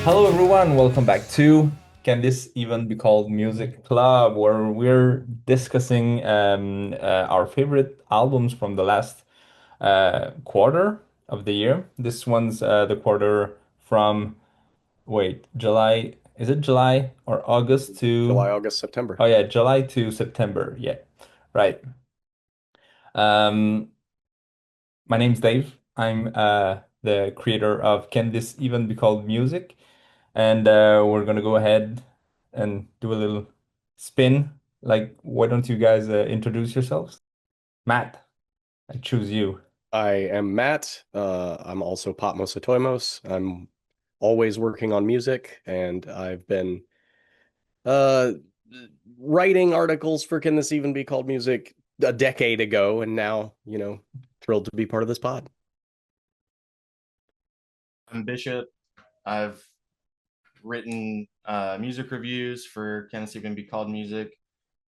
Hello, everyone. Welcome back to Can This Even Be Called Music Club, where we're discussing our favorite albums from the last quarter of the year. This one's the quarter from, wait, July. Is it July or August to? July, August, September. Oh, yeah, July to September. Yeah, right. Um, my name's Dave. I'm the creator of Can This Even Be Called Music? And we're gonna go ahead and do a little spin. Like, why don't you guys introduce yourselves? Matt, I choose you. I am Matt. I'm also Patmos Atoimos. I'm always working on music, and I've been uh, writing articles for Can This Even Be Called Music a decade ago, and now, thrilled to be part of this pod. I'm Bishop. I've written music reviews for Can This Even Be Called Music.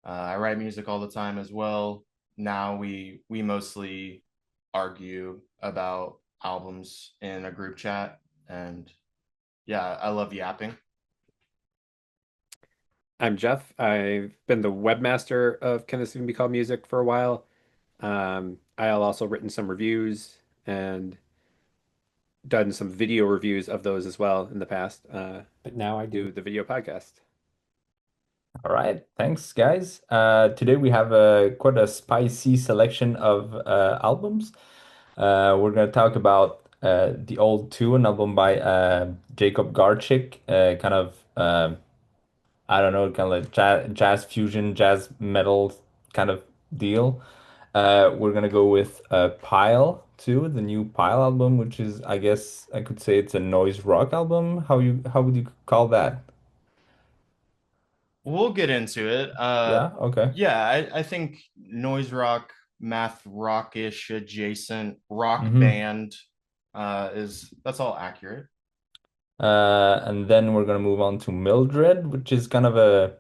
I write music all the time as well. Now we mostly argue about albums in a group chat, and yeah, I love yapping. I'm Jeff. I've been the webmaster of Can This Even Be Called Music for a while. I've also written some reviews and done some video reviews of those as well in the past. But now I do the video podcast. All right, thanks, guys. Today we have quite a spicy selection of albums. We're gonna talk about the Old 2, an album by Jacob Garchik, kind of I don't know, kind of like jazz fusion, jazz metal kind of deal. We're gonna go with Pile too, the new Pile album, which is, I guess I could say it's a noise rock album. How would you call that? We'll get into it. Yeah, okay. Yeah, I think noise rock, math rockish adjacent rock Mm-hmm. band is that's all accurate. And then we're gonna move on to Mildred, which is kind of a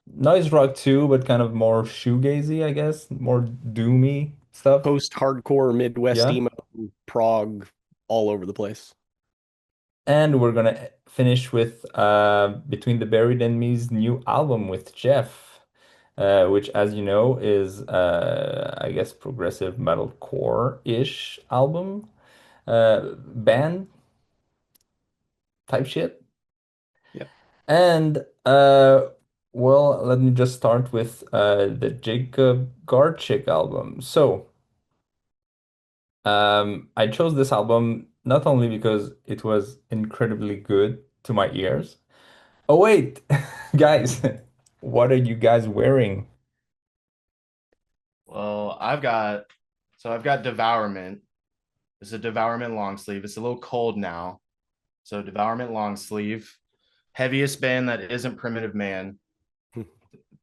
noise rock too, but kind of more shoegazy, I guess, more doomy stuff. Post-hardcore Midwest Yeah. emo, prog, all over the place. And we're gonna finish with Between the Buried and Me's new album with Jeff, which, as you know, is I guess progressive metalcore-ish album, band type shit. Yep. And well, let me just start with the Jacob Garchik album. So I chose this album not only because it was incredibly good to my ears. Oh wait, guys, what are you guys wearing? Well, I've got Devourment. It's a Devourment long sleeve. It's a little cold now. So Devourment long sleeve. Heaviest band that isn't Primitive Man.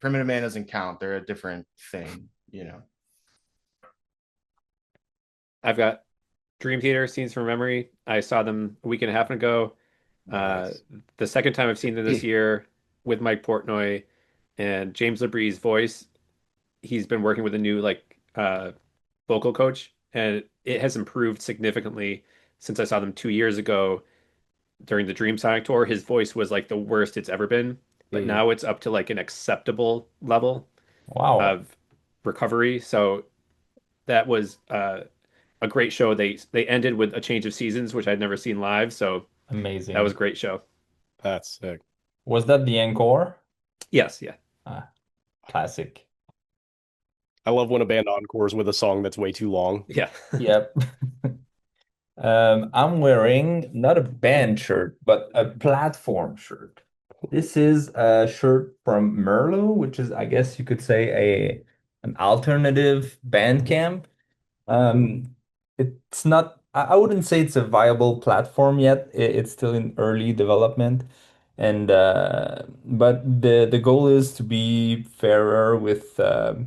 Primitive Man doesn't count. They're a different thing. I've got Dream Theater Scenes from Memory. I saw them a week and a half ago. Uh, Nice. the second time I've seen them this year with Mike Portnoy and James LeBrie's voice. He's been working with a new vocal coach, and it has improved significantly since I saw them 2 years ago during the Dream Sonic tour. His voice was like the worst it's ever been, but Mm. now it's up to like an acceptable level Wow, of recovery. So that was a great show. They ended with a change of seasons, which I'd never seen live. So that was amazing. a great show. That's sick. Was that the encore? Yes, yeah, Ah, classic. I love when a band encores with a song that's way too long. yeah. Yep. I'm wearing not a band shirt, but a platform shirt. This is a shirt from Merlo, which is, I guess you could say, a an alternative band camp. It's not, I wouldn't say it's a viable platform yet. It's still in early development. And but the goal is to be fairer with the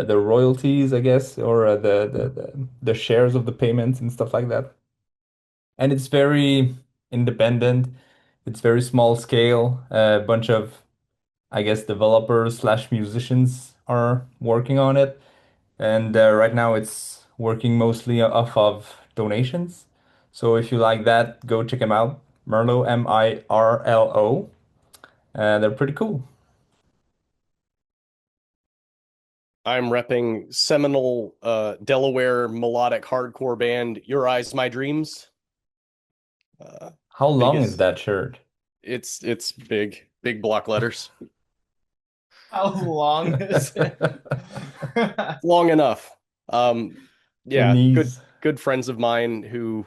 royalties, I guess, or the shares of the payments and stuff like that. And it's very independent. It's very small scale. A bunch of, I guess, developers slash musicians are working on it. And right now it's working mostly off of donations. So if you like that, go check them out. Merlot, Mirlo. They're pretty cool. I'm repping seminal Delaware melodic hardcore band Your Eyes My Dreams. Uh, How long is biggest that shirt? it's big block letters. How long is it? Long enough. Um Your yeah, knees. good friends of mine who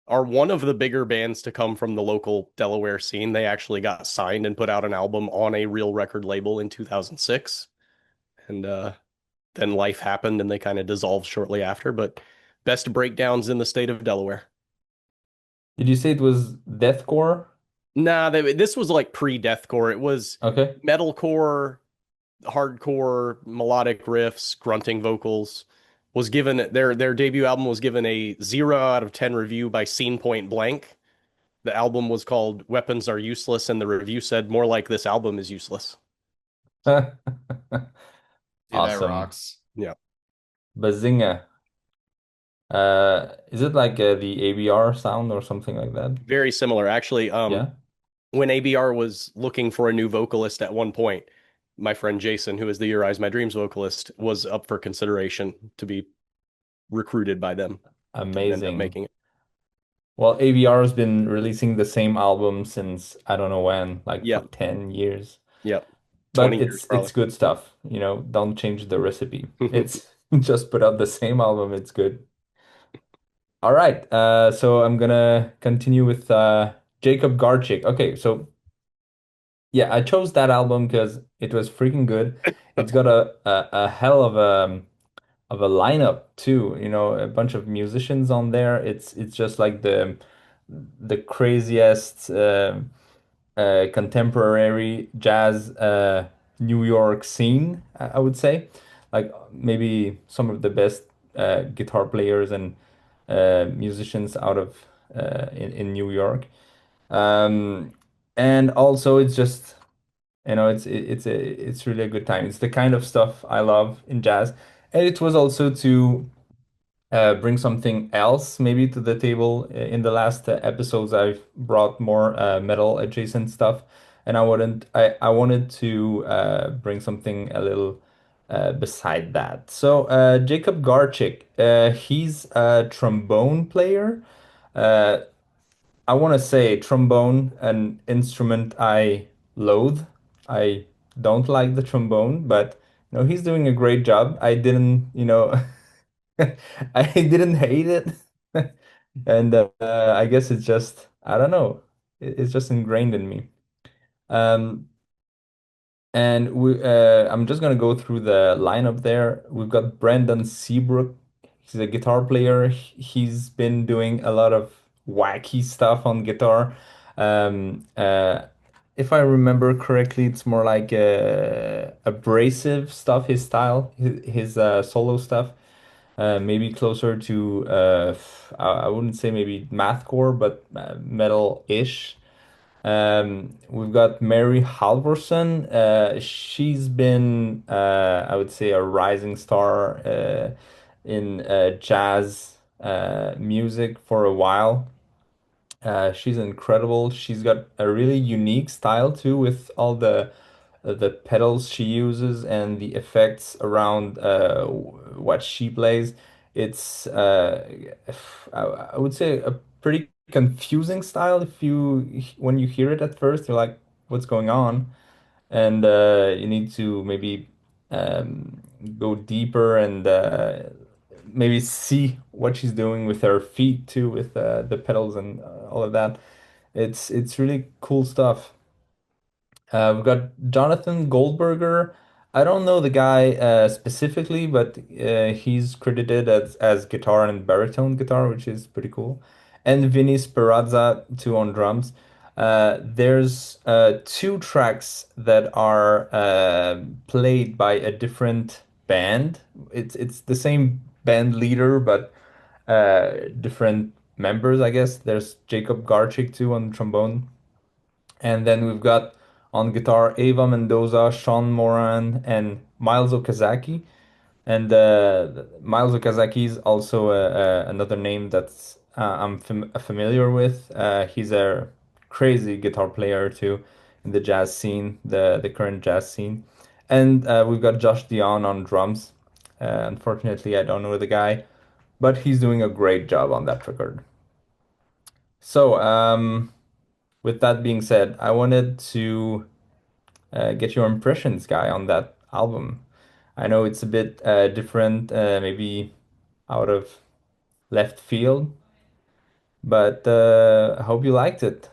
are one of the bigger bands to come from the local Delaware scene. They actually got signed and put out an album on a real record label in 2006. And then life happened and they kind of dissolved shortly after, but best breakdowns in the state of Delaware. Did you say it was deathcore? Nah, this was like pre-deathcore. It was Okay. metalcore, hardcore, melodic riffs, grunting vocals. Was given their debut album was given a 0 out of 10 review by Scene Point Blank. The album was called Weapons Are Useless, and the review said more like this album is useless. Dude, that Awesome. rocks. Yeah. Bazinga. Is it like the ABR sound or something like that? Very similar. Actually, Yeah. when ABR was looking for a new vocalist at one point, my friend Jason, who is the Your Eyes My Dreams vocalist, was up for consideration to be recruited by them. Didn't end up Amazing. making it. Well, ABR has been releasing the same album since I don't know when, like for Yep. 10 years. Yep. But 20 years it's probably. good stuff. Don't change the recipe. It's just put out the same album, it's good. All right. So I'm gonna continue with Jacob Garchik. Okay, so yeah, I chose that album because it was freaking good. It's got a hell of a lineup too, a bunch of musicians on there. It's just like the craziest contemporary jazz New York scene, I would say. Like maybe some of the best guitar players and musicians out of in New York. Um, and also it's just it's really a good time. It's the kind of stuff I love in jazz. And it was also to bring something else maybe to the table. In the last episodes, I've brought more metal adjacent stuff, and I wanted to bring something a little beside that. So Jacob Garchik, he's a trombone player. Uh, I want to say trombone, an instrument I loathe. I don't like the trombone, but he's doing a great job. I didn't, I didn't hate it. And I guess it's just, I don't know. It's just ingrained in me. Um, and I'm just gonna go through the lineup there. We've got Brandon Seabrook. He's a guitar player. He's been doing a lot of wacky stuff on guitar. Um, uh, if I remember correctly, it's more like abrasive stuff, his style, his solo stuff. Maybe closer to I wouldn't say maybe mathcore, but metal-ish. We've got Mary Halvorson. She's been, I would say, a rising star in jazz music for a while. She's incredible. She's got a really unique style too, with all the pedals she uses and the effects around what she plays. It's I would say a pretty confusing style if you when you hear it at first, you're like, what's going on? And you need to maybe um, go deeper and maybe see what she's doing with her feet too, with the pedals and all of that. It's really cool stuff. We've got Jonathan Goldberger. I don't know the guy specifically, but he's credited as guitar and baritone guitar, which is pretty cool. And Vinny Speranza, too, on drums. There's two tracks that are played by a different band. It's the same band leader, but different members, I guess. There's Jacob Garchik, too, on trombone. And then we've got on guitar Ava Mendoza, Sean Moran, and Miles Okazaki. And Miles Okazaki is also another name that's I'm familiar with. He's a crazy guitar player too in the jazz scene, the current jazz scene. And we've got Josh Dion on drums. Unfortunately, I don't know the guy, but he's doing a great job on that record. So, with that being said, I wanted to get your impressions, Guy, on that album. I know it's a bit different, maybe out of left field, but I hope you liked it.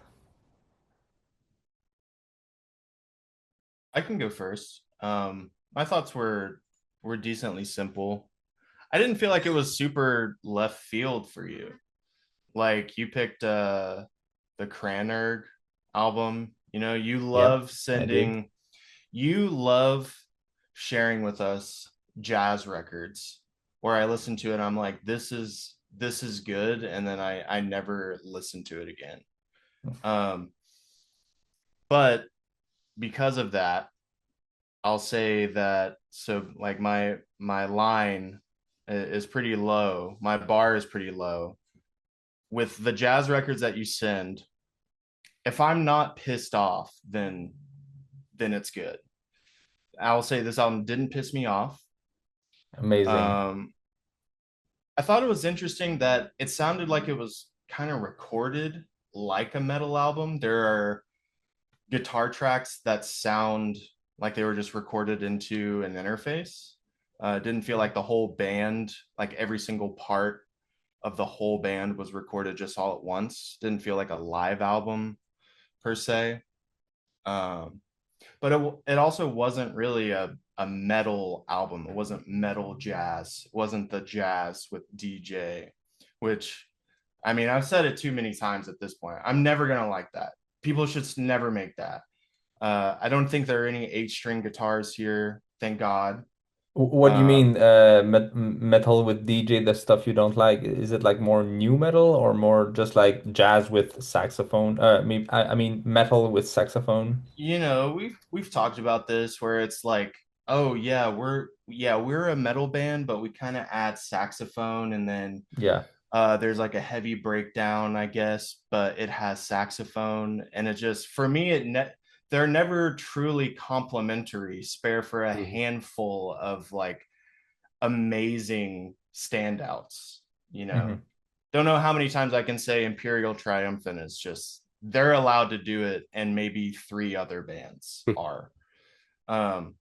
I can go first. My thoughts were decently simple. I didn't feel like it was super left field for you. Like you picked the Cranberg album. You know, Yep, I did. you love sharing with us jazz records where I listen to it, I'm like, this is good, and then I never listen to it again. Um, but because of that, I'll say that so like my line is pretty low. My bar is pretty low. With the jazz records that you send, if I'm not pissed off, then it's good. I will say this album didn't piss me off. Amazing. Um, I thought it was interesting that it sounded like it was kind of recorded like a metal album. There are guitar tracks that sound like they were just recorded into an interface. It didn't feel like the whole band, like every single part of the whole band was recorded just all at once. Didn't feel like a live album per se. Um, but it also wasn't really a metal album. It wasn't metal jazz. It wasn't the jazz with DJ, which I mean, I've said it too many times at this point. I'm never gonna like that. People should never make that. I don't think there are any eight-string guitars here. Thank God. What do you mean, Um, metal with DJ, the stuff you don't like? Is it like more new metal or more just like jazz with saxophone? I mean metal with saxophone. you know, we've talked about this where it's like, oh yeah, we're a metal band, but we kind of add saxophone and then Yeah. there's like a heavy breakdown, I guess, but it has saxophone, and it just for me they're never truly complementary, spare for a Mhm. handful of like amazing standouts, you know. Hmm. Don't know how many times I can say Imperial Triumphant is just they're allowed to do it and maybe three other bands are. Um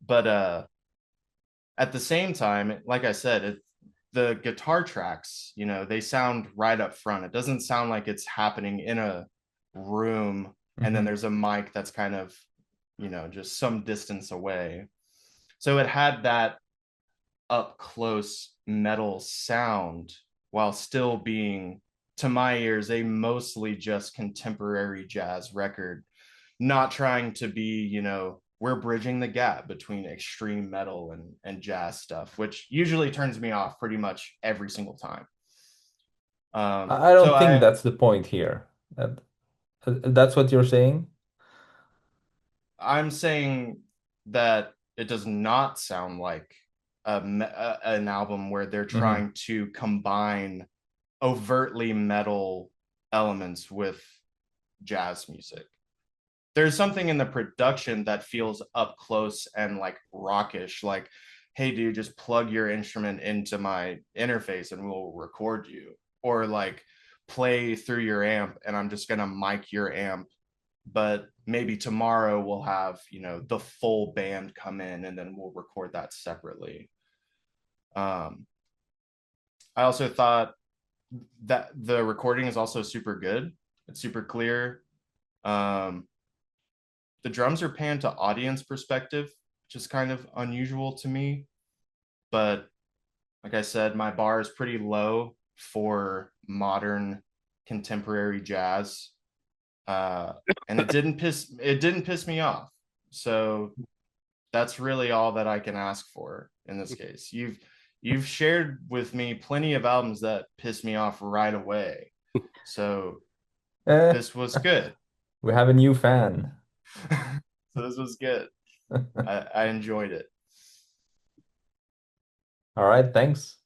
but at the same time, like I said, the guitar tracks, you know, they sound right up front. It doesn't sound like it's happening in a room and then Hmm. there's a mic that's kind of, you know, just some distance away. So it had that up close metal sound while still being, to my ears, a mostly just contemporary jazz record, not trying to be, you know, we're bridging the gap between extreme metal and jazz stuff, which usually turns me off pretty much every single time. I So don't think that's the point here. That's what you're saying? I'm saying that it does not sound like an album where they're Hmm. trying to combine overtly metal elements with jazz music. There's something in the production that feels up close and like rockish, like, hey, dude, just plug your instrument into my interface and we'll record you. Or like play through your amp and I'm just gonna mic your amp. But maybe tomorrow we'll have, you know, the full band come in and then we'll record that separately. Um, I also thought that the recording is also super good. It's super clear. Um, the drums are panned to audience perspective, which is kind of unusual to me. But like I said, my bar is pretty low for modern contemporary jazz, and it didn't piss me off. So that's really all that I can ask for in this case. You've shared with me plenty of albums that piss me off right away. So Eh, this was good. we have a new fan. So this was good. I enjoyed it. All right, thanks.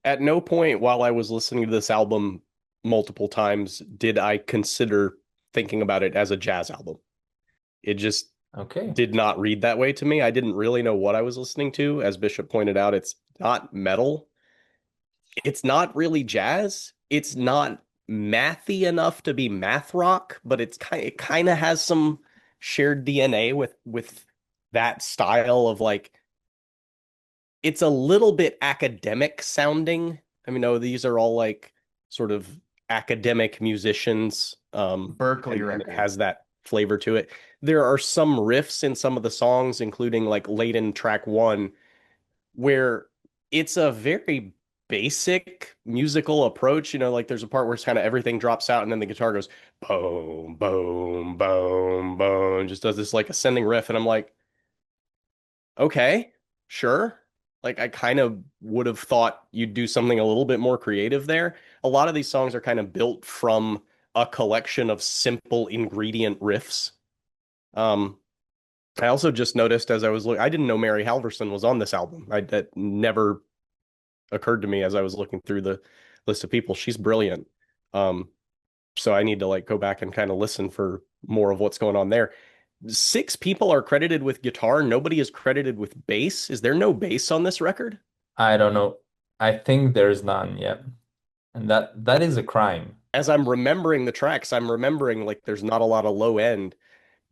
At no point while I was listening to this album multiple times did I consider thinking about it as a jazz album. It just Okay. did not read that way to me. I didn't really know what I was listening to. As Bishop pointed out, it's not metal. It's not really jazz. It's not mathy enough to be math rock, but it kind of has some shared DNA with that style of like it's a little bit academic sounding. I mean, no, these are all like sort of academic musicians, Berkeley and it record. has that flavor to it. There are some riffs in some of the songs, including like late in track one, where it's a very basic musical approach. You know, like there's a part where it's kind of everything drops out and then the guitar goes boom, boom, boom, boom, just does this like ascending riff. And I'm like, okay, sure. Like I kind of would have thought you'd do something a little bit more creative there. A lot of these songs are kind of built from a collection of simple ingredient riffs. Um, I also just noticed as I was looking, I didn't know Mary Halverson was on this album. That never occurred to me as I was looking through the list of people. She's brilliant. Um, so I need to like go back and kind of listen for more of what's going on there. Six people are credited with guitar. Nobody is credited with bass. Is there no bass on this record? I don't know. I think there's none yet. And that is a crime. As I'm remembering the tracks, I'm remembering like there's not a lot of low end.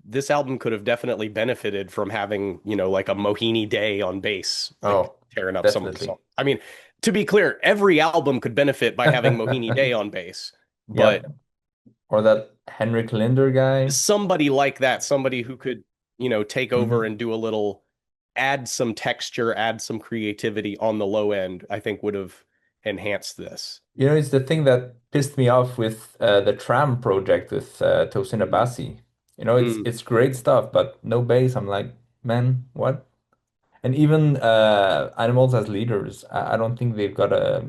This album could have definitely benefited from having, you know, like a Mohini Day on bass, like Oh, tearing up some of the definitely. songs. I mean, to be clear, every album could benefit by having Mohini Day on bass, but Yep. Or that Henrik Linder guy. somebody like that, somebody who could, you know, take over Mhm. and do a little, add some texture, add some creativity on the low end, I think would have enhanced this. You know, it's the thing that pissed me off with the Tram project with Tosin Abasi. You know, it's Mm, it's great stuff, but no bass. I'm like, man, what? And even Animals as Leaders, I don't think they've got a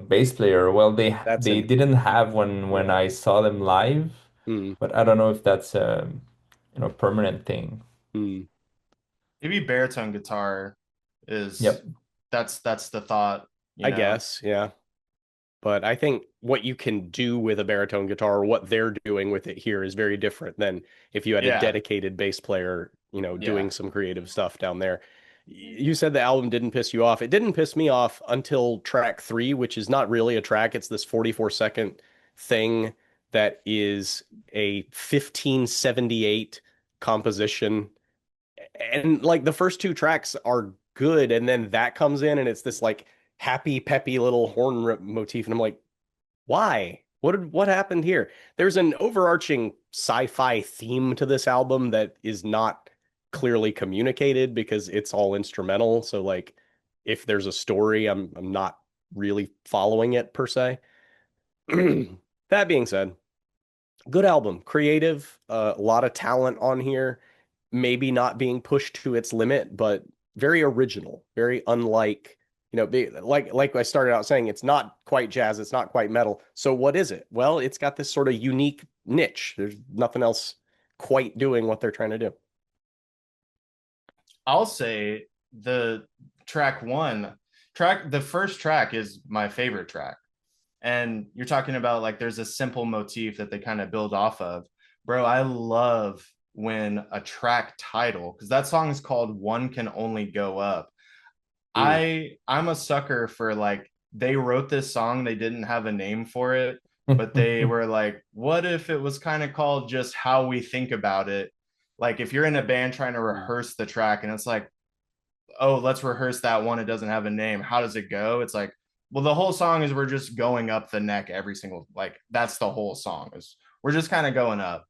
bass player. Well, that's they interesting. didn't have when Yeah. I saw them live, Mm, but I don't know if that's a permanent thing. mm. Maybe baritone guitar is Yep. that's the thought, you I know. guess, yeah. But I think what you can do with a baritone guitar, or what they're doing with it here, is very different than if you had a Yeah, dedicated bass player, you know, yeah. doing some creative stuff down there. You said the album didn't piss you off. It didn't piss me off until track three, which is not really a track. It's this 44-second thing that is a 1578 composition. And like the first two tracks are good, and then that comes in and it's this like happy, peppy little horn motif. And I'm like, why? What happened here? There's an overarching sci-fi theme to this album that is not clearly communicated because it's all instrumental. So like if there's a story, I'm not really following it per se. That being said, good album, creative, a lot of talent on here, maybe not being pushed to its limit, but very original, very unlike, you know, like I started out saying, it's not quite jazz, it's not quite metal. So what is it? Well, it's got this sort of unique niche. There's nothing else quite doing what they're trying to do. I'll say the track one track, the first track is my favorite track. And you're talking about like there's a simple motif that they kind of build off of. Bro, I love when a track title, because that song is called One Can Only Go Up. Mm. I'm a sucker for like they wrote this song, they didn't have a name for it, but they were like, what if it was kind of called just How We Think About It? Like if you're in a band trying to rehearse the track and it's like, oh, let's rehearse that one, it doesn't have a name. How does it go? It's like, well, the whole song is we're just going up the neck every single, like that's the whole song is we're just kind of going up.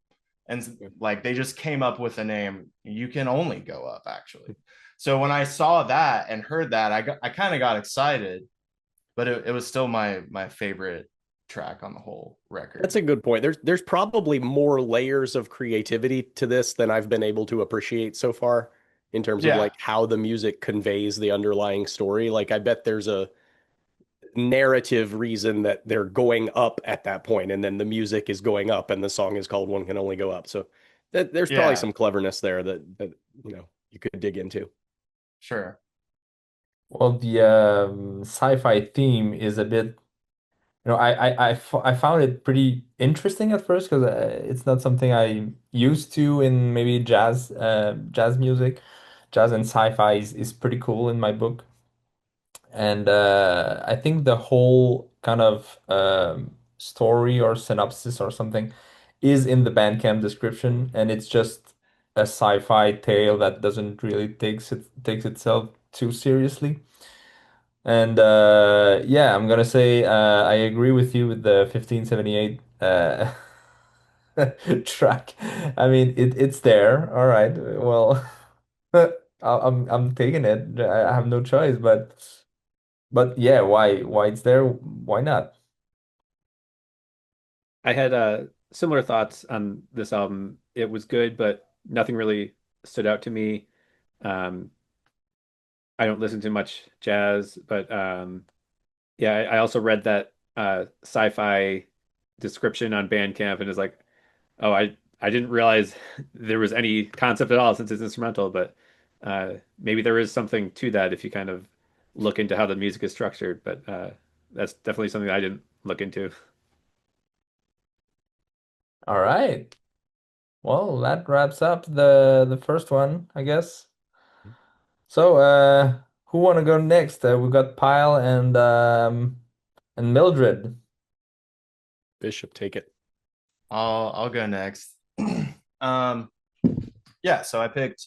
And like they just came up with a name. You can only go up actually. So when I saw that and heard that, I kind of got excited, but it was still my favorite track on the whole That's record. a good point. There's probably more layers of creativity to this than I've been able to appreciate so far in terms of Yeah, like how the music conveys the underlying story. Like I bet there's a narrative reason that they're going up at that point, and then the music is going up, and the song is called "One Can Only Go Up." So there's probably yeah, some cleverness there that you know you could dig into. sure. Well, the sci-fi theme is a bit I found it pretty interesting at first because it's not something I used to in maybe jazz music. Jazz and sci-fi is pretty cool in my book. And I think the whole kind of story or synopsis or something is in the Bandcamp description, and it's just a sci-fi tale that doesn't really takes itself too seriously. And yeah, I'm gonna say I agree with you with the 1578 track. I mean, it's there. All right. Well, I'm taking it. I have no choice, but yeah, why it's there? Why not? I had similar thoughts on this album. It was good, but nothing really stood out to me. Um, I don't listen to much jazz, but yeah, I also read that sci-fi description on Bandcamp and is like, oh, I didn't realize there was any concept at all since it's instrumental, but maybe there is something to that if you kind of look into how the music is structured. But that's definitely something I didn't look into. All right. Well, that wraps up the first one, I guess. So, who wanna go next? We got Pyle and Mildred. Bishop, take it. I'll go next. um, yeah, so I picked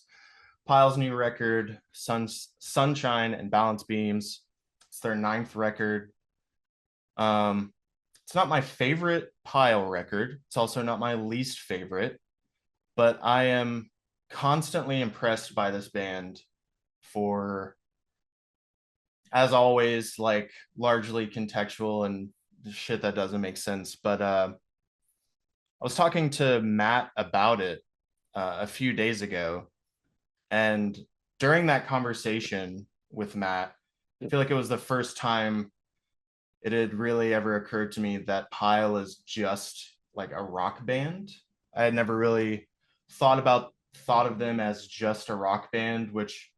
Pyle's new record, Sunshine and Balance Beams. It's their ninth record. Um, it's not my favorite Pyle record. It's also not my least favorite, but I am constantly impressed by this band for, as always, like largely contextual and shit that doesn't make sense. But I was talking to Matt about it a few days ago, and during that conversation with Matt, I feel like it was the first time it had really ever occurred to me that Pyle is just like a rock band. I had never really thought of them as just a rock band, which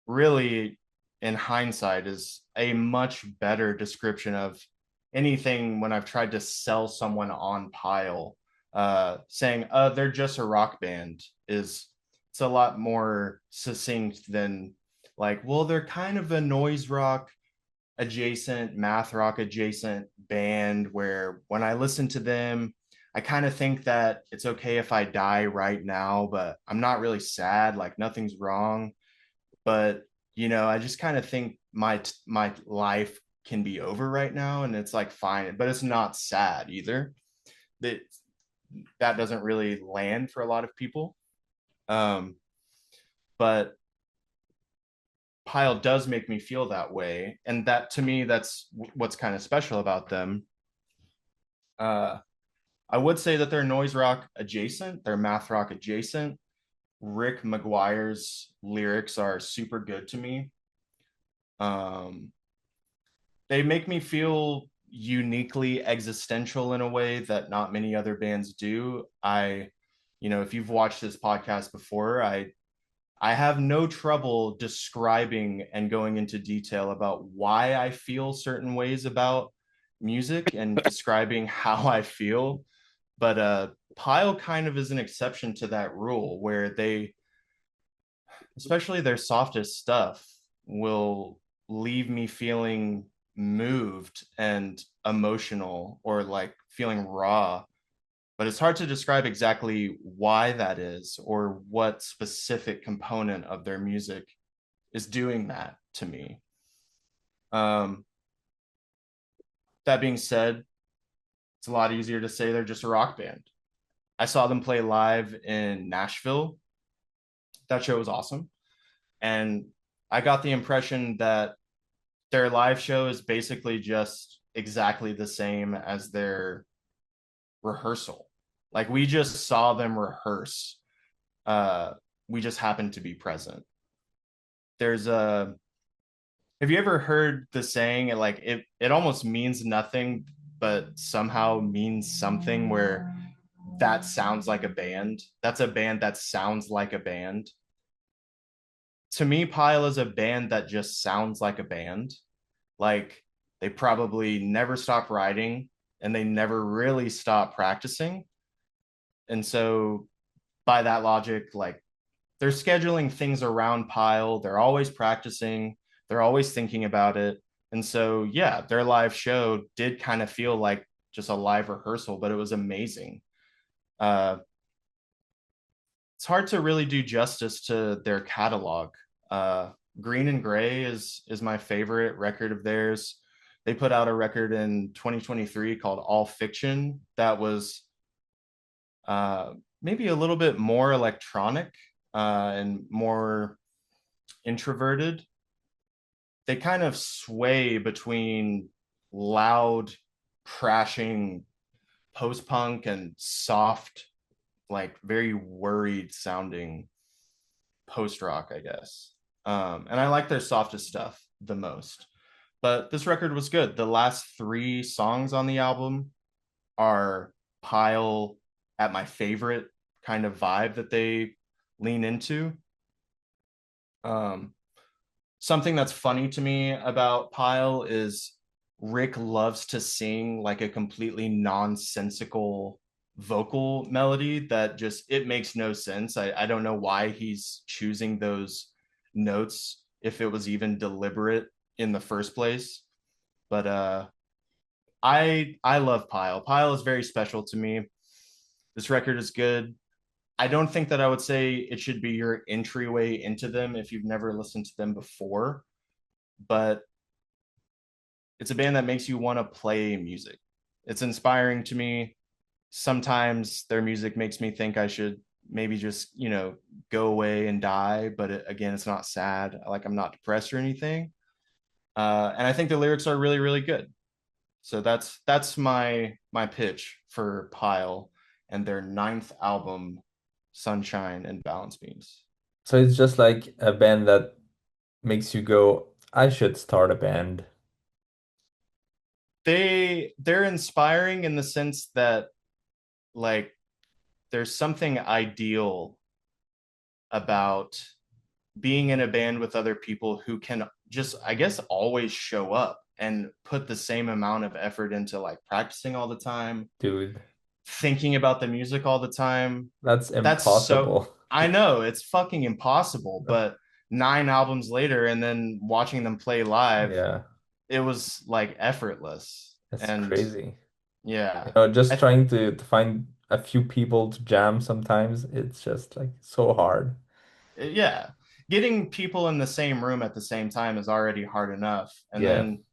really in hindsight is a much better description of anything when I've tried to sell someone on Pyle. Saying they're just a rock band is, it's a lot more succinct than like, well, they're kind of a noise rock adjacent, math rock adjacent band where when I listen to them, I kind of think that it's okay if I die right now, but I'm not really sad, like nothing's wrong. But I just kind of think my life can be over right now, and it's like fine, but it's not sad either. That that doesn't really land for a lot of people. Um, but Pyle does make me feel that way, and that to me, that's what's kind of special about them. Uh, I would say that they're noise rock adjacent, they're math rock adjacent. Rick McGuire's lyrics are super good to me. Um, they make me feel uniquely existential in a way that not many other bands do. If you've watched this podcast before, I have no trouble describing and going into detail about why I feel certain ways about music and describing how I feel. But Pyle kind of is an exception to that rule where they, especially their softest stuff, will leave me feeling moved and emotional or like feeling raw. But it's hard to describe exactly why that is or what specific component of their music is doing that to me. Um, that being said, it's a lot easier to say they're just a rock band. I saw them play live in Nashville. That show was awesome. And I got the impression that their live show is basically just exactly the same as their rehearsal. Like we just saw them rehearse. We just happened to be present. There's a Have you ever heard the saying like it almost means nothing but somehow means something where that sounds like a band. That's a band that sounds like a band. To me, Pyle is a band that just sounds like a band. Like they probably never stopped writing and they never really stopped practicing. And so by that logic, like they're scheduling things around Pile. They're always practicing. They're always thinking about it. And so, yeah, their live show did kind of feel like just a live rehearsal, but it was amazing. Uh, it's hard to really do justice to their catalog. Uh, Green and Gray is my favorite record of theirs. They put out a record in 2023 called All Fiction that was maybe a little bit more electronic and more introverted. They kind of sway between loud, crashing post punk and soft, like very worried sounding post rock, I guess. And I like their softest stuff the most. But this record was good. The last three songs on the album are Pile at my favorite kind of vibe that they lean into. Um, Something that's funny to me about Pile is Rick loves to sing like a completely nonsensical vocal melody that just it makes no sense. I don't know why he's choosing those notes if it was even deliberate in the first place. But I love Pile. Pile is very special to me. This record is good. I don't think that I would say it should be your entryway into them if you've never listened to them before, but it's a band that makes you want to play music. It's inspiring to me. Sometimes their music makes me think I should maybe just, go away and die, but again, it's not sad. Like I'm not depressed or anything. And I think the lyrics are really, really good. So that's my pitch for Pile and their ninth album, Sunshine and Balance Beams. So it's just like a band that makes you go, I should start a band. They're inspiring in the sense that like there's something ideal about being in a band with other people who can just, I guess, always show up and put the same amount of effort into like practicing all the time, Dude, thinking about the music all the time. that's That's so, impossible. I know it's fucking impossible, but nine albums later and then watching them play live, Yeah, it was like effortless. that's And crazy. yeah, Just I, trying to find a few people to jam sometimes, it's just like so hard. yeah, getting people in the same room at the same time is already hard enough. And Yeah. then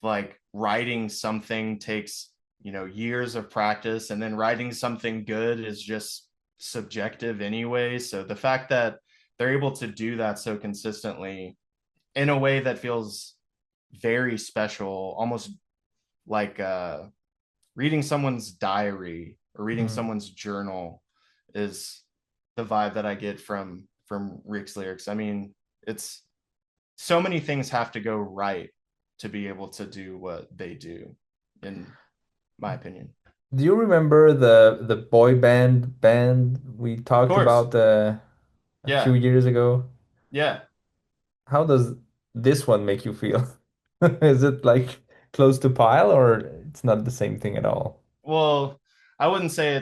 like writing something takes, years of practice, and then writing something good is just subjective anyway. So the fact that they're able to do that so consistently in a way that feels very special, almost like reading someone's diary or reading Mm. someone's journal is the vibe that I get from Rick's lyrics. I mean, it's so many things have to go right to be able to do what they do, in my opinion. Do you remember the boy band we Of talked course. about a few Yeah. years ago? Yeah. How does this one make you feel? Is it like close to Pile or it's not the same thing at all? Well, I wouldn't say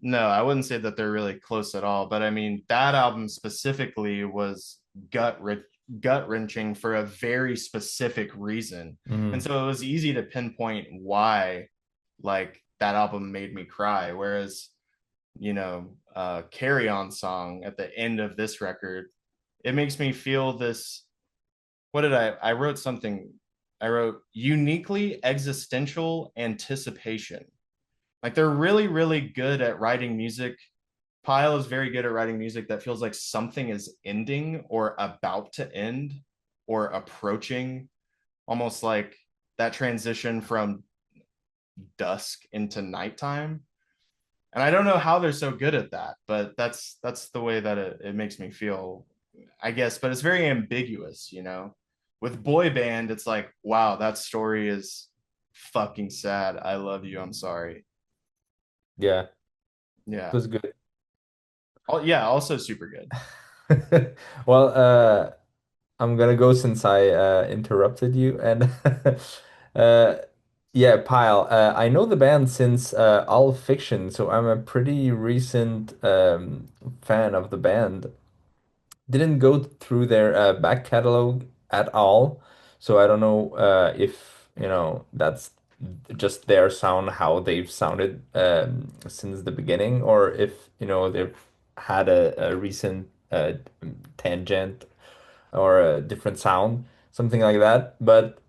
no, I wouldn't say that they're really close at all, but I mean that album specifically was gut wrenching for a very specific reason. And Mm. so it was easy to pinpoint why like that album made me cry, whereas Carry On song at the end of this record, it makes me feel this. What did I wrote something. I wrote uniquely existential anticipation. Like they're really, really good at writing music. Pyle is very good at writing music that feels like something is ending or about to end or approaching, almost like that transition from dusk into nighttime. And I don't know how they're so good at that, but that's the way that it makes me feel, I guess. But it's very ambiguous. With boy band, it's like, wow, that story is fucking sad. I love you. I'm sorry. Yeah, it Yeah. was good. Oh, yeah, also super good. Well, I'm gonna go since I interrupted you and uh yeah, Pyle. I know the band since All Fiction, so I'm a pretty recent fan of the band. Didn't go through their back catalog at all, so I don't know if that's just their sound, how they've sounded since the beginning, or if they've had a recent tangent or a different sound, something like that. But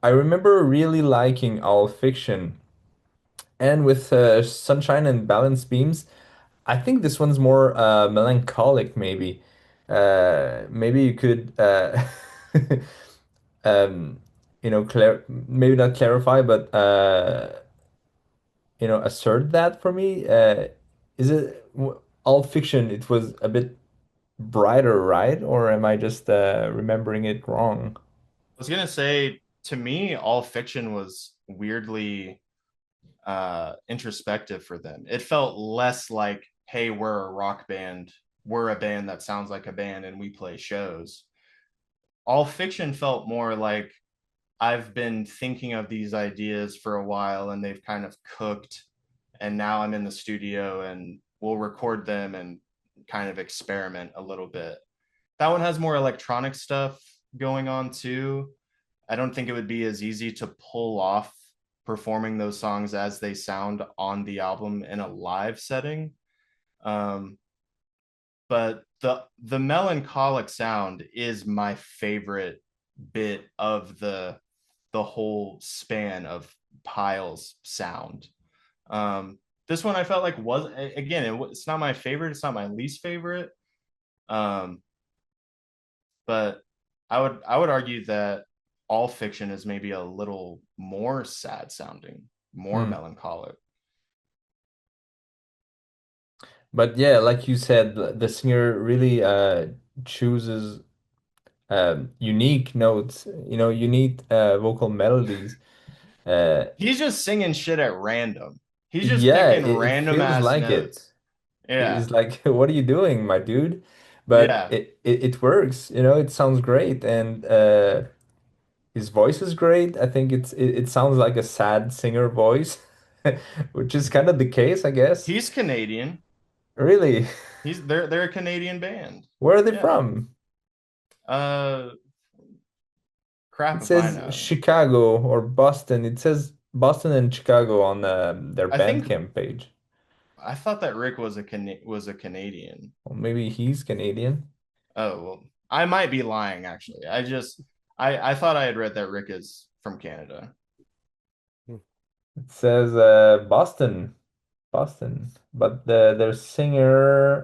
I remember really liking All Fiction, and with Sunshine and Balance Beams. I think this one's more melancholic, maybe. Maybe you could, um, maybe not clarify, but assert that for me. Is it all fiction? It was a bit brighter, right? Or am I just remembering it wrong? Was gonna say, to me, All Fiction was weirdly introspective for them. It felt less like, hey, we're a rock band, we're a band that sounds like a band and we play shows. All Fiction felt more like, I've been thinking of these ideas for a while and they've kind of cooked, and now I'm in the studio and we'll record them and kind of experiment a little bit. That one has more electronic stuff going on too. I don't think it would be as easy to pull off performing those songs as they sound on the album in a live setting. Um, but the melancholic sound is my favorite bit of the whole span of Pyle's sound. This one I felt like was, again, it's not my favorite, it's not my least favorite. Um, but I would argue that All Fiction is maybe a little more sad sounding, more Hmm. melancholic. But yeah, like you said, the singer really chooses unique notes, unique vocal melodies. Uh, He's just singing shit at random. He's just yeah, picking it random feels ass like it. notes. Yeah. It's like, what are you doing, my dude? But Yeah. it works, it sounds great, and his voice is great. I think it sounds like a sad singer voice, which is kind of the case, I guess. He's Canadian. Really, They're a Canadian band. where are they Yeah. from? Uh It Crap if I says know. Chicago or Boston. It says Boston and Chicago on their I think Bandcamp page. I thought that Rick was a Canadian. Or maybe he's Canadian. Oh, well, I might be lying actually. I thought I had read that Rick is from Canada. It says Boston, Boston, but their singer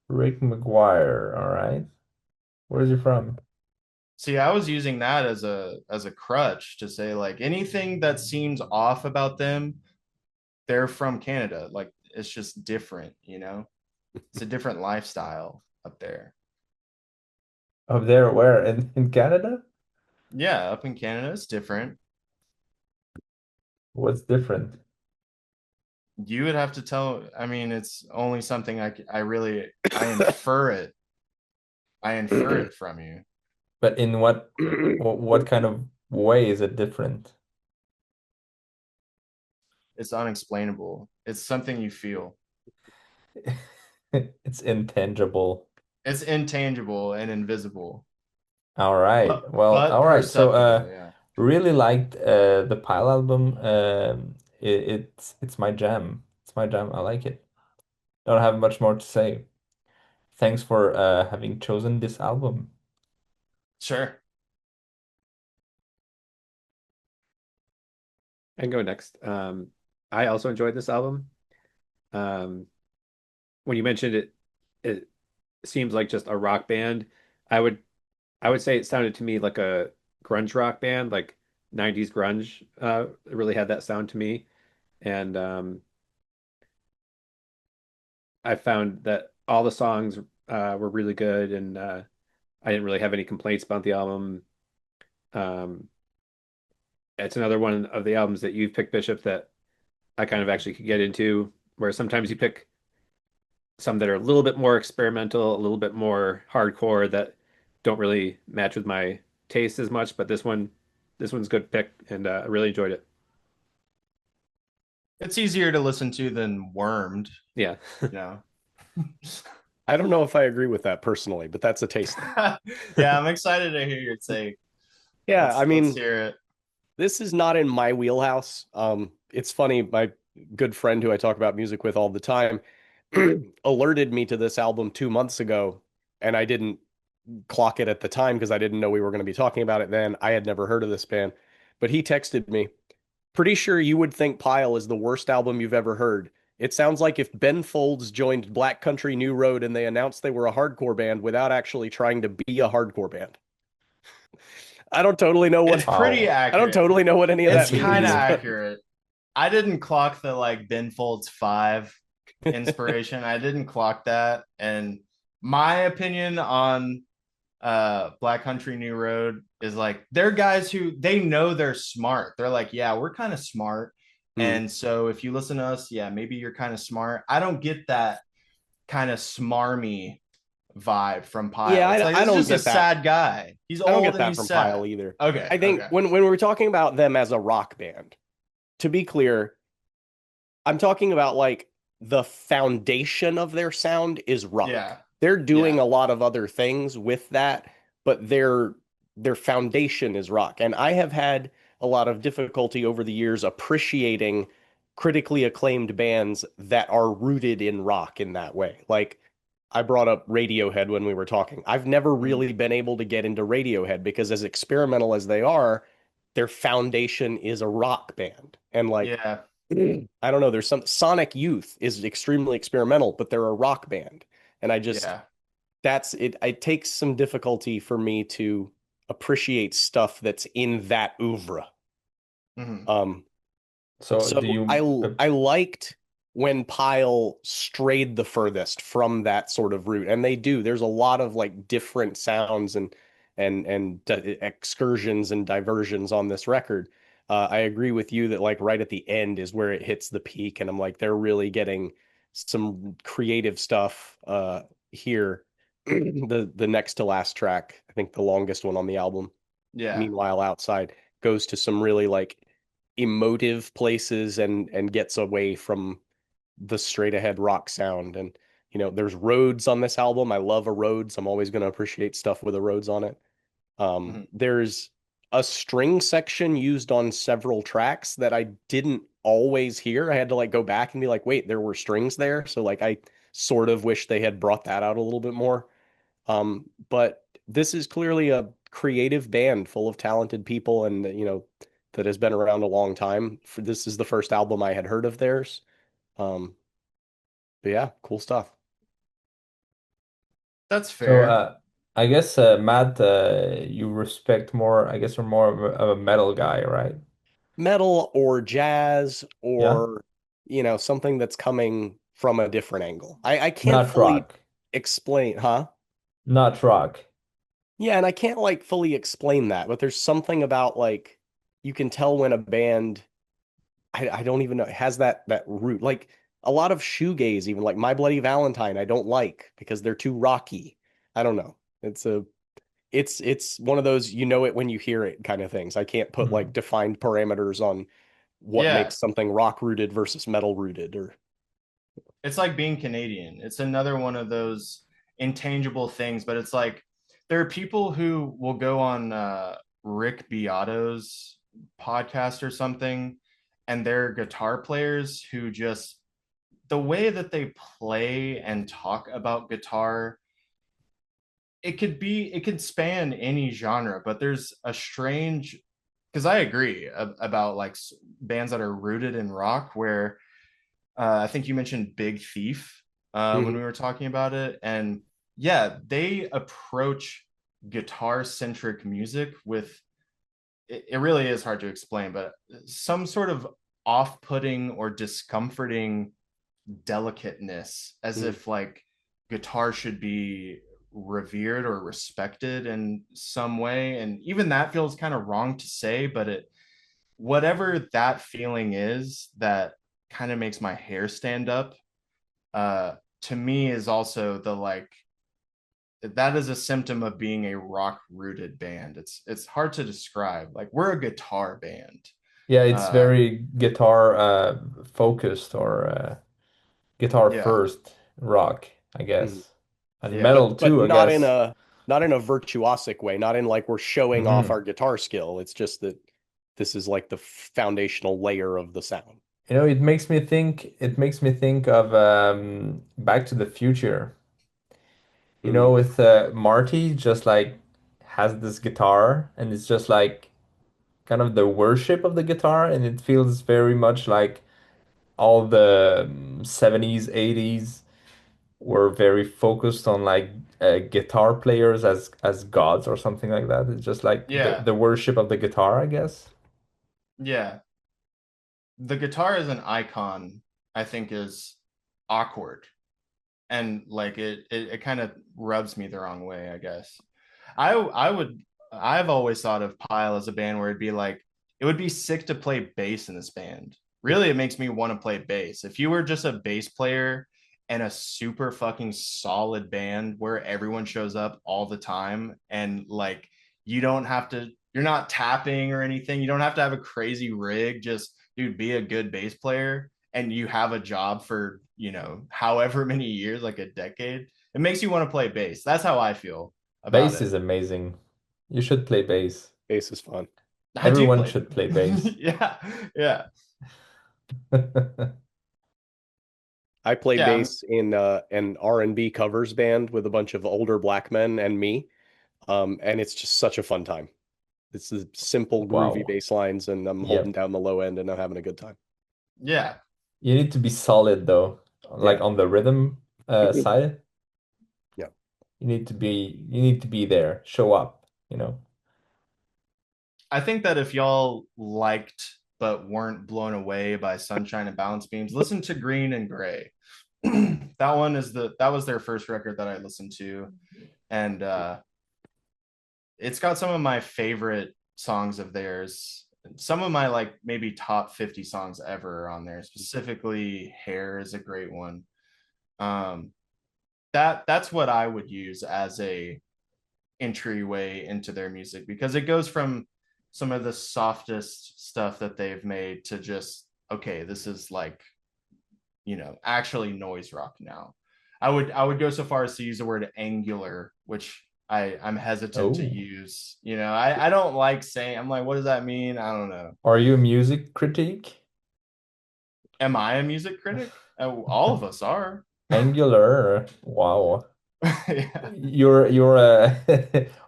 Rick McGuire. All right, where is he from? See, I was using that as a crutch to say like anything that seems off about them, they're from Canada. Like it's just different. It's a different lifestyle up there. Up there, where in Canada? Yeah, up in Canada, it's different. What's different? You would have to tell. I mean, it's only something I really I infer it. I infer it from you. But in what kind of way is it different? It's unexplainable. It's something you feel. It's intangible. It's intangible and invisible, All right. Well, but all right. So, perceptible. Yeah. really liked the Pile album. It's my jam. It's my jam. I like it. Don't have much more to say. Thanks for having chosen this album. Sure. I can go next. I also enjoyed this album. Um, when you mentioned it, it seems like just a rock band. I would I would say it sounded to me like a grunge rock band, like 90s grunge. It really had that sound to me. And I found that all the songs were really good, and I didn't really have any complaints about the album. Um, it's another one of the albums that you've picked, Bishop, that I kind of actually could get into, where sometimes you pick some that are a little bit more experimental, a little bit more hardcore that don't really match with my taste as much. But this one's a good pick, and I really enjoyed it. It's easier to listen to than Wormed, Yeah. you know. I don't know if I agree with that personally, but that's a taste thing. Yeah, I'm excited to hear your take. Yeah, I Let's mean, hear it. this is not in my wheelhouse. It's funny, my good friend who I talk about music with all the time alerted me to this album 2 months ago, and I didn't clock it at the time because I didn't know we were going to be talking about it then. I had never heard of this band, but he texted me, pretty sure you would think Pile is the worst album you've ever heard. It sounds like if Ben Folds joined Black Country New Road and they announced they were a hardcore band without actually trying to be a hardcore band. I don't totally know It's what pretty Wow. I don't accurate. totally know what any of It's that kind of means, but accurate. I didn't clock the like Ben Folds 5 inspiration. I didn't clock that. And my opinion on Black Country New Road is like they're guys who they know they're smart. They're like, yeah, we're kind of smart. hmm. And so if you listen to us, yeah, maybe you're kind of smart. I don't get that kind of smarmy vibe from Yeah, Pyle. It's like I this is don't just a get that. sad guy. He's I don't old get and that he's from sad. Pile either. Okay, I think okay. when we're talking about them as a rock band, to be clear, I'm talking about like the foundation of their sound is rock. Yeah. They're doing Yeah. a lot of other things with that, but their foundation is rock. And I have had a lot of difficulty over the years appreciating critically acclaimed bands that are rooted in rock in that way. Like I brought up Radiohead when we were talking. I've never Mhm. really been able to get into Radiohead because as experimental as they are, their foundation is a rock band. And like Yeah. I don't know. There's some Sonic Youth is extremely experimental, but they're a rock band. And I just Yeah. that's it. It takes some difficulty for me to appreciate stuff that's in that oeuvre. Mhm. Um, So so do you I liked when Pyle strayed the furthest from that sort of route, and they do. There's a lot of like different sounds and excursions and diversions on this record. I agree with you that like right at the end is where it hits the peak, and I'm like they're really getting some creative stuff here. The next to last track, I think the longest one on the album, Yeah. Meanwhile Outside, goes to some really like emotive places and gets away from the straight ahead rock sound. And there's Rhodes on this album. I love a Rhodes. I'm always going to appreciate stuff with a Rhodes on it. Mhm. There's a string section used on several tracks that I didn't always hear. I had to like go back and be like, wait, there were strings there. So like I sort of wish they had brought that out a little bit more. But this is clearly a creative band full of talented people and that has been around a long time. This is the first album I had heard of theirs. Um, but yeah, cool stuff. That's so fair. I guess Matt, you respect more. I guess you're more of a metal guy, right? Metal or jazz Yeah, or something that's coming from a different angle. I can't not fully rock, explain, huh? not rock. Yeah, and I can't like fully explain that, but there's something about like you can tell when a band I don't even know has that root. Like a lot of shoegaze, even like My Bloody Valentine, I don't like because they're too rocky. I don't know. It's one of those you know it when you hear it kind of things. I can't put like Mhm. defined parameters on what Yeah. makes something rock rooted versus metal rooted or It's like being Canadian. It's another one of those intangible things, but it's like there are people who will go on Rick Beato's podcast or something, and they're guitar players who just the way that they play and talk about guitar, it could span any genre, but there's a strange because I agree about like bands that are rooted in rock where I think you mentioned Big Thief when Mhm. we were talking about it. And yeah, they approach guitar centric music with it really is hard to explain, but some sort of off putting or discomforting delicateness, as Mhm. if like guitar should be revered or respected in some way. And even that feels kind of wrong to say, but whatever that feeling is that kind of makes my hair stand up uh to me is also the like that is a symptom of being a rock rooted band. It's hard to describe. Like we're a guitar band. Yeah, it's Uh very guitar focused or guitar yeah. first rock, I Mhm. guess. And Yeah. metal But too, I not in guess. a virtuosic way, not in like we're showing off Hmm. our guitar skill. It's just that this is like the foundational layer of the sound. You know, it makes me think of Back to the Future. You know, Mm. with Marty just like has this guitar and it's just like kind of the worship of the guitar and it feels very much like all the 70s, 80s were very focused on like guitar players as gods or something like that. It's just like Yeah. the worship of the guitar, I guess. Yeah. The guitar as an icon, I think, is awkward. And like it kind of rubs me the wrong way, I guess. I would I've always thought of Pile as a band where it'd be like it would be sick to play bass in this band. Really, it makes me want to play bass. If you were just a bass player and a super fucking solid band where everyone shows up all the time and like you don't have to you're not tapping or anything. You don't have to have a crazy rig. Just dude, be a good bass player and you have a job for, however many years, like a decade. It makes you want to play bass. That's how I feel about Bass it. is amazing. You should play bass. Bass is fun. I do Everyone play. should play bass. Yeah, yeah, I play yeah, bass in an R&B covers band with a bunch of older black men and me. And it's just such a fun time. It's the simple, groovy Wow. bass lines, and I'm holding Yep. down the low end and I'm having a good time. yeah. You need to be solid though. Like Yeah. on the rhythm side, Yeah. you need to be there, show up, you know. I think that if y'all liked but weren't blown away by Sunshine and Balance Beams, listen to Green and Gray. That was their first record that I listened to, and it's got some of my favorite songs of theirs. Some of my like maybe top 50 songs ever on there. Specifically, Hair is a great one. Um, that's what I would use as a entryway into their music because it goes from some of the softest stuff that they've made to just okay, this is like, actually noise rock now. I would go so far as to use the word angular, which I'm hesitant to Oh, use. I don't like saying I'm like, what does that mean? I don't know. are you a music critique? Am I a music critic? All of us are. Angular. Wow. Yeah. You're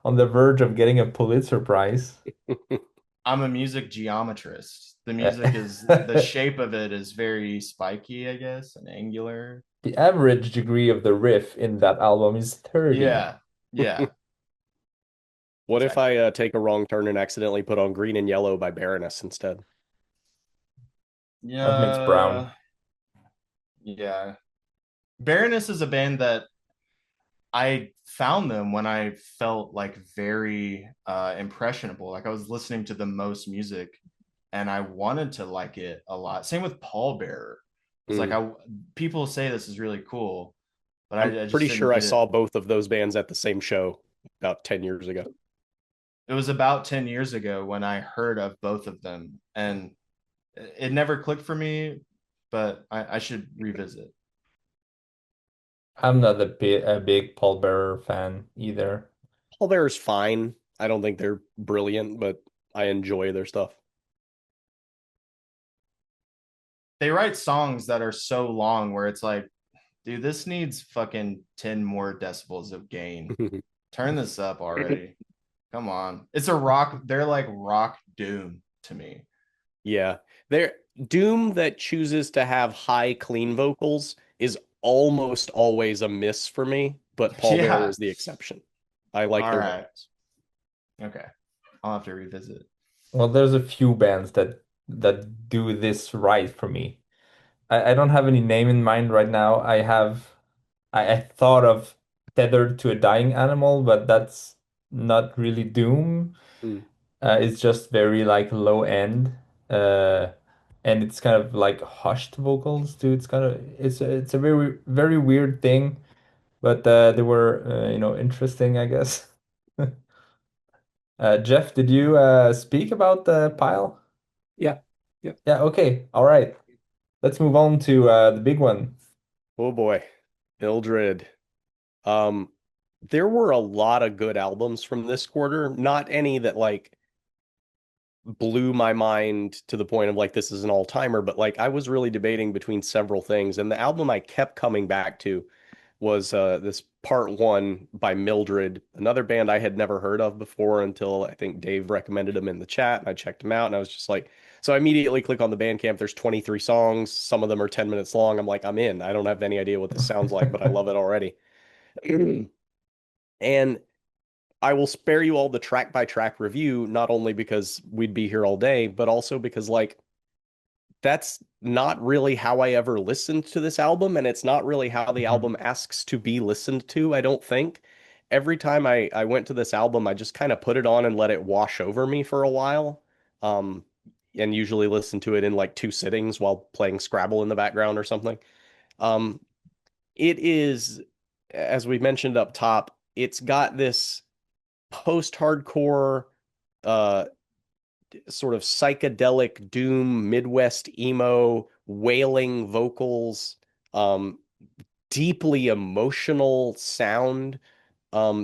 on the verge of getting a Pulitzer Prize. I'm a music geometrist. The music is the The shape of it is very spiky, I guess, and angular. average degree of the riff in that album is 30. Yeah. Yeah. What if Exactly. I take a wrong turn and accidentally put on Green and Yellow by Baroness instead? That makes brown. Yeah. Yeah. Baroness is a band that I found them when I felt like very impressionable. Like I was listening to the most music and I wanted to like it a lot. Same with Paul Bearer. It's like Mm. people say this is really cool, but I'm I just pretty didn't sure I get it. saw both of those bands at the same show about 10 years ago. It was about 10 years ago when I heard of both of them and it never clicked for me, but I should revisit. I'm not a big Paul Bearer fan either. Paul Bearer's fine. I don't think they're brilliant, but I enjoy their stuff. They write songs that are so long where it's like, dude, this needs fucking 10 more decibels of gain. Turn this up already. Come on. They're like rock doom to me. Yeah. Their Doom that chooses to have high clean vocals is almost always a miss for me, but Paul Bearer Yeah. is the exception. I like All their right. vocals. Okay. I'll have to revisit. Well, there's a few bands that do this right for me. I don't have any name in mind right now. I thought of Tethered to a Dying Animal, but that's not really doom. Mm. It's just very like low end. Uh, and it's kind of like hushed vocals too. It's a very weird thing, but they were interesting, I guess. Jeff, did you speak about the pile? Yeah. Yeah. Yeah, okay. All right. Let's move on to the big one. Oh boy, Mildred. Um, there were a lot of good albums from this quarter. Not any that like blew my mind to the point of like this is an all-timer, but like I was really debating between several things, and the album I kept coming back to was this Part One by Mildred, another band I had never heard of before until I think Dave recommended them in the chat, and I checked them out, and I was just like, so I immediately click on the Bandcamp. There's 23 songs, some of them are 10 minutes long. I'm like, I'm in. I don't have any idea what this sounds like, but I love it already. And I will spare you all the track by track review, not only because we'd be here all day, but also because like that's not really how I ever listened to this album, and it's not really how the Mhm. album asks to be listened to, I don't think. Every time I went to this album, I just kind of put it on and let it wash over me for a while. Um, and usually listen to it in like two sittings while playing Scrabble in the background or something. Um, it is, as we mentioned up top, it's got this post-hardcore uh sort of psychedelic doom Midwest emo wailing vocals, um deeply emotional sound,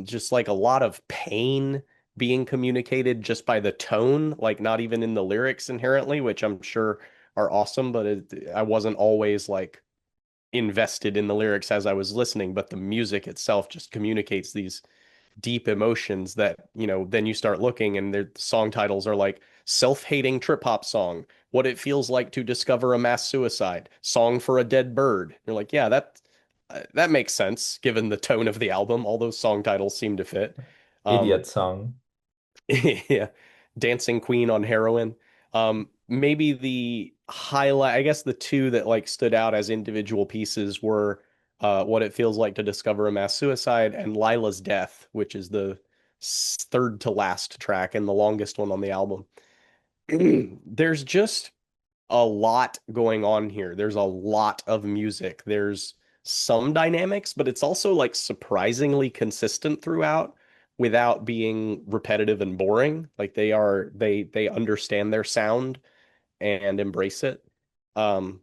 just like a lot of pain being communicated just by the tone, like not even in the lyrics inherently, which I'm sure are awesome, but I wasn't always like invested in the lyrics as I was listening, but the music itself just communicates these deep emotions that, then you start looking and their song titles are like self-hating trip hop song, what it feels like to discover a mass suicide, song for a dead bird. You're like, yeah, that makes sense given the tone of the album. All those song titles seem to fit. Um, Idiot song. yeah, Dancing Queen on Heroin. Maybe the highlight, I guess the two that like stood out as individual pieces were What It Feels Like to Discover a Mass Suicide and Lila's Death, which is the third to last track and the longest one on the album. There's just a lot going on here. There's a lot of music. There's some dynamics, but it's also like surprisingly consistent throughout without being repetitive and boring. Like they understand their sound and embrace it. Um,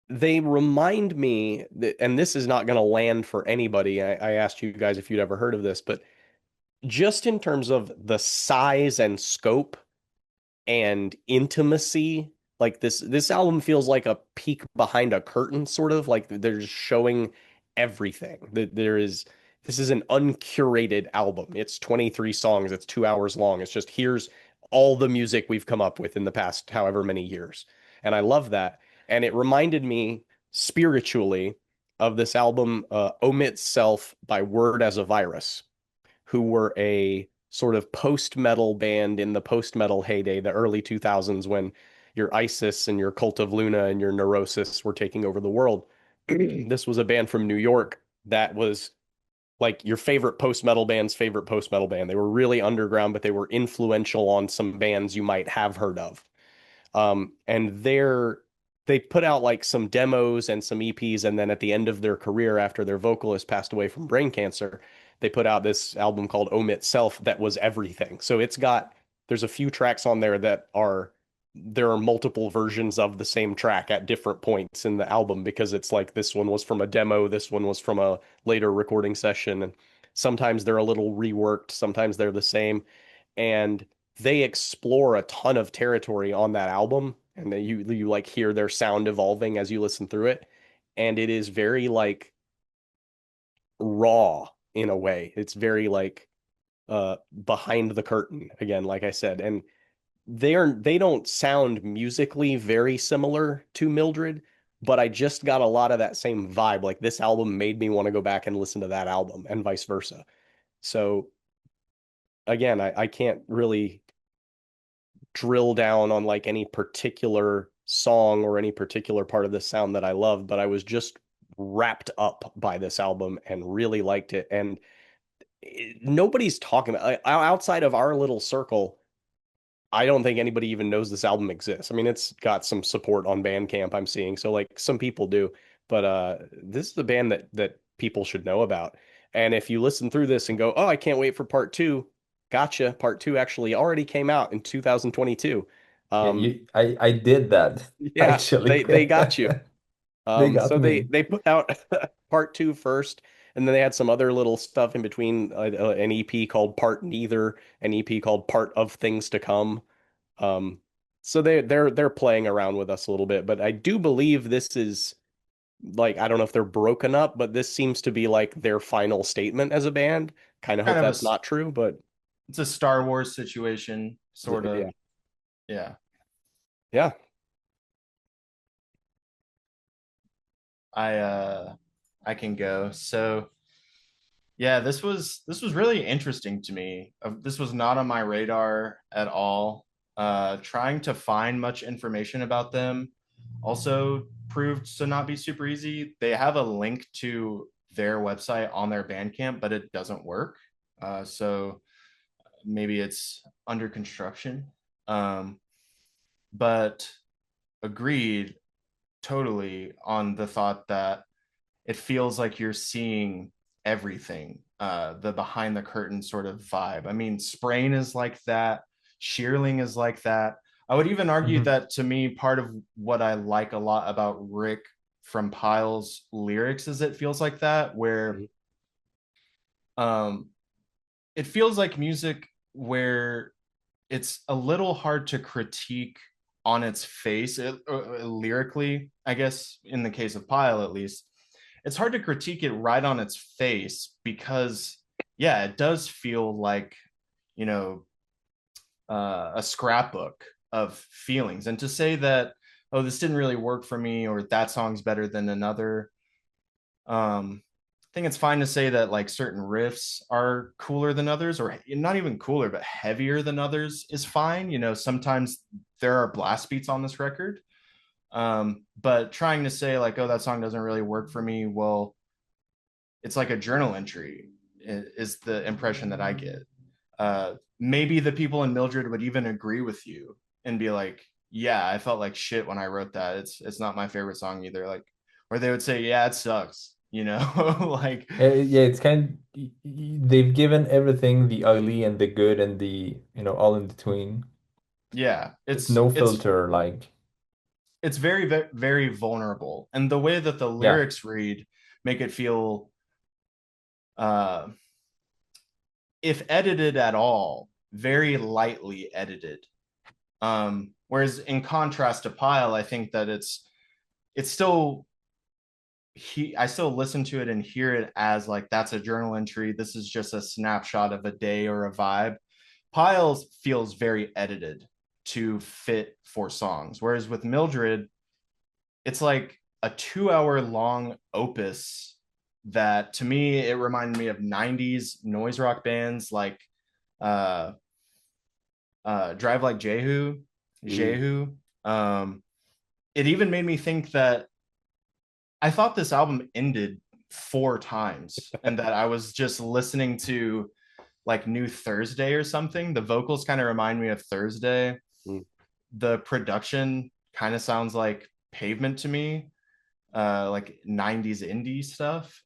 they remind me that, and this is not going to land for anybody. I asked you guys if you'd ever heard of this, but just in terms of the size and scope and intimacy, like this album feels like a peek behind a curtain, sort of like they're just showing everything that there is. This is an uncurated album. It's 23 songs, it's 2 hours long. It's just here's all the music we've come up with in the past however many years, and I love that. And it reminded me spiritually of this album, Omit Self by Word as a Virus, who were a sort of post-metal band in the post-metal heyday, the early 2000s, when your ISIS and your Cult of Luna and your Neurosis were taking over the world. This was a band from New York that was like your favorite post-metal band's favorite post-metal band. They were really underground, but they were influential on some bands you might have heard of. And they put out like some demos and some EPs, and then at the end of their career, after their vocalist passed away from brain cancer, they put out this album called Omit Self that was everything. So there's a few tracks on there there are multiple versions of the same track at different points in the album because it's like this one was from a demo, this one was from a later recording session, and sometimes they're a little reworked, sometimes they're the same, and they explore a ton of territory on that album, and then you like hear their sound evolving as you listen through it, and it is very like raw in a way. It's very like behind the curtain again, like I said, and they don't sound musically very similar to Mildred, but I just got a lot of that same vibe. Like this album made me want to go back and listen to that album and vice versa. So again, I can't really drill down on like any particular song or any particular part of the sound that I love, but I was just wrapped up by this album and really liked it. And nobody's talking about outside of our little circle. I don't think anybody even knows this album exists. I mean, it's got some support on Bandcamp I'm seeing, so like some people do, but this is the band that people should know about. And if you listen through this and go, "Oh, I can't wait for part two," gotcha. Part two actually already came out in 2022. Yeah, Um, I did that yeah, actually. they got you. They got So they me. they put out part two first, and then they had some other little stuff in between, an EP called Part Neither, an EP called Part of Things to Come. Um, so they're playing around with us a little bit, but I do believe this is like, I don't know if they're broken up, but this seems to be like their final statement as a band. Kind of Kind hope of that's not true, but it's a Star Wars situation, sort yeah, of. Yeah. yeah. I can go. So yeah, this was really interesting to me. This was not on my radar at all. Trying to find much information about them also proved to not be super easy. They have a link to their website on their Bandcamp, but it doesn't work. So maybe it's under construction. Um, but agreed totally on the thought that it feels like you're seeing everything, the behind the curtain sort of vibe. I mean, Sprain is like that, Shearling is like that. I would even argue Mhm. that to me, part of what I like a lot about Rick from Pyle's lyrics is it feels like that, where Mhm. um, it feels like music where it's a little hard to critique on its face lyrically, I guess, in the case of Pyle at least. It's hard to critique it right on its face because, yeah, it does feel like, you know, a scrapbook of feelings. And to say that, oh, this didn't really work for me, or that song's better than another, I think it's fine to say that like certain riffs are cooler than others, or not even cooler, but heavier than others is fine. You know, sometimes there are blast beats on this record. But trying to say like, oh, that song doesn't really work for me, well, it's like a journal entry, is the impression that I get. Maybe the people in Mildred would even agree with you and be like, yeah, I felt like shit when I wrote that. It's not my favorite song either. Like, or they would say, yeah, it sucks, you know, like, Yeah, it's they've given everything the ugly and the good and the, all in between. yeah, There's no it's filter, like, it's very very vulnerable, and the way that the yeah. lyrics read make it feel, uh if edited at all, very lightly edited. Whereas in contrast to Pile, I think that it's still, I still listen to it and hear it as like that's a journal entry. This is just a snapshot of a day or a vibe. Piles feels very edited to fit for songs, whereas with Mildred, it's like a 2 hour long opus that to me it reminded me of 90s noise rock bands like uh Drive Like Jehu, Mm. Jehu. It even made me think that I thought this album ended 4 times and that I was just listening to like New Thursday or something. The vocals kind of remind me of Thursday. Mm. The production kind of sounds like Pavement to me, like 90s indie stuff.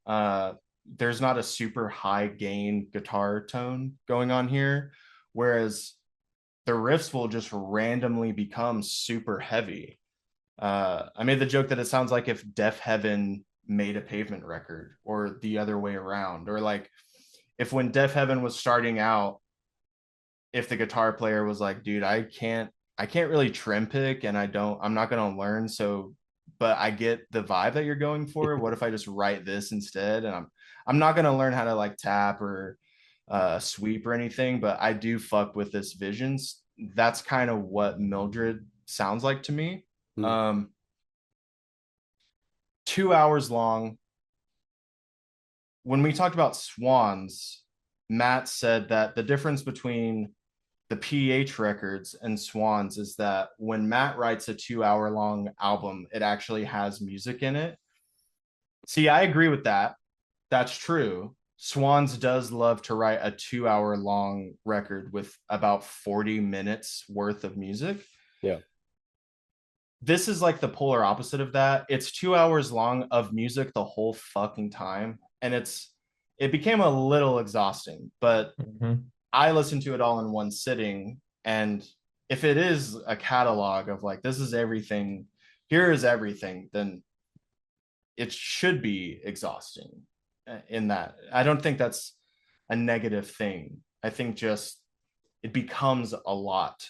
There's not a super high gain guitar tone going on here, whereas the riffs will just randomly become super heavy. I made the joke that it sounds like if Def Heaven made a Pavement record, or the other way around, or like if when Def Heaven was starting out, if the guitar player was like, dude, I can't really trim pick, and I'm not gonna learn, so but I get the vibe that you're going for. What if I just write this instead? And I'm not gonna learn how to like tap or sweep or anything, but I do fuck with this visions. That's kind of what Mildred sounds like to me. Mm. Um, 2 hours long. When we talked about Swans, Matt said that the difference between the PH records and Swans is that when Matt writes a 2 hour long album, it actually has music in it. See, I agree with that. That's true. Swans does love to write a 2 hour long record with about 40 minutes worth of music. Yeah. This is like the polar opposite of that. It's 2 hours long of music the whole fucking time. And it became a little exhausting, but Mhm. I listened to it all in one sitting. And if it is a catalog of like, this is everything, here is everything, then it should be exhausting in that. I don't think that's a negative thing. I think just it becomes a lot,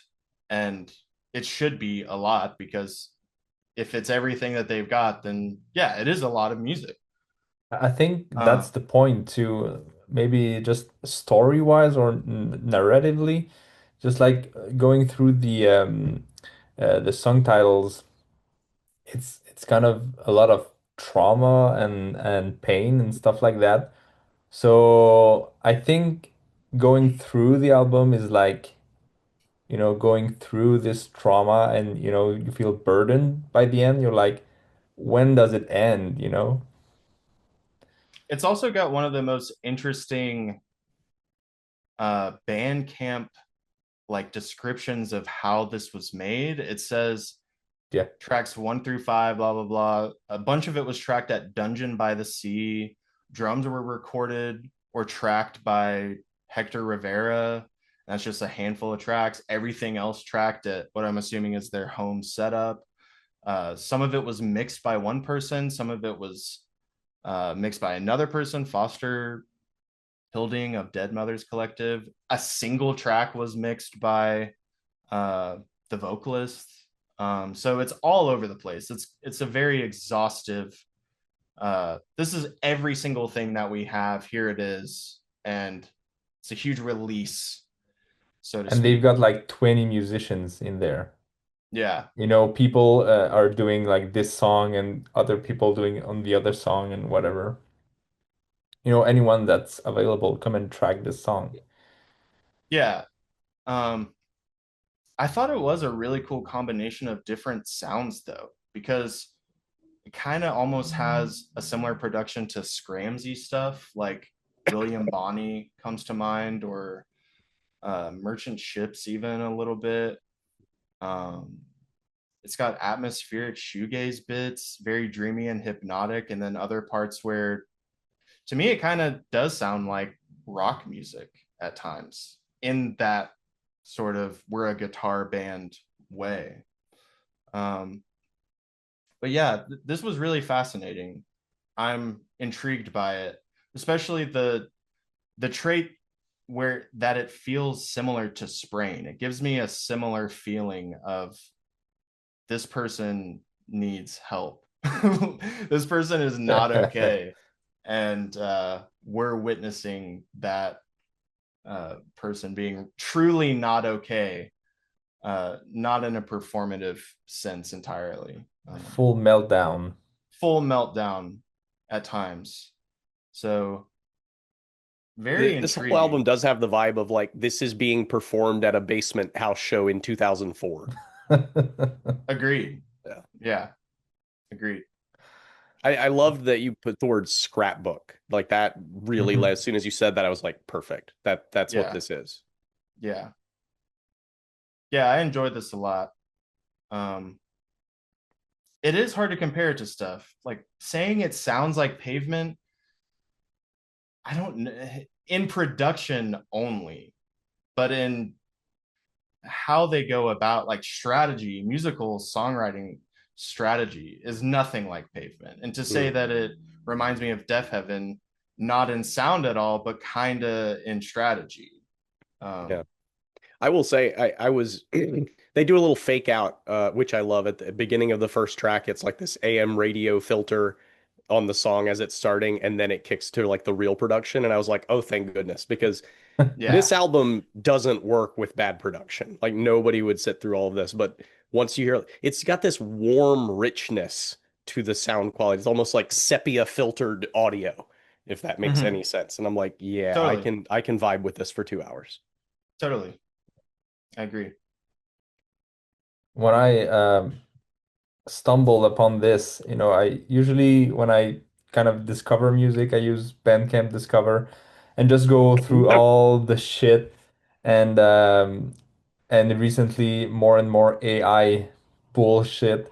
and it should be a lot because if it's everything that they've got, then yeah, it is a lot of music. I think Uh, that's the point too. Maybe just story-wise or narratively, just like going through the song titles, it's kind of a lot of trauma and pain and stuff like that. So I think going through the album is like, going through this trauma and you feel burdened by the end. You're like, when does it end, you know? it's also got one of the most interesting Bandcamp like descriptions of how this was made. It says Yeah. tracks 1 through 5, blah blah blah. A bunch of it was tracked at Dungeon by the Sea. Drums were recorded or tracked by Hector Rivera. That's just a handful of tracks. Everything else tracked at what I'm assuming is their home setup. Some of it was mixed by one person. Some of it was mixed by another person. Foster Hilding of Dead Mothers Collective. A single track was mixed by uh, the vocalist. So it's all over the place. It's a very exhaustive. This is every single thing that we have. Here it is, and it's a huge release, so to And they've speak. got like 20 musicians in there. Yeah, People are doing like this song and other people doing on the other song and whatever. Anyone that's available, come and track this song. yeah. Um, I thought it was a really cool combination of different sounds, though, because it kind of almost has a similar production to Scramsy stuff, like William Bonney comes to mind, or Merchant Ships, even a little bit. Um, it's got atmospheric shoegaze bits, very dreamy and hypnotic, and then other parts where, to me, it kind of does sound like rock music at times in that sort of we're a guitar band way. Um, but yeah, this was really fascinating. I'm intrigued by it, especially the trait where that it feels similar to sprain. It gives me a similar feeling of this person needs help. This person is not okay, and we're witnessing that person being truly not okay, not in a performative sense entirely. Full meltdown. Full meltdown at times. So very This whole album intriguing. does have the vibe of like this is being performed at a basement house show in 2004. Agreed. Yeah. Yeah, agreed. I loved that you put the word scrapbook. Like that really, Mhm. as soon as you said that, I was like, perfect. That's what Yeah, this is. yeah, yeah. I enjoyed this a lot. Um, it is hard to compare it to stuff like saying it sounds like Pavement. I don't know in production only, but in how they go about like strategy, musical songwriting strategy is nothing like Pavement. And to say Mm, that it reminds me of Deaf Heaven, not in sound at all, but kind of in strategy. yeah. Um, I will say I was they do a little fake out, which I love at the beginning of the first track. It's like this AM radio filter on the song as it's starting, and then it kicks to like the real production. And I was like, oh, thank goodness, because yeah. this album doesn't work with bad production. Like nobody would sit through all of this, but once you hear it's got this warm richness to the sound quality. It's almost like sepia filtered audio, if that makes Mm-hmm. any sense. And I'm like, yeah, I Totally. can I can vibe with this for 2 hours. Totally. I agree. When I stumbled upon this, I usually when I kind of discover music. I use Bandcamp Discover and just go through all the shit and recently more and more AI bullshit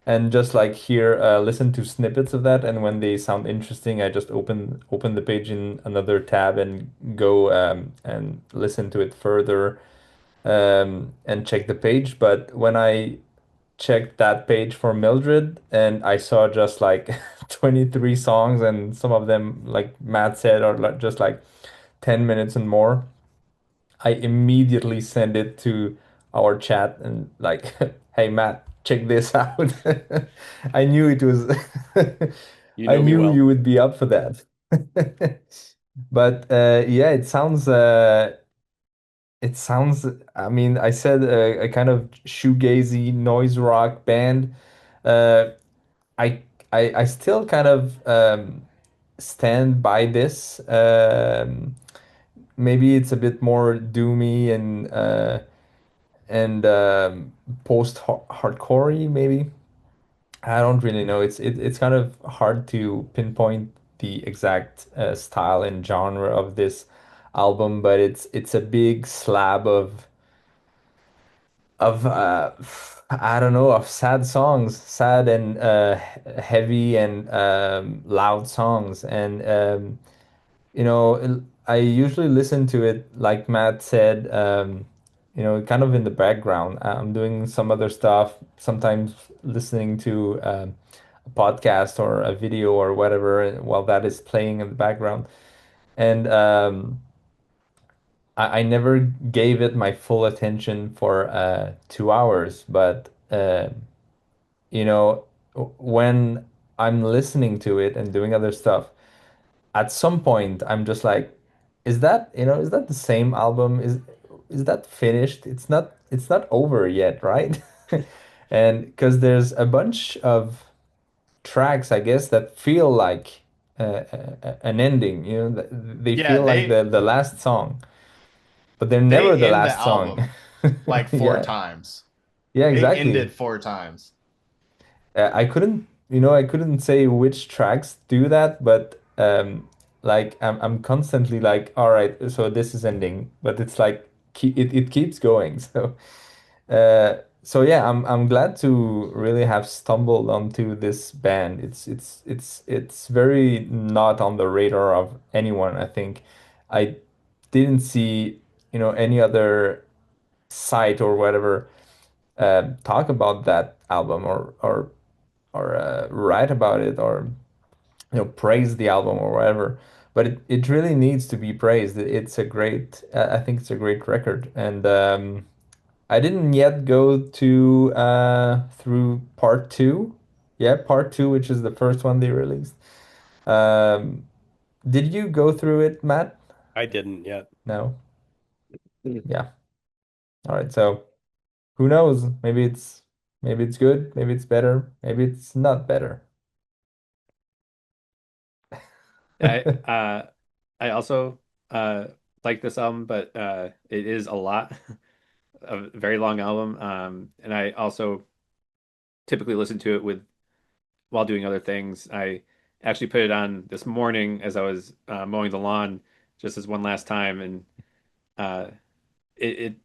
and just like here listen to snippets of that, and when they sound interesting I just open the page in another tab and go and listen to it further and check the page. But when I checked that page for Mildred and I saw just like 23 songs, and some of them, like Matt said, are like just like 10 minutes and more, I immediately send it to our chat and like, hey Matt, check this out. I knew it was You I know me knew well. you would be up for that. But yeah, it sounds, I mean, I said a kind of shoegazy noise rock band. Uh, I I still kind of stand by this. Maybe it's a bit more doomy and post hardcorey maybe. I don't really know. It's kind of hard to pinpoint the exact style and genre of this album, but it's a big slab of I don't know, of sad songs, sad and heavy and loud songs, and I usually listen to it like Matt said, kind of in the background. I'm doing some other stuff, sometimes listening to a podcast or a video or whatever while that is playing in the background, and I never gave it my full attention for 2 hours, but you know, when I'm listening to it and doing other stuff, at some point I'm just like, is that the same album? Is that finished? It's not over yet, right? And because there's a bunch of tracks, I guess, that feel like an ending, they Yeah, feel like the last song, but they're they never the end the last song. album like four Yeah, times. yeah, They end exactly. it four times. I couldn't say which tracks do that, but like I'm constantly like, all right, so this is ending, but it's like it keeps going. So yeah, I'm glad to really have stumbled onto this band. It's very not on the radar of anyone, I think. I didn't see, any other site or whatever talk about that album or write about it or praise the album or whatever. But it really needs to be praised. I think it's a great record, and I didn't yet go to through part two. Yeah, part two, which is the first one they released. Um, did you go through it, Matt? I didn't yet. No. Yeah. All right. So who knows? Maybe it's good. Maybe it's better. Maybe it's not better. I I also uh like this album, but it is a lot, a very long album. And I also typically listen to it with while doing other things. I actually put it on this morning as I was mowing the lawn, just as one last time, and uh, it it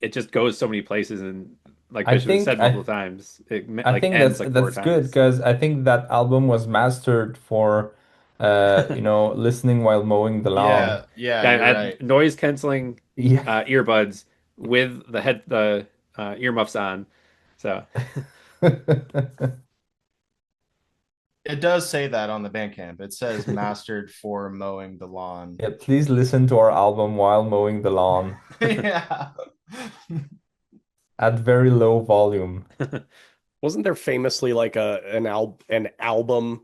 it just goes so many places, and like I Bishop has think said multiple times, it I like think that's ends like four that's good times. because I think that album was mastered for listening while mowing the lawn. Yeah, yeah, Yeah, I you're had right. noise canceling Yeah. earbuds with the earmuffs on. So It does say that on the Bandcamp. It says mastered for mowing the lawn. Yeah, please listen to our album while mowing the lawn Yeah. at very low volume. Wasn't there famously like an album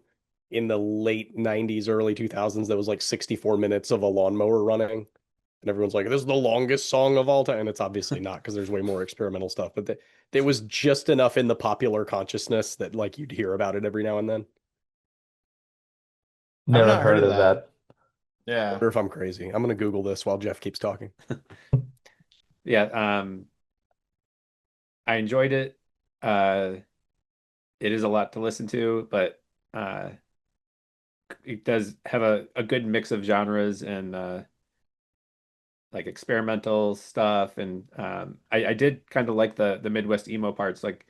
in the late 90s, early 2000s that was like 64 minutes of a lawnmower running? And everyone's like, this is the longest song of all time. And it's obviously not because there's way more experimental stuff, but there was just enough in the popular consciousness that like you'd hear about it every now and then. I've Never not heard heard of of that. that. I Yeah. wonder if I'm crazy. I'm gonna Google this while Jeff keeps talking. yeah, I enjoyed it. Uh, it is a lot to listen to, but uh, it does have a good mix of genres and like experimental stuff. And I did kind of like the Midwest emo parts. Like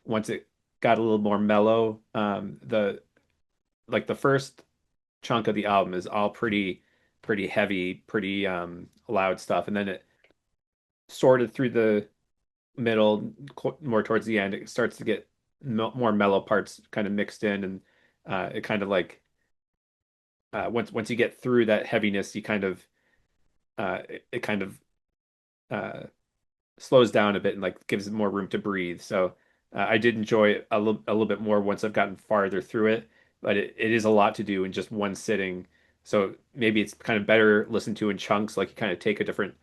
once it got a little more mellow, the like the first chunk of the album is all pretty heavy, pretty loud stuff, and then it sorted through the middle, more towards the end, it starts to get more mellow parts kind of mixed in, and it kind of like once you get through that heaviness, you kind of it kind of uh, slows down a bit and like gives it more room to breathe. So I did enjoy it a little bit more once I've gotten farther through it, but it is a lot to do in just one sitting. So maybe it's kind of better listened to in chunks, like you kind of take a different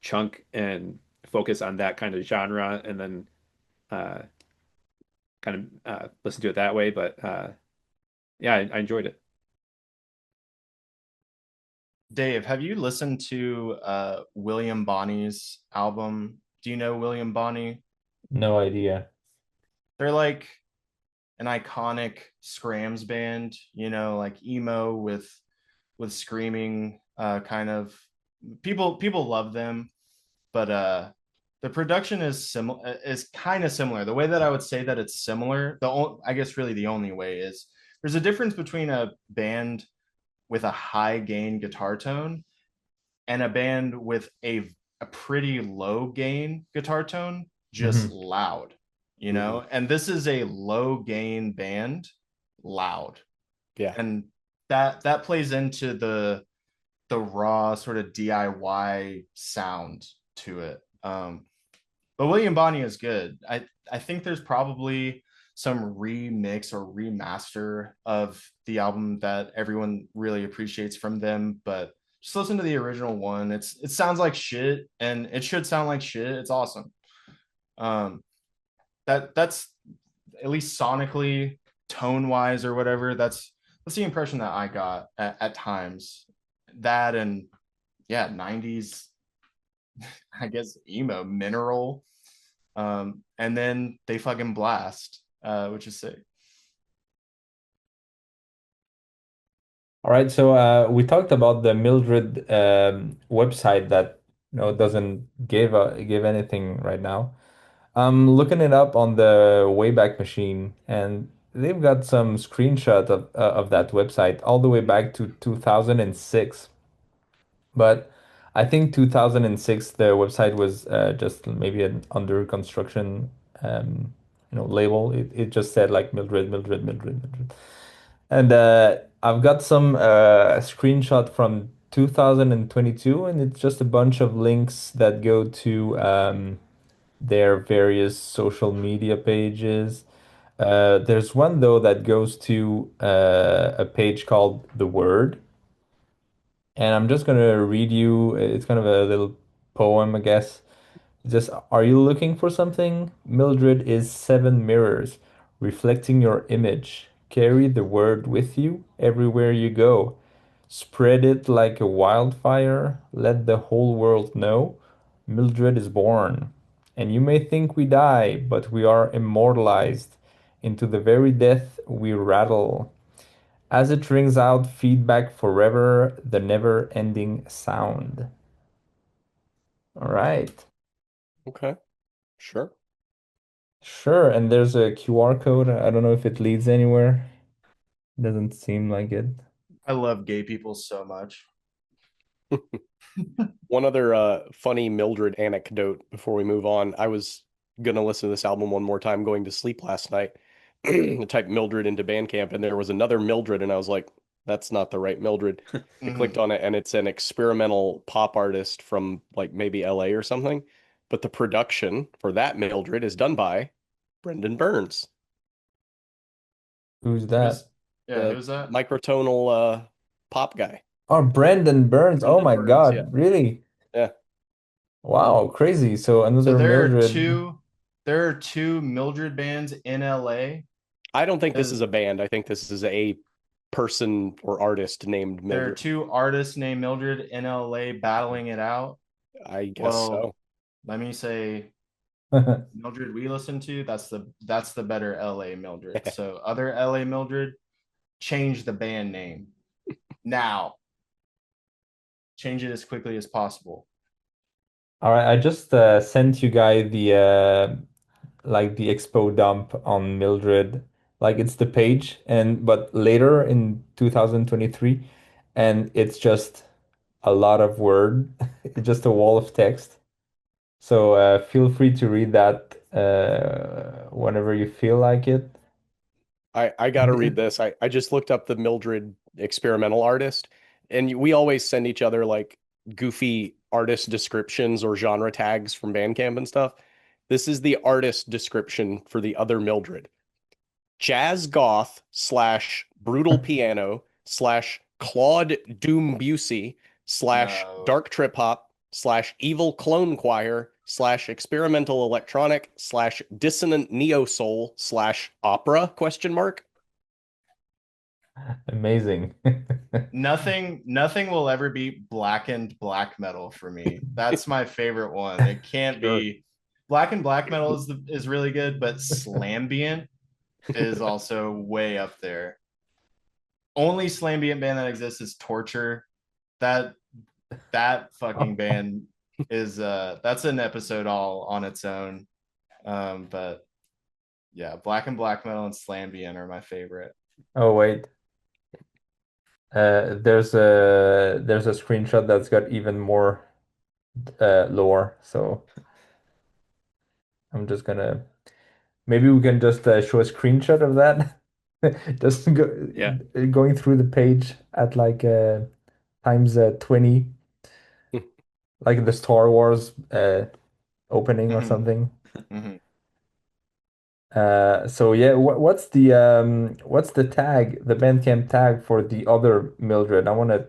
chunk and focus on that kind of genre, and then uh, kind of listen to it that way. But yeah, I enjoyed it. Dave, have you listened to William Bonney's album? Do you know William Bonney? No idea. They're like an iconic scrams band, like emo with screaming kind of people love them, but the production is kind of similar. The way that I would say that it's similar, I guess really the only way is there's a difference between a band with a high gain guitar tone and a band with a pretty low gain guitar tone, just Hmm. loud, Mhm. and this is a low gain band, loud. Yeah. And that plays into the raw sort of DIY sound to it. But William Bonney is good. I think there's probably some remix or remaster of the album that everyone really appreciates from them, but just listen to the original one. It sounds like shit, and it should sound like shit. It's awesome. Um, that's at least sonically, tone wise, or whatever. That's the impression that I got at times. That and yeah, 90s, I guess emo mineral. And then they fucking blast, which is sick. All right, so we talked about the Mildred website that doesn't give anything right now. I'm looking it up on the Wayback Machine, and they've got some screenshot of that website all the way back to 2006. But I think 2006 the website was just maybe an under construction label. It just said like Mildred, Mildred, Mildred, Mildred. And I've got some screenshot from 2022, and it's just a bunch of links that go to their various social media pages. There's one though that goes to a page called The Word, and I'm just gonna read you. It's kind of a little poem, I guess. Just, are you looking for something? Mildred is seven mirrors, reflecting your image. Carry the word with you everywhere you go. Spread it like a wildfire. Let the whole world know Mildred is born. And you may think we die, but we are immortalized. Into the very death we rattle. As it rings out feedback forever, the never-ending sound. All right. Okay. Sure. Sure, and there's a QR code. I don't know if it leads anywhere. Doesn't seem like it. I love gay people so much. One other funny Mildred anecdote before we move on. I was gonna listen to this album one more time going to sleep last night. I typed Mildred into Bandcamp and there was another Mildred and I was like, that's not the right Mildred. I clicked Mhm. on it and it's an experimental pop artist from like maybe LA or something. But the production for that Mildred is done by Brendan Burns, Who's Who's that? yeah, the who's that? microtonal pop guy. Oh, Brandon Burns. Oh Brendan my Burns, yeah. God, really? Yeah. Wow, crazy. So So another Mildred. there are two Mildred bands in LA. I don't think this Is is a band. I think this is a person or artist named There are Mildred. two artists named Mildred in LA battling it out. I guess Well, so. let me say Mildred we listen to, that's the better LA Mildred. So other LA Mildred, change the band name. Now, change it as quickly as possible. All right, I just sent you guys the like the expo dump on Mildred. Like it's the page and but later in 2023 and it's just a lot of word. It's just a wall of text. So feel free to read that whenever you feel like it. I gotta read this. I just looked up the Mildred experimental artist, and we always send each other like goofy artist descriptions or genre tags from Bandcamp and stuff. This is the artist description for the other Mildred. Jazz goth slash brutal piano slash Claude Doombussy slash No. dark trip hop slash evil clone choir slash experimental electronic slash dissonant neo soul slash opera question mark. Amazing. Nothing will ever be blackened black metal for me. That's my favorite one. It can't Sure. be blackened black metal is really good, but slambient is also way up there. Only slambient band that exists is Torture. That that fucking band is that's an episode all on its own. But yeah, black and black metal and slambient are my favorite. Oh wait. There's a screenshot that's got even more lore. So I'm just gonna maybe we can just show a screenshot of that. Just Yeah. going through the page at like times 20, like the Star Wars opening or Mhm, something. mhm. So yeah, what's the tag, the Bandcamp tag for the other Mildred? I wanna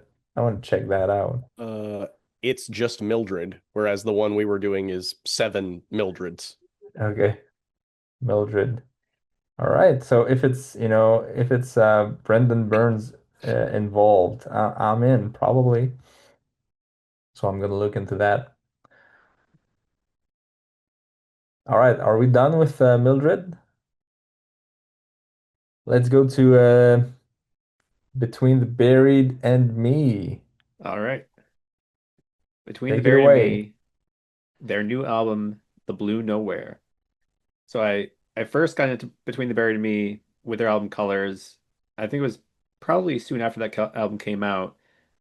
check that out. Uh, it's just Mildred, whereas the one we were doing is seven Mildreds. Okay, Mildred. All right. So if it's Brendan Burns involved, I'm in probably. So I'm gonna look into that. All right. Are we done with Mildred? Let's go to Between the Buried and Me. All right. Between the Take it Buried and away. Me, their new album, The Blue Nowhere. So I first got into Between the Buried and Me with their album Colors. I think it was probably soon after that album came out.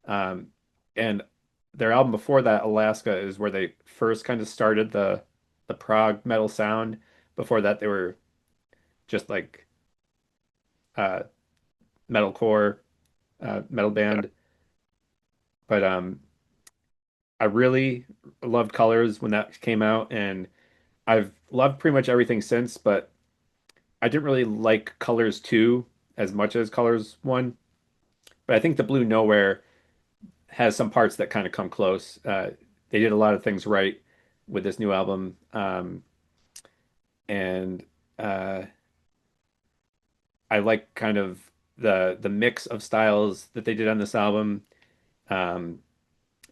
Um, and their album before that, Alaska, is where they first kind of started the prog metal sound. Before that, they were just like uh, metalcore metal band. But I really loved Colors when that came out, and I've loved pretty much everything since. But I didn't really like Colors 2 as much as Colors 1. But I think the Blue Nowhere has some parts that kind of come close. They did a lot of things right with this new album. And uh, I like kind of the mix of styles that they did on this album. Um,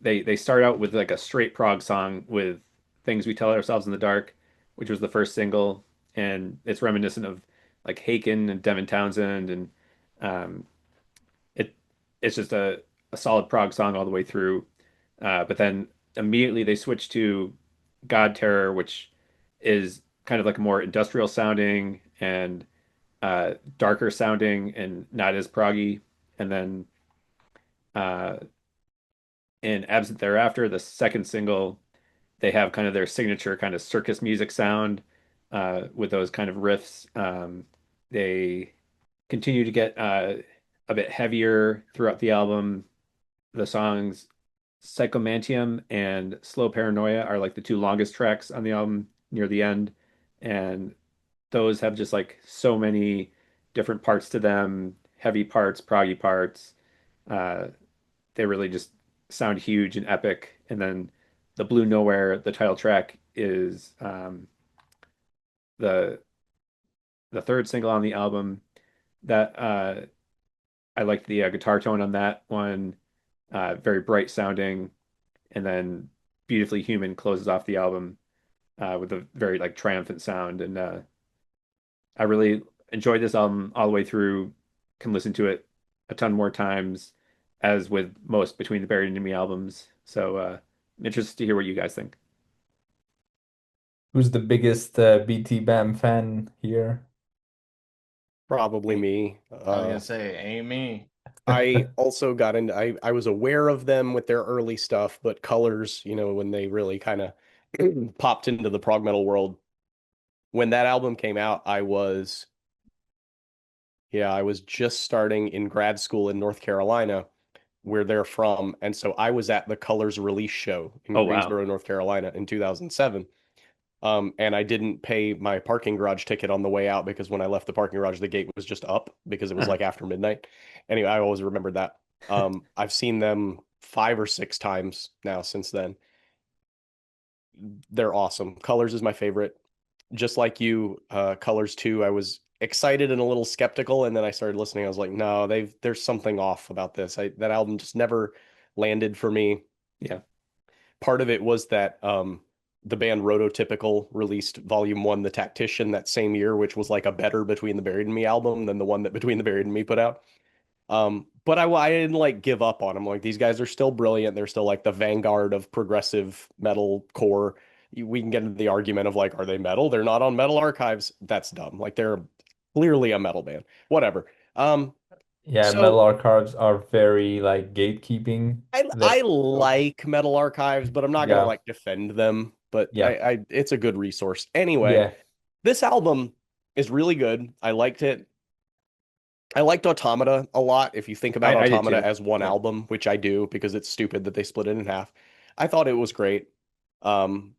they start out with like a straight prog song with Things We Tell Ourselves in the Dark, which was the first single, and it's reminiscent of like Haken and Devin Townsend, and um, it it's just a solid prog song all the way through. But then immediately they switch to God Terror, which is kind of like a more industrial sounding and darker sounding and not as proggy. And then uh, in Absent Thereafter, the second single, they have kind of their signature kind of circus music sound with those kind of riffs. They continue to get a bit heavier throughout the album. The songs Psychomantium and Slow Paranoia are like the two longest tracks on the album near the end. And those have just like so many different parts to them, heavy parts, proggy parts. Uh, they really just sound huge and epic. And then the Blue Nowhere, the title track, is the the third single on the album. That I liked the guitar tone on that one, very bright sounding, and then Beautifully Human closes off the album with a very like triumphant sound. And I really enjoyed this album all the way through. Can listen to it a ton more times. as with most Between the Buried and Me albums. So I'm interested to hear what you guys think. Who's the biggest BT Bam fan here? Probably me. I was gonna say, ain't me. I also got into I was aware of them with their early stuff, but Colors, when they really kind of popped into the prog metal world. When that album came out, I was just starting in grad school in North Carolina, where they're from, and so I was at the Colors release show in Oh wow. Greensboro, North Carolina in 2007. And I didn't pay my parking garage ticket on the way out because when I left the parking garage, the gate was just up because it was like after midnight. Anyway, I always remembered that. I've seen them 5 or 6 times now since then. They're awesome. Colors is my favorite. Just like you, Colors too. I was excited and a little skeptical, and then I started listening. I was like, no, there's something off about this. That album just never landed for me. Yeah, Part of it was that the band Rototypical released Volume 1, The Tactician, that same year, which was like a better Between the Buried and Me album than the one that Between the Buried and Me put out. But I didn't like give up on them. Like these guys are still brilliant. They're still like the vanguard of progressive metal core. We can get into the argument of like, are they metal? They're not on Metal Archives. That's dumb. Like they're clearly a metal band. Whatever. Yeah, metal So archives are very like gatekeeping. I like Metal Archives, but I'm not gonna Yeah, like defend them. But yeah, I it's a good resource. Anyway, yeah. this album is really good. I liked it. I liked Automata a lot. If you think about I did Automata too. as one Yeah, album, which I do because it's stupid that they split it in half, I thought it was great. Um,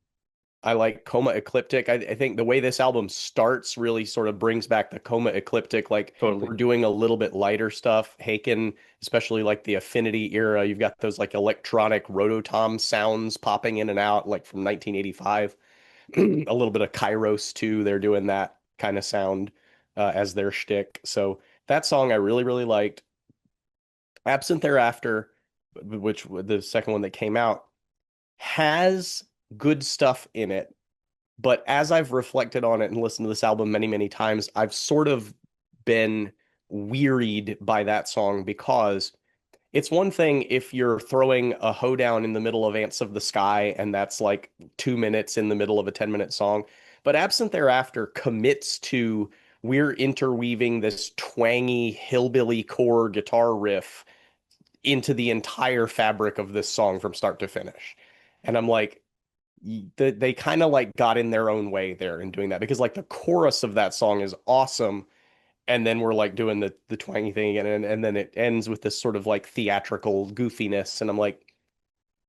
I like Coma Ecliptic. I think the way this album starts really sort of brings back the Coma Ecliptic. Like totally. we're doing a little bit lighter stuff. Haken, especially like the Affinity era, you've got those like electronic rototom sounds popping in and out, like from 1985. A little bit of Kairos too. They're doing that kind of sound as their shtick. So that song I really, really liked. Absent Thereafter, which the second one that came out, has good stuff in it. But as I've reflected on it and listened to this album many, many times, I've sort of been wearied by that song because it's one thing if you're throwing a hoedown in the middle of Ants of the Sky and that's like 2 minutes in the middle of a 10-minute song. But Absent Thereafter commits to we're interweaving this twangy hillbilly core guitar riff into the entire fabric of this song from start to finish. And I'm like, they kind of like got in their own way there in doing that because like the chorus of that song is awesome, and then we're like doing the twangy thing again, and then it ends with this sort of like theatrical goofiness, and I'm like,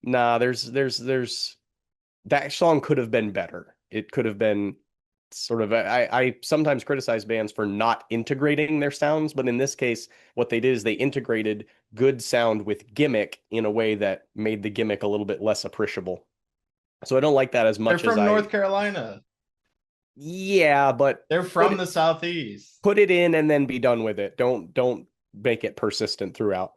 nah, there's that song could have been better. It could have been sort of I sometimes criticize bands for not integrating their sounds, but in this case, what they did is they integrated good sound with gimmick in a way that made the gimmick a little bit less appreciable. So I don't like that as They're much as from North Carolina. yeah, but They're from the Southeast. put it in and then be done with it. Don't make it persistent throughout.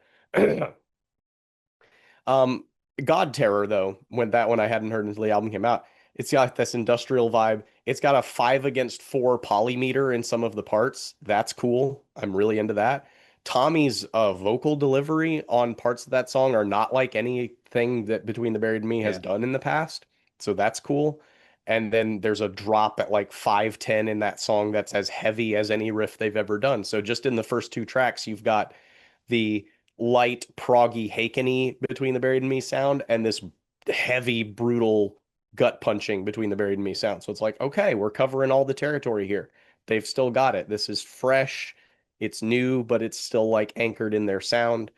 Um, God Terror though, when that one I hadn't heard until the album came out. It's got this industrial vibe. It's got a 5:4 polymeter in some of the parts. That's cool. I'm really into that. Tommy's vocal delivery on parts of that song are not like anything that Between the Buried and Me has Yeah. done in the past. So that's cool. And then there's a drop at like 5:10 in that song that's as heavy as any riff they've ever done. So just in the first two tracks, you've got the light, proggy, Hakeny Between the Buried and Me sound and this heavy, brutal gut punching Between the Buried and Me sound. So it's like, okay, we're covering all the territory here. They've still got it. This is fresh. It's new, but it's still like anchored in their sound.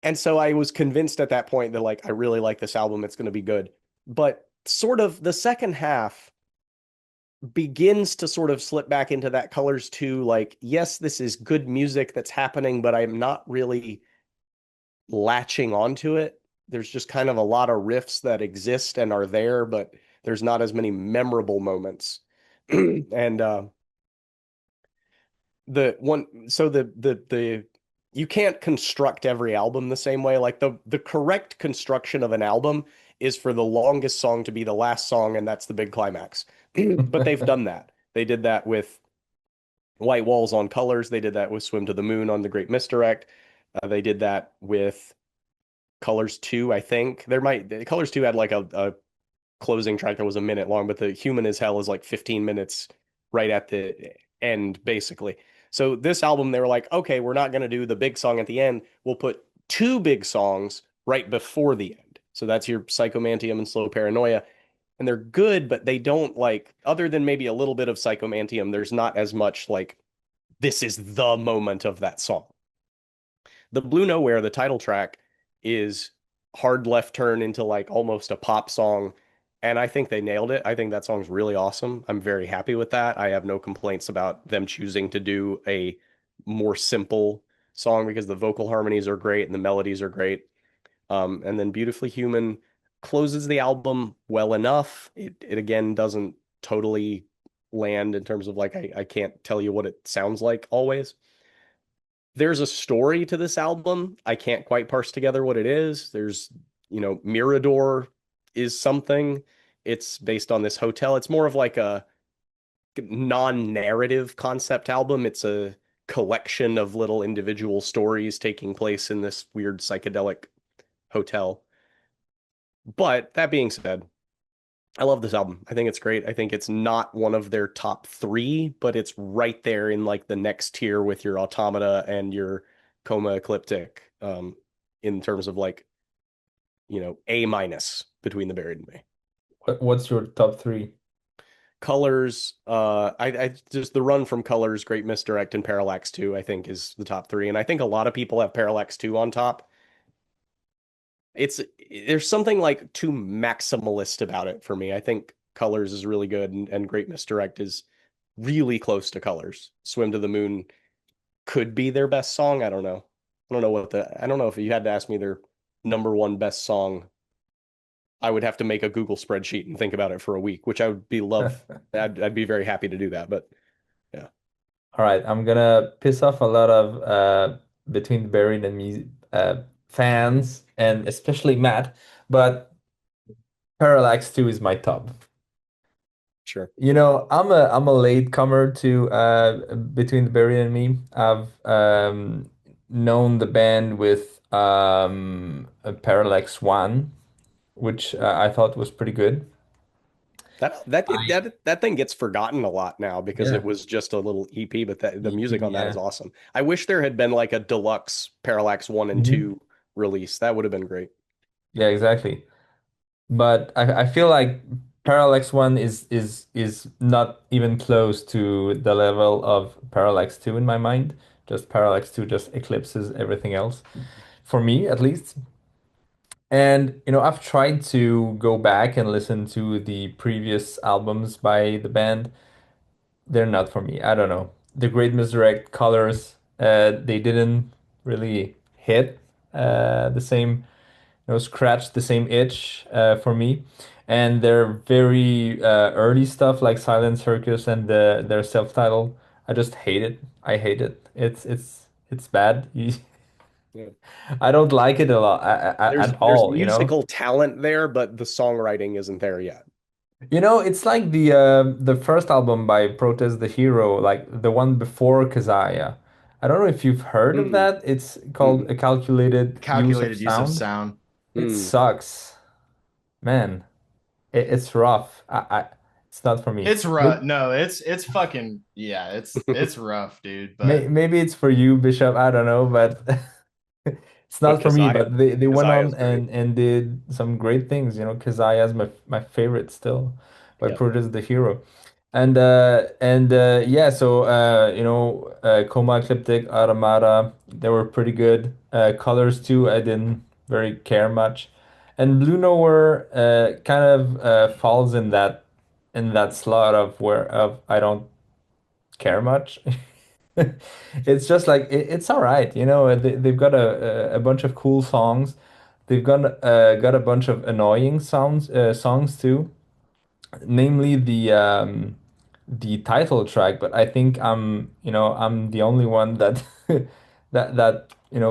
And so I was convinced at that point that like I really like this album. It's going to be good. But sort of the second half begins to sort of slip back into that Colors too. Like, yes, this is good music that's happening, but I'm not really latching onto it. There's just kind of a lot of riffs that exist and are there, but there's not as many memorable moments. And the one so the you can't construct every album the same way. Like the correct construction of an album is for the longest song to be the last song, and that's the big climax. But they've done that. They did that with White Walls on Colors. They did that with Swim to the Moon on The Great Misdirect. They did that with Colors 2, I think. Colors 2 had like a closing track that was a minute long, but the Human as Hell is like 15 minutes right at the end, basically. So this album, they were like, okay, we're not going to do the big song at the end. We'll put two big songs right before the end. So that's your Psychomantium and Slow Paranoia. And they're good, but they don't like, other than maybe a little bit of Psychomantium, there's not as much like, this is the moment of that song. The Blue Nowhere, the title track, is hard left turn into like almost a pop song. And I think they nailed it. I think that song's really awesome. I'm very happy with that. I have no complaints about them choosing to do a more simple song because the vocal harmonies are great and the melodies are great. And then Beautifully Human closes the album well enough. It again doesn't totally land in terms of like I can't tell you what it sounds like always. There's a story to this album. I can't quite parse together what it is. Mirador is something. It's based on this hotel. It's more of like a non-narrative concept album. It's a collection of little individual stories taking place in this weird psychedelic hotel. But that being said, I love this album. I think it's great. I think it's not one of their top three, but it's right there in like the next tier with your Automata and your Coma Ecliptic, in terms of like, A minus between the Buried and Me. What's your top three? Colors, I just the run from Colors, Great Misdirect, and Parallax 2, I think is the top three. And I think a lot of people have Parallax 2 on top. There's something like too maximalist about it for me. I think Colors is really good and Great Misdirect is really close to Colors. Swim to the Moon could be their best song. I don't know. I don't know if you had to ask me their number one best song. I would have to make a Google spreadsheet and think about it for a week, which I would be love. I'd be very happy to do that. But yeah, All right, I'm gonna piss off a lot of Between the Buried and Me fans, and especially Matt, but Parallax 2 is my top. sure. I'm a latecomer to Between the Buried and Me. I've known the band with Parallax 1, which I thought was pretty good. That thing gets forgotten a lot now because it Yeah. was just a little EP, but the EP, music on that is yeah. awesome. I wish there had been like a deluxe Parallax 1 and Mhm. 2 release. That would have been great. Yeah, exactly. But I feel like Parallax 1 is not even close to the level of Parallax 2 in my mind. Just Parallax 2 just eclipses everything else, for me at least. And I've tried to go back and listen to the previous albums by the band. They're not for me. I don't know. The Great Misdirect Colors, they didn't really hit the same, scratch the same itch for me. And their very early stuff like Silent Circus and their self-titled, I just hate it. I hate it. It's bad. Yeah. I don't like it a lot There's at there's all. musical talent there, but the songwriting isn't there yet. It's like the first album by Protest the Hero, like the one before Kazaya. I don't know if you've heard of Mm, that. It's called mm, A Calculated Use of Calculated use of Sound. sound. It mm. sucks, man. It's rough. It's not for me. It's rough. No, it's fucking yeah. It's rough, dude. But Maybe it's for you, Bishop. I don't know, but it's But not for me. But they went Kazaya on is great. and did some great things. Kazaya is my favorite still by Yeah. Protest the Hero. And yeah, so Coma Ecliptic, Automata, they were pretty good. Colors too, I didn't very care much. And Blue Nowhere kind of falls in that slot of where of I don't care much. It's just like it's all right, they've got a bunch of cool songs. They've got a bunch of annoying songs too, namely the title track. But I think I'm the only one that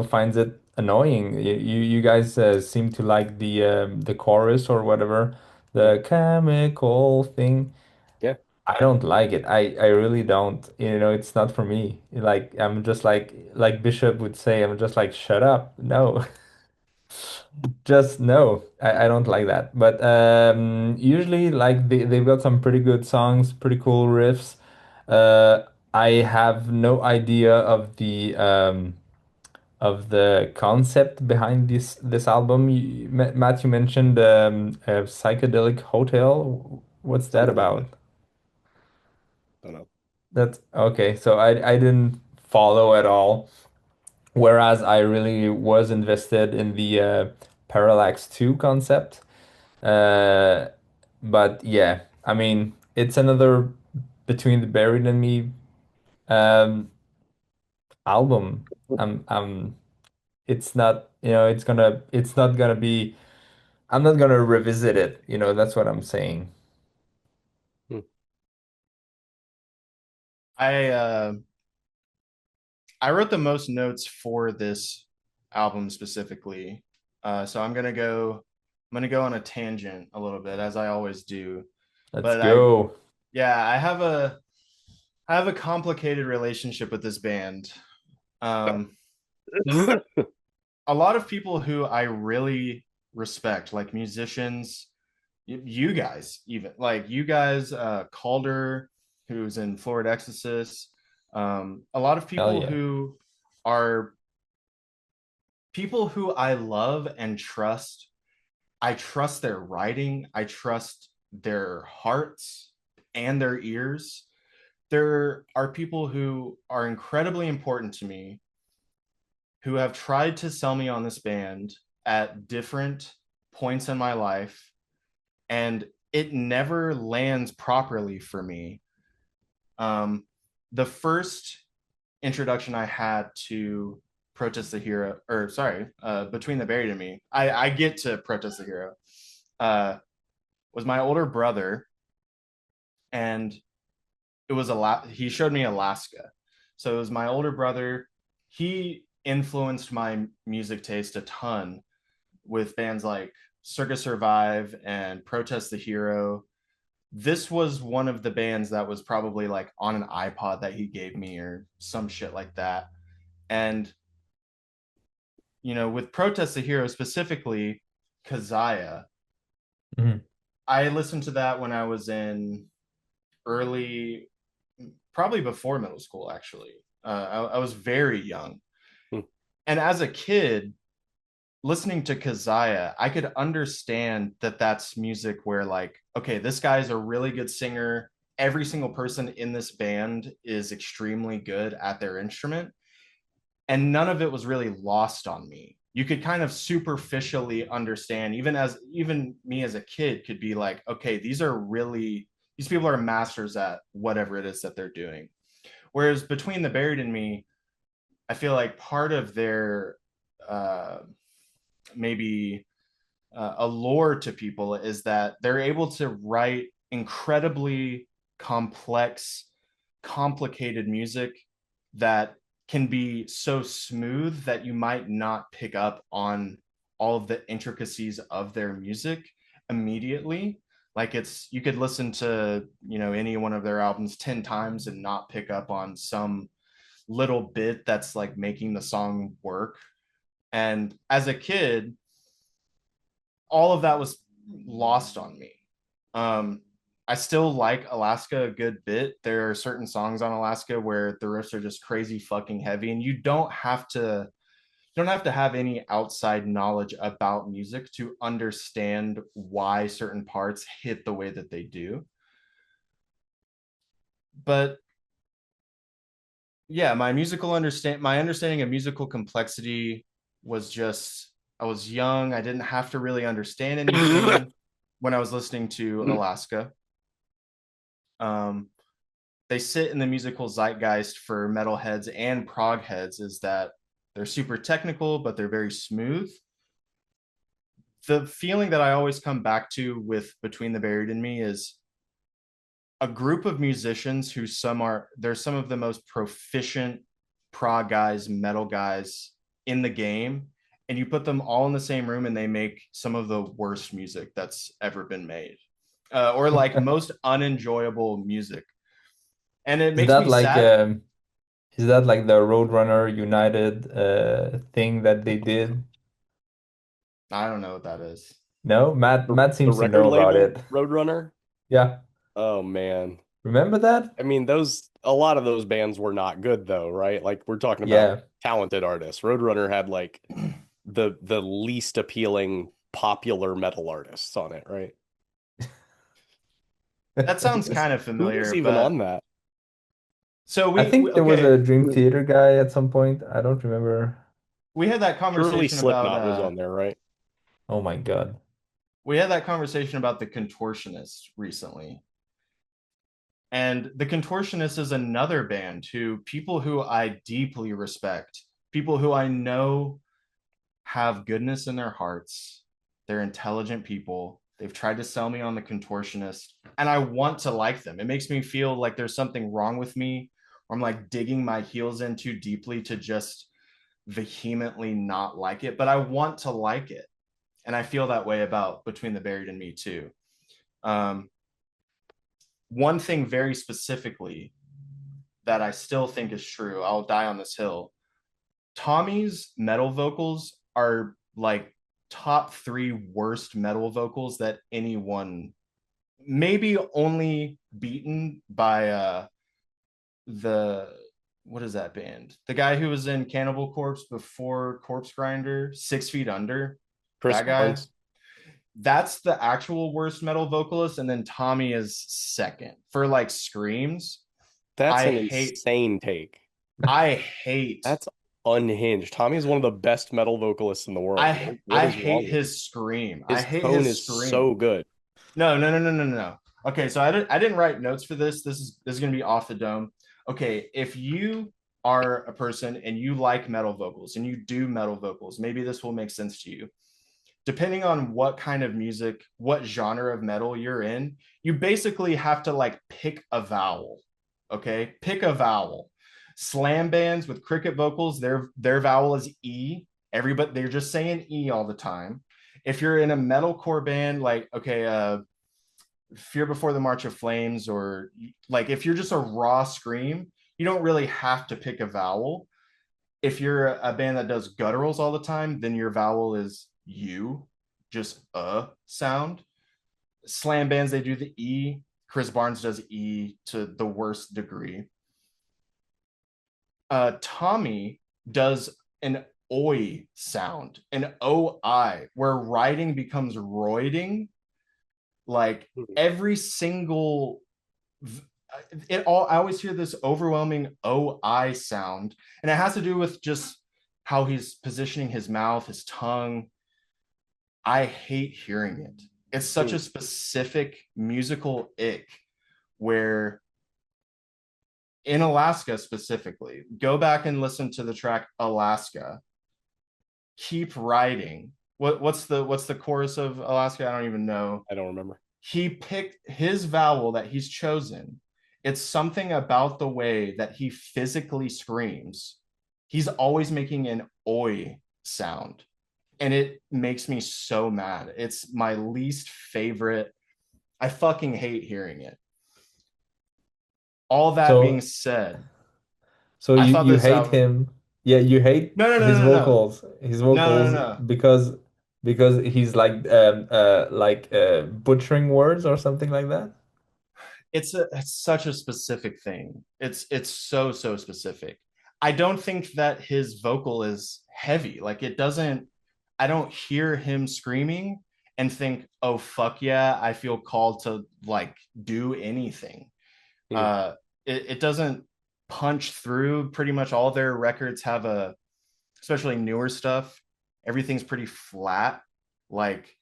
finds it annoying. You guys seem to like the chorus or whatever, Yeah. the chemical thing. Yeah. I don't like it. I really don't. It's not for me. Like I'm just like Bishop would say, I'm just like shut up. No. Just no. I don't like that. But usually like they've got some pretty good songs, pretty cool riffs. I have no idea of the concept behind this album. Matt, you mentioned a psychedelic hotel. What's that Something like that. about? Don't know. That's okay. So I didn't follow at all. Whereas I really was invested in the Parallax 2 concept. Uh, but yeah, I mean, it's another Between the Buried and Me um, album. I'm it's not, it's not gonna be, I'm not gonna revisit it, that's what I'm saying. Hmm. I uh, I wrote the most notes for this album specifically, so I'm gonna go on a tangent a little bit as I always do. Let's But I go. yeah, I have a complicated relationship with this band. Um, a lot of people who I really respect, like musicians, you guys, even like you guys, Calder, who's in Florida Exorcist, a lot of Hell people yeah. who are people who I love and trust. I trust their writing, I trust their hearts and their ears. There are people who are incredibly important to me who have tried to sell me on this band at different points in my life, and it never lands properly for me. Um, the first introduction I had to Protest the Hero, or sorry, Between the Buried and Me, I get to Protest the Hero, uh, was my older brother, and it was he showed me Alaska. So it was my older brother. He influenced my music taste a ton with bands like Circus Survive and Protest the Hero. This was one of the bands that was probably like on an iPod that he gave me or some shit like that. And with Protest the Hero specifically, Kazaya, Mhm. I listened to that when I was in early, probably before middle school, actually. I was very young. Hmm. And as a kid, listening to Kazaya, I could understand that that's music where, like, okay, this guy's a really good singer. Every single person in this band is extremely good at their instrument. And none of it was really lost on me. You could kind of superficially understand, even me as a kid could be like, okay, these people are masters at whatever it is that they're doing. Whereas Between the Buried and Me, I feel like part of their uh, maybe allure to people is that they're able to write incredibly complex, complicated music that can be so smooth that you might not pick up on all of the intricacies of their music immediately. Like you could listen to, any one of their albums 10 times and not pick up on some little bit that's like making the song work. And as a kid, all of that was lost on me. Um, I still like Alaska a good bit. There are certain songs on Alaska where the riffs are just crazy fucking heavy, and you don't have to have any outside knowledge about music to understand why certain parts hit the way that they do. But yeah, my understanding of musical complexity was just, I was young. I didn't have to really understand anything when I was listening to Alaska. Um, they sit in the musical zeitgeist for metalheads and prog heads is that they're super technical, but they're very smooth. The feeling that I always come back to with Between the Buried and Me is a group of musicians who they're some of the most proficient prog guys, metal guys in the game, and you put them all in the same room and they make some of the worst music that's ever been made. or like most unenjoyable music. And it Is makes that me like sad. is that like the Roadrunner United thing that they did? I don't know what that is. No, Matt The seems to record know about label, it. Roadrunner. Yeah. Oh man. Remember that? I mean, a lot of those bands were not good though, right? Like we're talking about Yeah. talented artists. Roadrunner had like the least appealing popular metal artists on it, right? That sounds kind of Who was familiar, even but on that? so I think there was okay, a Dream Theater guy at some point. I don't remember. we had that Surely conversation about Slipknot was on there, right? Oh my God. the Contortionists recently. And the Contortionists is another band who people who I deeply respect, people who I know have goodness in their hearts. They're intelligent people. They've tried to sell me on the Contortionist, and I want to like them. It makes me feel like there's something wrong with me, or I'm like digging my heels in too deeply to just vehemently not like it, but I want to like it. And I feel that way about Between the Buried and Me too. Um, One thing very specifically that I still think is true, I'll die on this hill. Tommy's metal vocals are like top three worst metal vocals that anyone, maybe only beaten by the what is that band? The guy who was in Cannibal Corpse before Corpse Grinder, 6 Feet Under. Chris That guy. Barnes. That's the actual worst metal vocalist, and then Tommy is second for like screams. That's I an hate insane take. I hate That's unhinged. Tommy is one of the best metal vocalists in the world. What I is hate wrong with you? his scream. I His hate tone his is scream. so good. No, no, no, no, no, no. Okay, so I didn't write notes for this. This is gonna be off the dome. Okay, if you are a person and you like metal vocals and you do metal vocals, maybe this will make sense to you. Depending on what kind of music, what genre of metal you're in, you basically have to like pick a vowel. Okay, pick a vowel. Slam bands with cricket vocals, their vowel is E. Everybody they're just saying E all the time. If you're in a metalcore band, like okay, Fear Before the March of Flames, or like if you're just a raw scream, you don't really have to pick a vowel. If you're a band that does gutturals all the time, then your vowel is U, just a sound. Slam bands, they do the E. Chris Barnes does E to the worst degree. Tommy does an oi sound, an OI, where writing becomes roiding. Like every single it all I always hear this overwhelming OI sound, and it has to do with just how he's positioning his mouth, his tongue. I hate hearing it. It's such a specific musical ick where in Alaska specifically, go back and listen to the track Alaska. Keep writing. What's the chorus of Alaska? I don't even know. I don't remember. He picked his vowel that he's chosen. It's something about the way that he physically screams. He's always making an oi sound, and it makes me so mad. It's my least favorite. I fucking hate hearing it. All that being So said, so I you thought you this hate album. him. Yeah, you hate No, no, no, his no, no, vocals. His no, no, no, vocals no. because he's like butchering words or something like that. It's such a specific thing. It's so specific. I don't think that his vocal is heavy. Like it doesn't. I don't hear him screaming and think, "Oh fuck yeah, I feel called to like do anything." Hmm. Uh, it doesn't punch through. Pretty much all their records have especially newer stuff. Everything's pretty flat. Like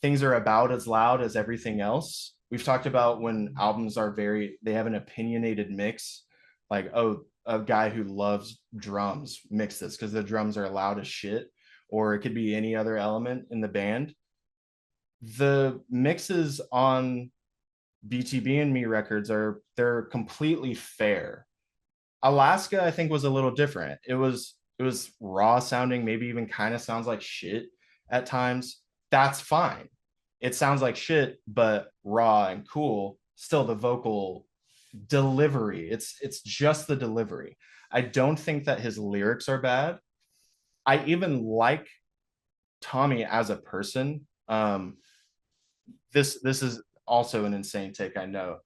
things are about as loud as everything else. We've talked about when albums are they have an opinionated mix, like, oh, a guy who loves drums mix this because the drums are loud as shit, or it could be any other element in the band. The mixes on BTB and Me records they're completely fair. Alaska, I think, was a little different. It was raw sounding, maybe even kind of sounds like shit at times. That's fine. it sounds like shit, but raw and cool. Still the vocal delivery. It's just the delivery. I don't think that his lyrics are bad. I even like Tommy as a person. This is also an insane take, I know.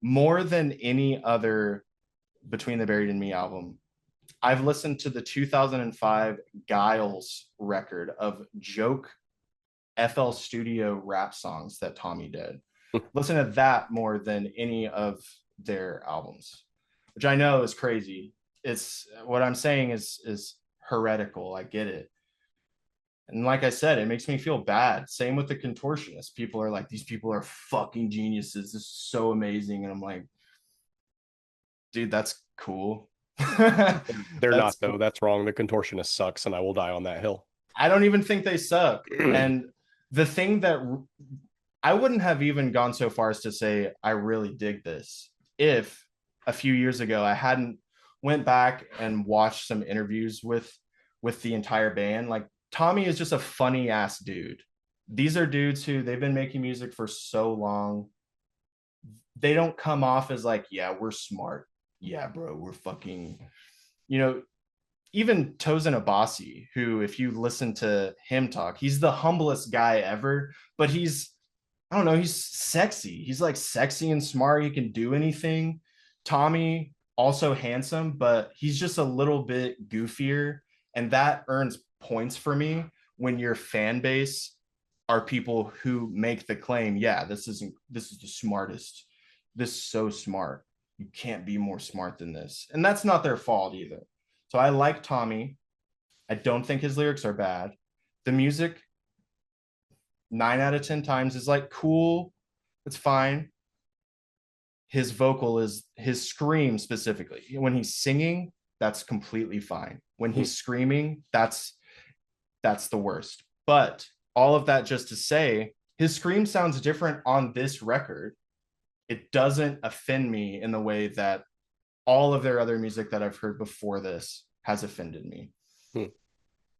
More than any other Between the Buried and Me album, I've listened to the 2005 Giles record of joke FL Studio rap songs that Tommy did. Listen to that more than any of their albums, which I know is crazy. It's what I'm saying is heretical. I get it. And like I said, it makes me feel bad. Same with the Contortionists. People are like, these people are fucking geniuses. This is so amazing. And I'm like, dude, that's cool. They're That's not though. That's wrong. The Contortionist sucks, and I will die on that hill. I don't even think they suck. And the thing that I wouldn't have even gone so far as to say I really dig this if a few years ago I hadn't went back and watched some interviews with the entire band. Like Tommy is just a funny ass dude. These are dudes who they've been making music for so long. They don't come off as like, yeah, we're smart. Yeah, bro, we're fucking, you know, even Tosin Abasi, who, if you listen to him talk, he's the humblest guy ever, but he's, I don't know, he's sexy. He's like sexy and smart. He can do anything. Tommy, also handsome, but he's just a little bit goofier. And that earns points for me when your fan base are people who make the claim, yeah, this is the smartest. This is so smart. You can't be more smart than this. And that's not their fault either. So I like Tommy. I don't think his lyrics are bad. The music, 9 out of 10 times, is like cool. It's fine. His vocal is his scream specifically. When he's singing, that's completely fine. When he's screaming, that's the worst. But all of that just to say, his scream sounds different on this record. It doesn't offend me in the way that all of their other music that I've heard before this has offended me.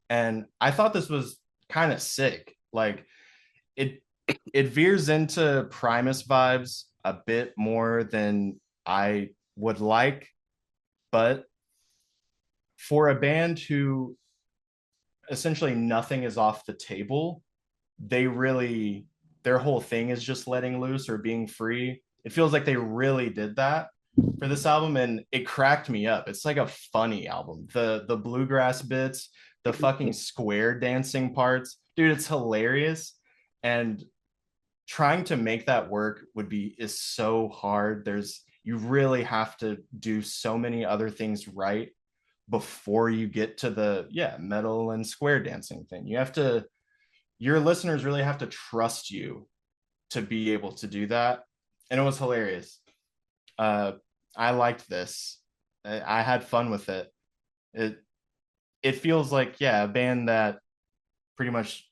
And I thought this was kind of sick. Like it veers into Primus vibes a bit more than I would like, but for a band who essentially nothing is off the table, they really, their whole thing is just letting loose or being free. It feels like they really did that for this album, and it cracked me up. It's like a funny album. The bluegrass bits, the fucking square dancing parts, dude, it's hilarious. And trying to make that work is so hard. You really have to do so many other things right before you get to the metal and square dancing thing. Your listeners really have to trust you to be able to do that. And it was hilarious. I liked this. I had fun with it. It feels like, a band that pretty much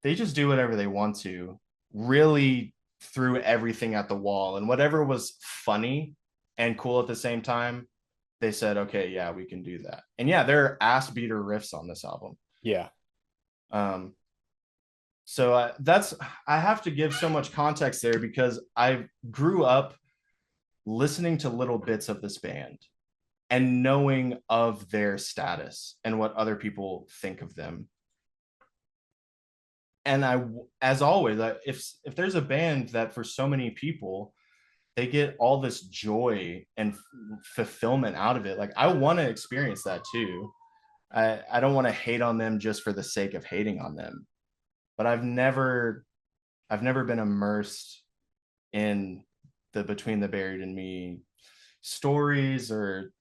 they just do whatever they want to, really threw everything at the wall, and whatever was funny and cool at the same time, they said, okay, yeah, we can do that. And yeah, there are ass beater riffs on this album. Yeah. So I have to give so much context there because I grew up listening to little bits of this band and knowing of their status and what other people think of them. And as always, if there's a band that for so many people, they get all this joy and fulfillment out of it, like I want to experience that too. I don't want to hate on them just for the sake of hating on them. But I've never been immersed in the Between the Buried and Me stories, or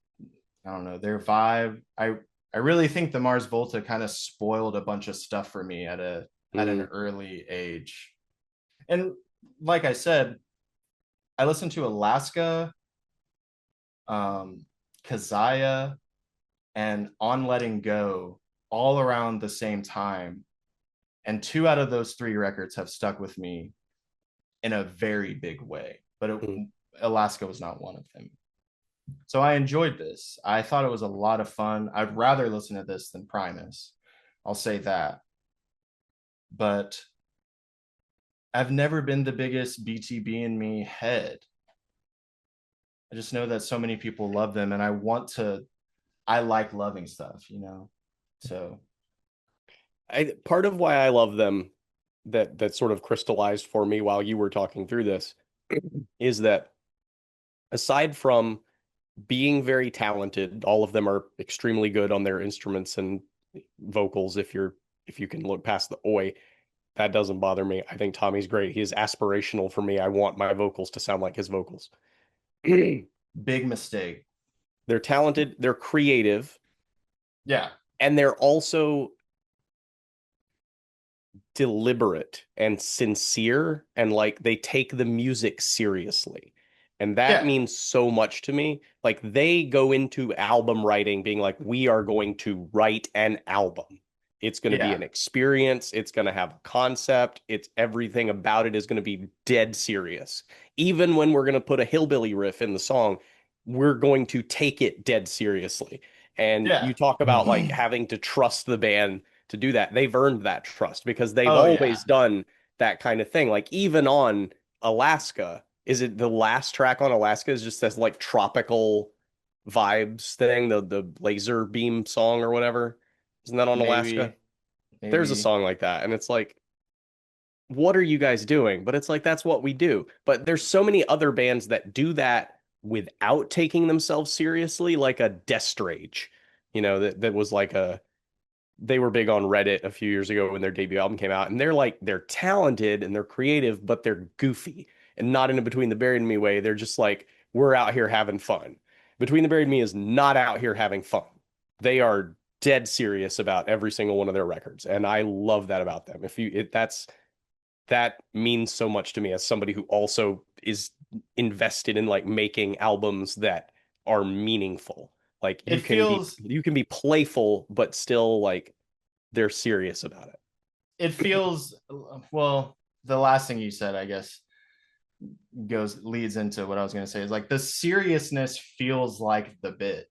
I don't know, their vibe. I really think the Mars Volta kind of spoiled a bunch of stuff for me at an early age. And like I said, I listened to Alaska, Kazaya, and On Letting Go all around the same time. And 2 out of those 3 records have stuck with me in a very big way. But Alaska was not one of them. So I enjoyed this. I thought it was a lot of fun. I'd rather listen to this than Primus. I'll say that. But I've never been the biggest BTB in me head. I just know that so many people love them, and I like loving stuff, you know? So, Part of why I love them that sort of crystallized for me while you were talking through this is that aside from being very talented, all of them are extremely good on their instruments and vocals. If you can look past the oi, that doesn't bother me. I think Tommy's great. He is aspirational for me. I want my vocals to sound like his vocals. They're big mistake. talented, they're creative, Yeah. and they're also deliberate and sincere, and like they take the music seriously. And that Yeah. means so much to me. Like they go into album writing being like, we are going to write an album. It's going to be Yeah. an experience. It's going to have a concept. It's everything about it is going to be dead serious. Even when we're going to put a hillbilly riff in the song, we're going to take it dead seriously. And Yeah. you talk about like having to trust the band to do that. They've earned that trust because they've Oh yeah. always done that kind of thing. Like even on Alaska, is it the last track on Alaska is just this like tropical vibes thing, the laser beam song or whatever? Isn't that on Alaska? Maybe, There's a maybe. song like that, and it's like, what are you guys doing? But it's like that's what we do. But there's so many other bands that do that without taking themselves seriously, like a Destrage, that was like a they were big on Reddit a few years ago when their debut album came out, and they're talented and they're creative, but they're goofy and not in a Between the Buried and Me way. They're just like we're out here having fun. Between the Buried and Me is not out here having fun. They are dead serious about every single one of their records, and I love that about them. That means so much to me as somebody who also is invested in like making albums that are meaningful. Like It feels you can be playful, but still like they're serious about it. it feels well, the last thing you said, I guess, leads into what I was going to say is like the seriousness feels like the bit,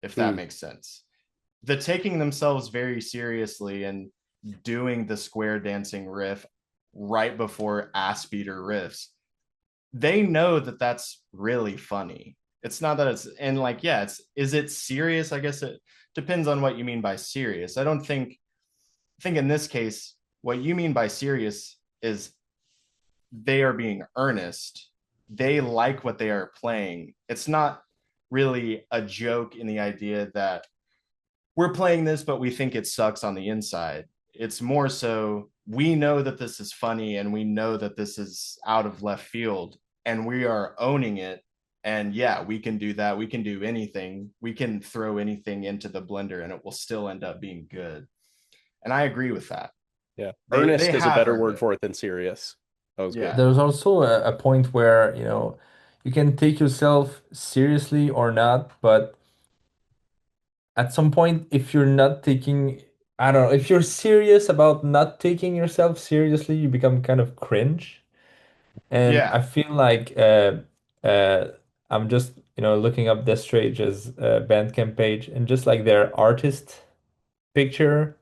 if that makes sense. The taking themselves very seriously and doing the square dancing riff right before ass beater riffs, they know that that's really funny. It's not that it's, and like, yeah, is it serious? I guess it depends on what you mean by serious. I think in this case, what you mean by serious is they are being earnest. They like what they are playing. It's not really a joke in the idea that we're playing this, but we think it sucks on the inside. It's more so we know that this is funny and we know that this is out of left field and we are owning it. And yeah, we can do that. We can do anything. We can throw anything into the blender and it will still end up being good. And I agree with that. Yeah. They Earnest is a have better earned word it. for it than serious. That was good. Yeah. There's also a point where, you can take yourself seriously or not, but at some point, if you're not taking, I don't know, if you're serious about not taking yourself seriously, you become kind of cringe. And Yeah. I feel like I'm just, looking up Destrage's Bandcamp page, and just like their artist picture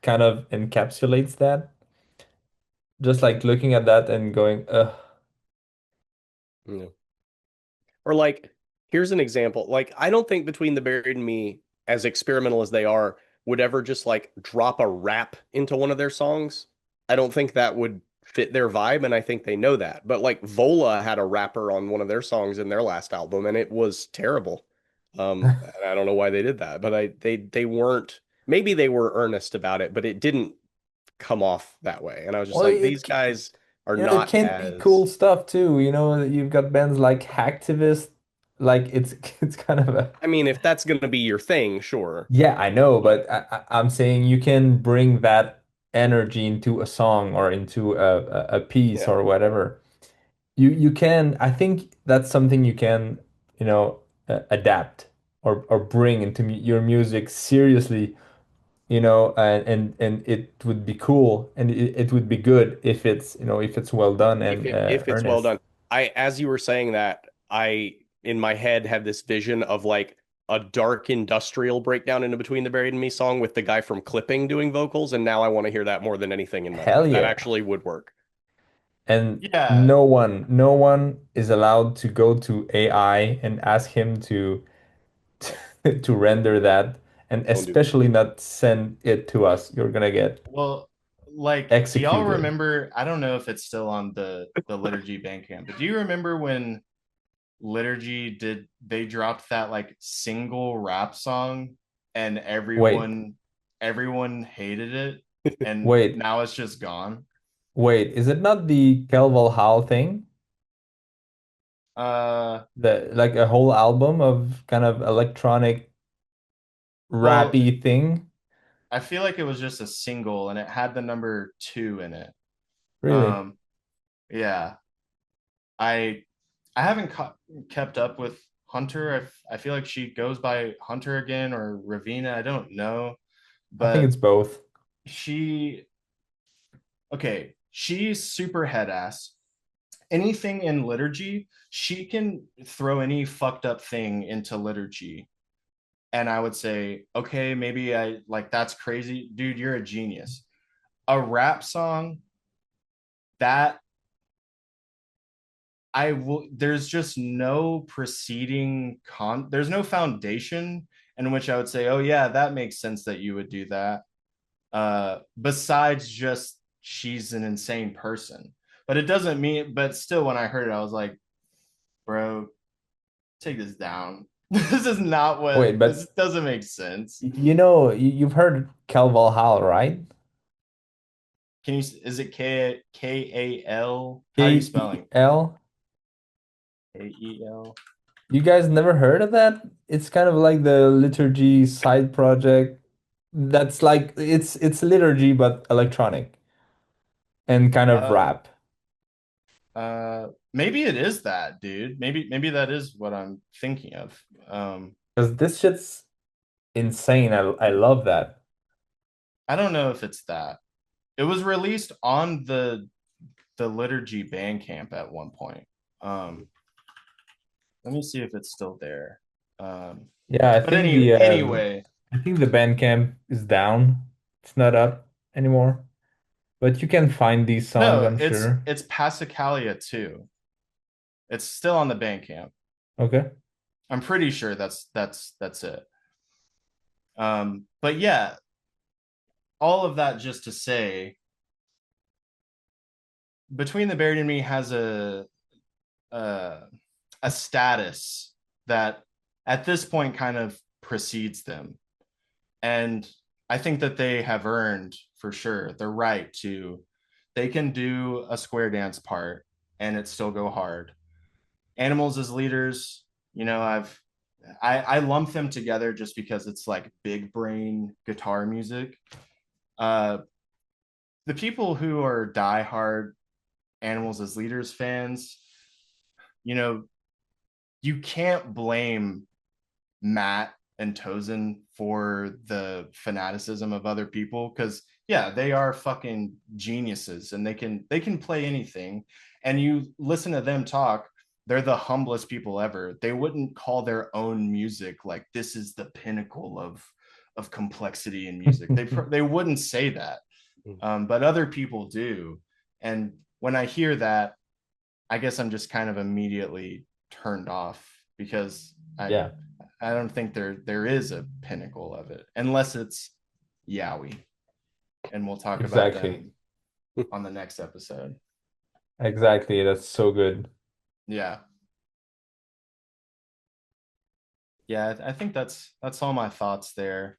kind of encapsulates that. Just like looking at that and going, ugh. Yeah. Or like, here's an example. Like, I don't think Between the Buried and Me, as experimental as they are, would ever just like drop a rap into one of their songs. I don't think that would fit their vibe, and I think they know that. But like Vola had a rapper on one of their songs in their last album, and it was terrible. And I don't know why they did that, but they weren't. Maybe they were earnest about it, but it didn't come off that way. And I was just Well, like, these guys are it not can be as cool stuff too. You've got bands like Hacktivist, like it's kind of a. I mean, if that's going to be your thing, sure. Yeah, I know, But but I'm saying you can bring that energy into a song or into a piece yeah, or whatever. You can, I think that's something you can, adapt or bring into your music seriously, and it would be cool and it would be good if it's well done and if it's well earnest. done. As you were saying that, I in my head had this vision of like a dark industrial breakdown into Between the Buried and Me song with the guy from Clipping doing vocals, and now I want to hear that more than anything in metal. Hell That yeah. actually would work. and Yeah, no one is allowed to go to AI and ask him to to render that, and Don't do that. especially not send it to us. You're gonna get well, like, do y'all executed. remember? I don't know if it's still on the Liturgy Bandcamp, but do you remember when Liturgy did they dropped that like single rap song and Wait, everyone hated it and wait, now it's just gone? wait. Is it not the Kel Hal thing? Uh, The like a whole album of kind of electronic well, rappy thing? I feel like it was just a single and it had the number 2 in it. Really? Um, yeah. I I haven't kept up with Hunter. I feel like she goes by Hunter again or Ravina. I don't know, I think but it's both. she okay. She's super head ass. Anything in liturgy, she can throw any fucked up thing into liturgy. And I would say, okay, maybe I like that's crazy. Dude, you're a genius. A rap song that I will there's just no preceding there's no foundation in which I would say, oh yeah, that makes sense that you would do that. Besides just she's an insane person. But it doesn't mean but still when I heard it, I was like, bro, take this down. This is not what Wait, this but doesn't make sense. you know, you've heard Kel Hal, right? Can you is it Kal? How are you spelling? KEL? Kael? You guys never heard of that? It's kind of like the liturgy side project. That's like it's liturgy but electronic and kind of Uh rap. maybe it is that, dude. Maybe that is what I'm thinking of. Because this shit's insane. I love that. I don't know if it's that. It was released on the liturgy Bandcamp at one point. Um, let me see if it's still there. Um, Yeah, but anyway, I think the Bandcamp is down. It's not up anymore. But you can find these songs, no, I'm sure. it's Passacaglia too. It's still on the Bandcamp. Okay. I'm pretty sure that's it. But yeah, all of that just to say, Between the Buried and Me has a a status that at this point kind of precedes them. And I think that they have earned for sure the right to they can do a square dance part and it still go hard. Animals as leaders, you know, I lump them together just because it's like big brain guitar music. Uh the people who are diehard animals as leaders fans, you know, you can't blame Matt and Tozen for the fanaticism of other people because yeah, they are fucking geniuses and they can play anything. And you listen to them talk, they're the humblest people ever. They wouldn't call their own music like this is the pinnacle of complexity in music. They wouldn't say that, but other people do. And when I hear that, I guess I'm just kind of immediately turned off because Yeah, I don't think there is a pinnacle of it unless it's Yowie, and we'll talk about exactly. them on the next episode. Exactly. That's so good. Yeah, yeah, I think that's all my thoughts there.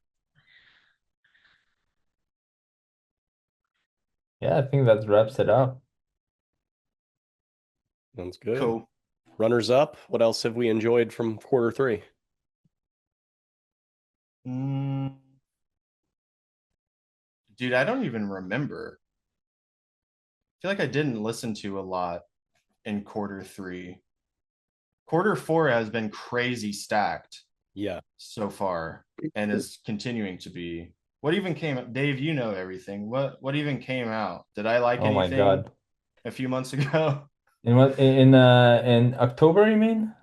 Yeah, I think that wraps it up. Sounds good. Cool. Runners up. What else have we enjoyed from quarter three? Mm, dude, I don't even remember. I feel like I didn't listen to a lot in quarter three. Quarter four has been crazy stacked Yeah. so far and is continuing to be. What even came, Dave, you know everything. What even came out? Did I like Oh my anything God. a few months ago? In October, you mean?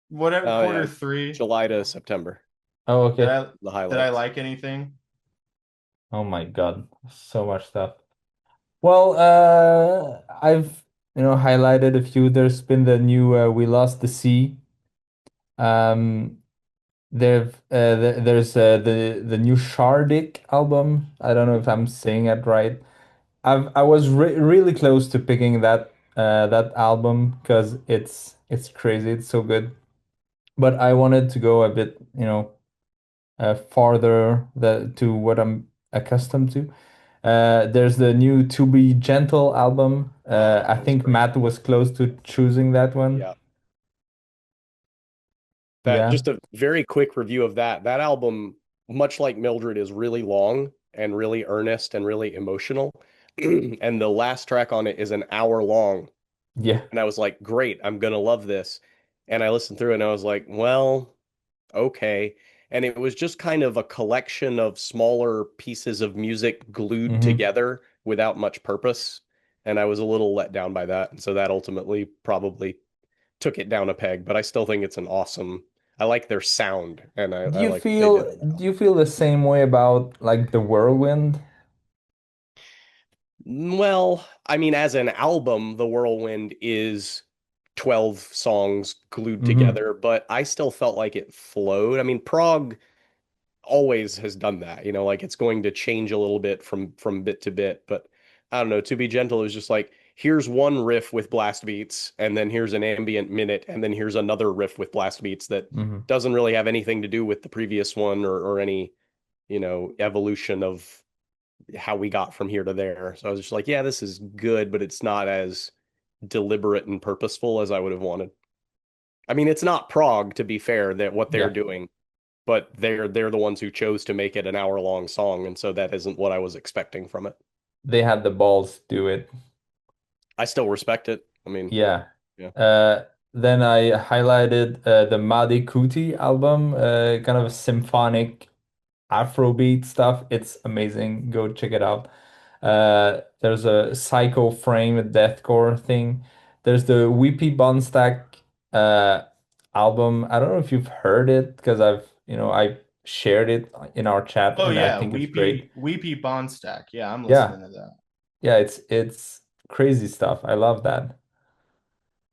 Whatever, Oh quarter yeah. three. July to September. Oh, Did okay. I The did I highlights. like anything? Oh my God. So much stuff. Well, I've highlighted a few. There's been the new We Lost the Sea. Um, there's the new Shardik album. I don't know if I'm saying it right. I was really close to picking that album because it's crazy. It's so good. But I wanted to go a bit, farther to what I'm accustomed to. There's the new To Be Gentle album. Oh, I that was think great. Matt was close to choosing that one. Yeah. That Yeah. just a very quick review of that. That album, much like Mildred, is really long and really earnest and really emotional. And the last track on it is an hour long. Yeah. And I was like, great, I'm gonna love this. And I listened through it and I was like, well, okay. And it was just kind of a collection of smaller pieces of music glued Hmm. together without much purpose. And I was a little let down by that. And so that ultimately probably took it down a peg, but I still think it's an awesome. I like their sound, and I like what they did on that Do album. you feel the same way about like the Whirlwind? Well, I mean, as an album, The Whirlwind is 12 songs glued Hmm. together, but I still felt like it flowed. I mean, prog always has done that, like it's going to change a little bit from bit to bit, but I don't know, To Be Gentle is just like here's one riff with blast beats and then here's an ambient minute and then here's another riff with blast beats that Hmm. doesn't really have anything to do with the previous one or any, evolution of how we got from here to there. So I was just like, yeah, this is good, but it's not as deliberate and purposeful as I would have wanted. I mean, it's not prog, to be fair, that what they're Yeah. doing, but they're the ones who chose to make it an hour long song, and so that isn't what I was expecting from it. They had the balls to do it. I still respect it. I mean, Yeah. yeah. Uh, then I highlighted the Madi Kuti album, kind of symphonic Afrobeat stuff. It's amazing. Go check it out. There's a Psycho Frame, a deathcore thing. There's the Weepy Bonstack uh, album. I don't know if you've heard it because I shared it in our chat Oh and I yeah, think it's great. Weepy Bonstack. Yeah, I'm Yeah, listening to that. yeah, it's crazy stuff. I love that.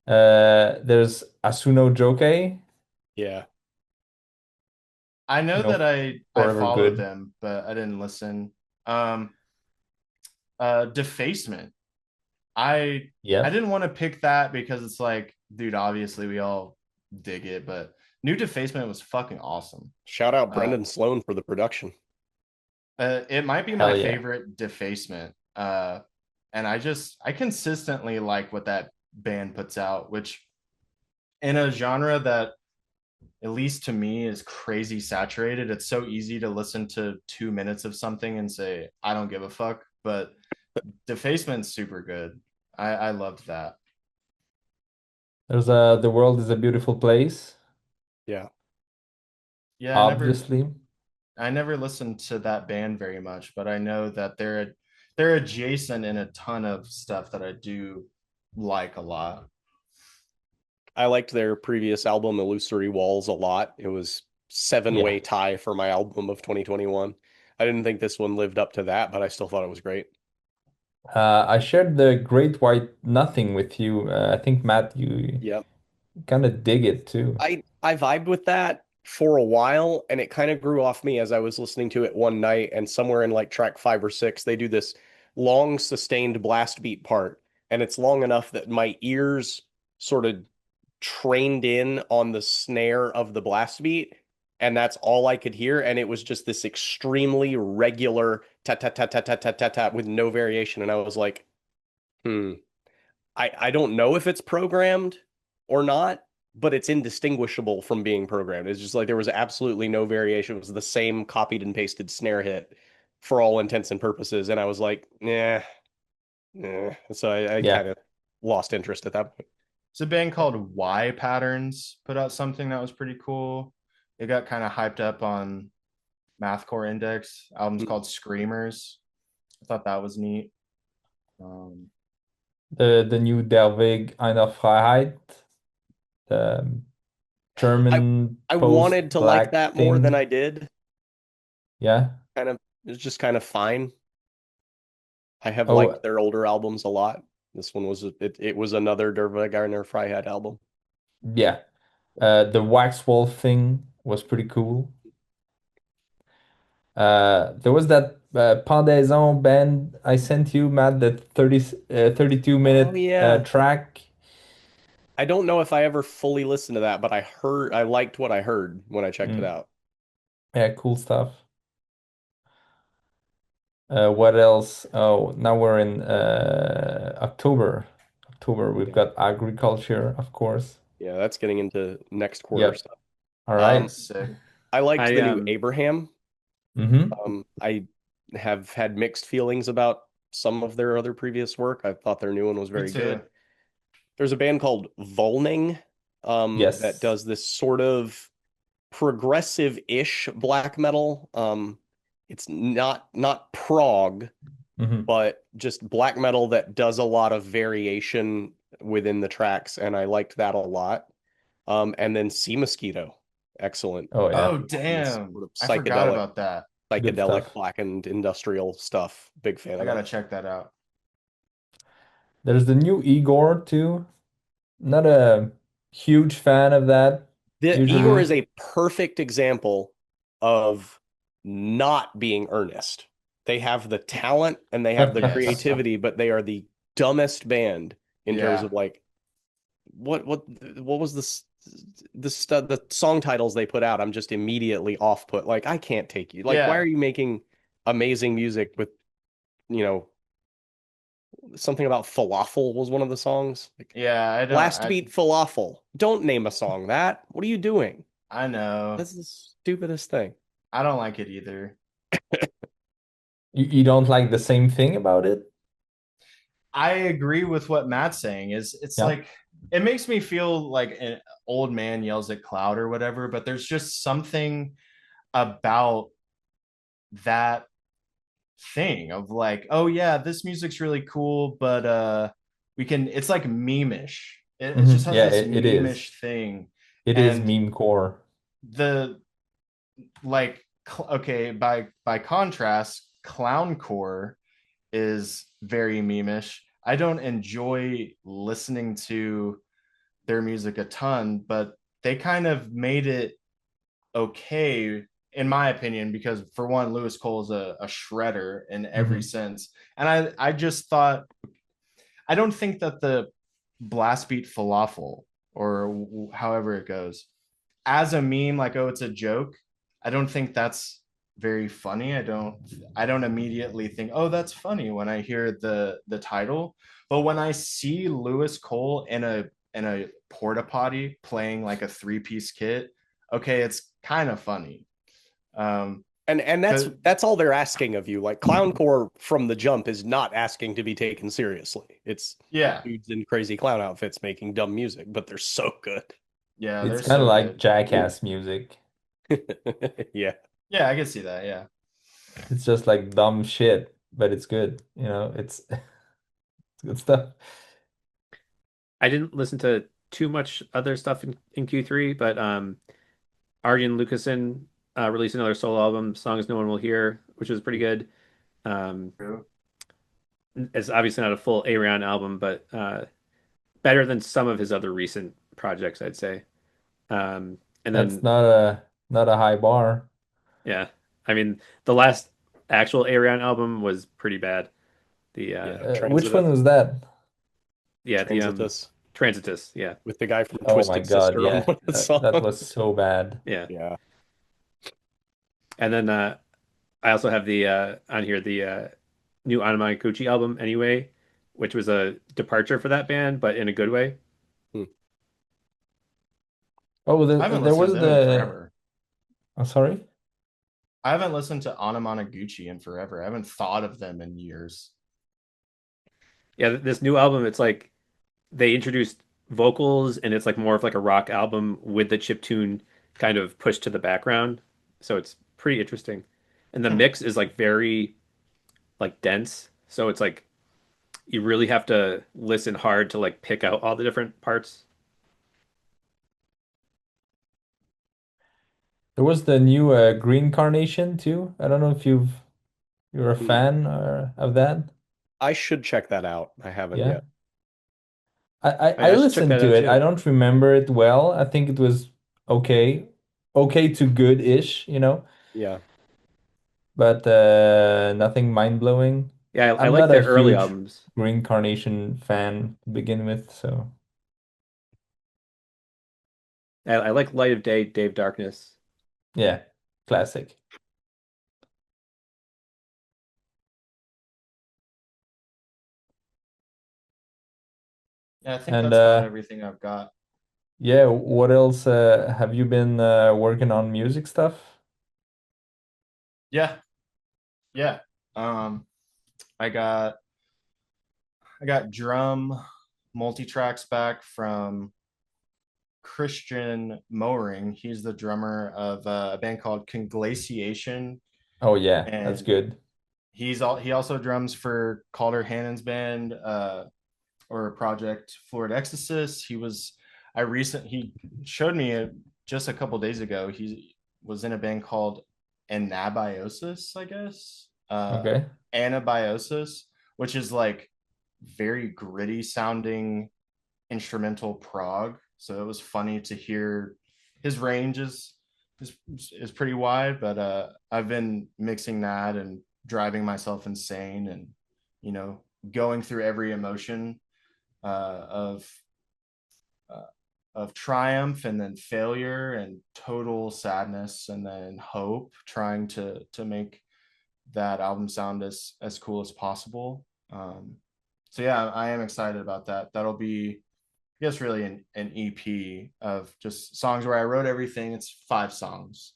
There's Asuno Joke, I know that I forever follow good. them, but I didn't listen. Um, Defacement. I Yep. didn't want to pick that because it's like, dude, obviously we all dig it, but New Defacement was fucking awesome. Shout out Uh, Brendan Sloan for the production. it might be my Hell yeah. favorite Defacement. And I consistently like what that band puts out, which in a genre that at least to me is crazy saturated. It's so easy to listen to 2 minutes of something and say, I don't give a fuck. But Defacement's super good. I loved that. There's The World is a Beautiful Place, Yeah. Yeah, obviously. I never listened to that band very much, but I know that they're adjacent in a ton of stuff that I do like a lot. I liked their previous album, Illusory Walls, a lot. It was Yeah. seven-way tie for my album of 2021. I didn't think this one lived up to that, but I still thought it was great. I shared the Great White Nothing with you. I think Matt, you Yep. kind of dig it too. I vibed with that for a while, and it kind of grew off me as I was listening to it one night, and somewhere in like track 5 or 6, they do this long sustained blast beat part, and it's long enough that my ears sort of trained in on the snare of the blast beat, and that's all I could hear, and it was just this extremely regular tat tat tat tat tat tat tat tat with no variation, and I was like, hmm. I don't know if it's programmed or not, but it's indistinguishable from being programmed. It's just like there was absolutely no variation. It was the same copied and pasted snare hit for all intents and purposes. And I was like, nah, nah. So I Yeah. kind of lost interest at that point. It's a band called Y Patterns put out something that was pretty cool. It got kind of hyped up on Mathcore Index. Album's called Screamers. I thought that was neat. Um, The new Der Weg einer Freiheit, the I German I wanted to like post-black that more than I thing. did. Yeah. Kind of, it's just kind of fine. I have Oh, liked their older albums a lot. This one was it was another Derva Garner Freiheit album. Yeah. The Wax Wolf thing was pretty cool. There was that Pendaison band I sent you, Matt, that 32 Oh minute yeah. track. I don't know if I ever fully listened to that, but I liked what I heard when I checked it Mm, out. yeah, cool stuff. What else? Oh, now we're in October. October, we've Yeah. got agriculture, of course. Yeah, that's getting into next quarter Yep. stuff. All Um, right. Sick. I liked I the new Abraham. Mm-hmm. I have had mixed feelings about some of their other previous work. I thought their new one was Me very too. good. There's a band called Volning, that Yes. does this sort of progressive-ish black metal. It's not prog, Mm-hmm. but just black metal that does a lot of variation within the tracks, and I liked that a lot. And then Sea Mosquito, excellent. Oh yeah. Oh, This damn. sort of I forgot psychedelic, about that. Good stuff. blackened industrial stuff. Big fan I of gotta that. check that out. There's the new Igor too. Not a huge fan of that The Igor usually. is a perfect example of not being earnest. They have the talent and they have the Yes. creativity, but they are the dumbest band in terms Yeah. of like what was the song titles they put out. I'm just immediately off put. Like I can't take you. Like why are Yeah. you making amazing music with, you know, something about falafel was one of the songs. Like Yeah. I don't. Blast Beat Falafel. Don't name a song that. What are you doing? I know. That's the stupidest thing. I don't like it either. You don't like the same thing about it? I agree with what Matt's saying. Is it's Yeah. like it makes me feel like an old man yells at cloud or whatever, but there's just something about that thing of like, oh yeah, this music's really cool, but we can it's like meme-ish. It just has Yeah, this it is. meme-ish thing. It is And meme core. the like okay, by contrast, clowncore is very meme-ish. I don't enjoy listening to their music a ton, but they kind of made it okay, in my opinion, because for one, Lewis Cole is a shredder in every Hmm. sense. And I just thought, I don't think that the blast beat falafel or however it goes, as a meme, like, oh, it's a joke, I don't think that's very funny. I don't immediately think, oh, that's funny when I hear the title. But when I see Lewis Cole in a porta potty playing like a three-piece kit, okay, it's kind of funny. Um, And cause that's all they're asking of you. Like clowncore from the jump is not asking to be taken seriously. It's yeah, dudes in crazy clown outfits making dumb music, but they're so good. yeah, It's they're kind of so like good. Jackass music. Yeah. Yeah, I can see that. Yeah. It's just like dumb shit, but it's good. It's it's good stuff. I didn't listen to too much other stuff in Q3, but Arjen Lucassen released another solo album, Songs No One Will Hear, which was pretty good. Um, True. it's obviously not a full Arion album, but better than some of his other recent projects, I'd say. And That's then, not a high bar. yeah, I mean, the last actual Arion album was pretty bad. The Yeah. Which one was that? yeah, the Transitus Transitus, yeah, with the guy from Oh my Twisted God, Sister on yeah. one of the That was songs. so bad. yeah. Yeah. And then I also have the on here the new Anamanaguchi album anyway, which was a departure for that band, but in a good way. Hmm. Oh, I haven't there listened was to them in the. forever. I'm sorry. I haven't listened to Anamanaguchi in forever. I haven't thought of them in years. Yeah, this new album, it's like they introduced vocals and it's like more of like a rock album with the chiptune kind of pushed to the background. So it's pretty interesting. And the Hmm. mix is like very like dense. So it's like you really have to listen hard to like pick out all the different parts. There was the new Green Carnation too. I don't know if you're a Hmm. fan of that. I should check that out. I haven't Yeah. yet. Oh yeah, I I should check listened that to out it. I too. don't remember it well. I think it was okay, okay to good-ish, Yeah. but nothing mind-blowing. Yeah, I I'm like not a their early huge albums. Reincarnation fan to begin with, so I like Light of Day, Dave Darkness. yeah, classic. Yeah, I think And that's about everything I've got. yeah, what else have you been working on music stuff? Yeah, yeah. Um, I got I got drum multi-tracks back from Christian Mowring. He's the drummer of a band called Conglaciation, Oh yeah, that's and good. he also drums for Calder Hannon's band, or project Florida Exorcist. He showed me it just a couple days ago. He was in a band called Anabiosis, I guess. Okay. Anabiosis, which is like very gritty sounding instrumental prog. So it was funny to hear his range is, is pretty wide, but I've been mixing that and driving myself insane and you know going through every emotion uh, of uh, of triumph and then failure and total sadness and then hope, trying to make that album sound as cool as possible. So yeah, I am excited about that. That'll be, I guess, really an EP of just songs where I wrote everything. It's 5 songs.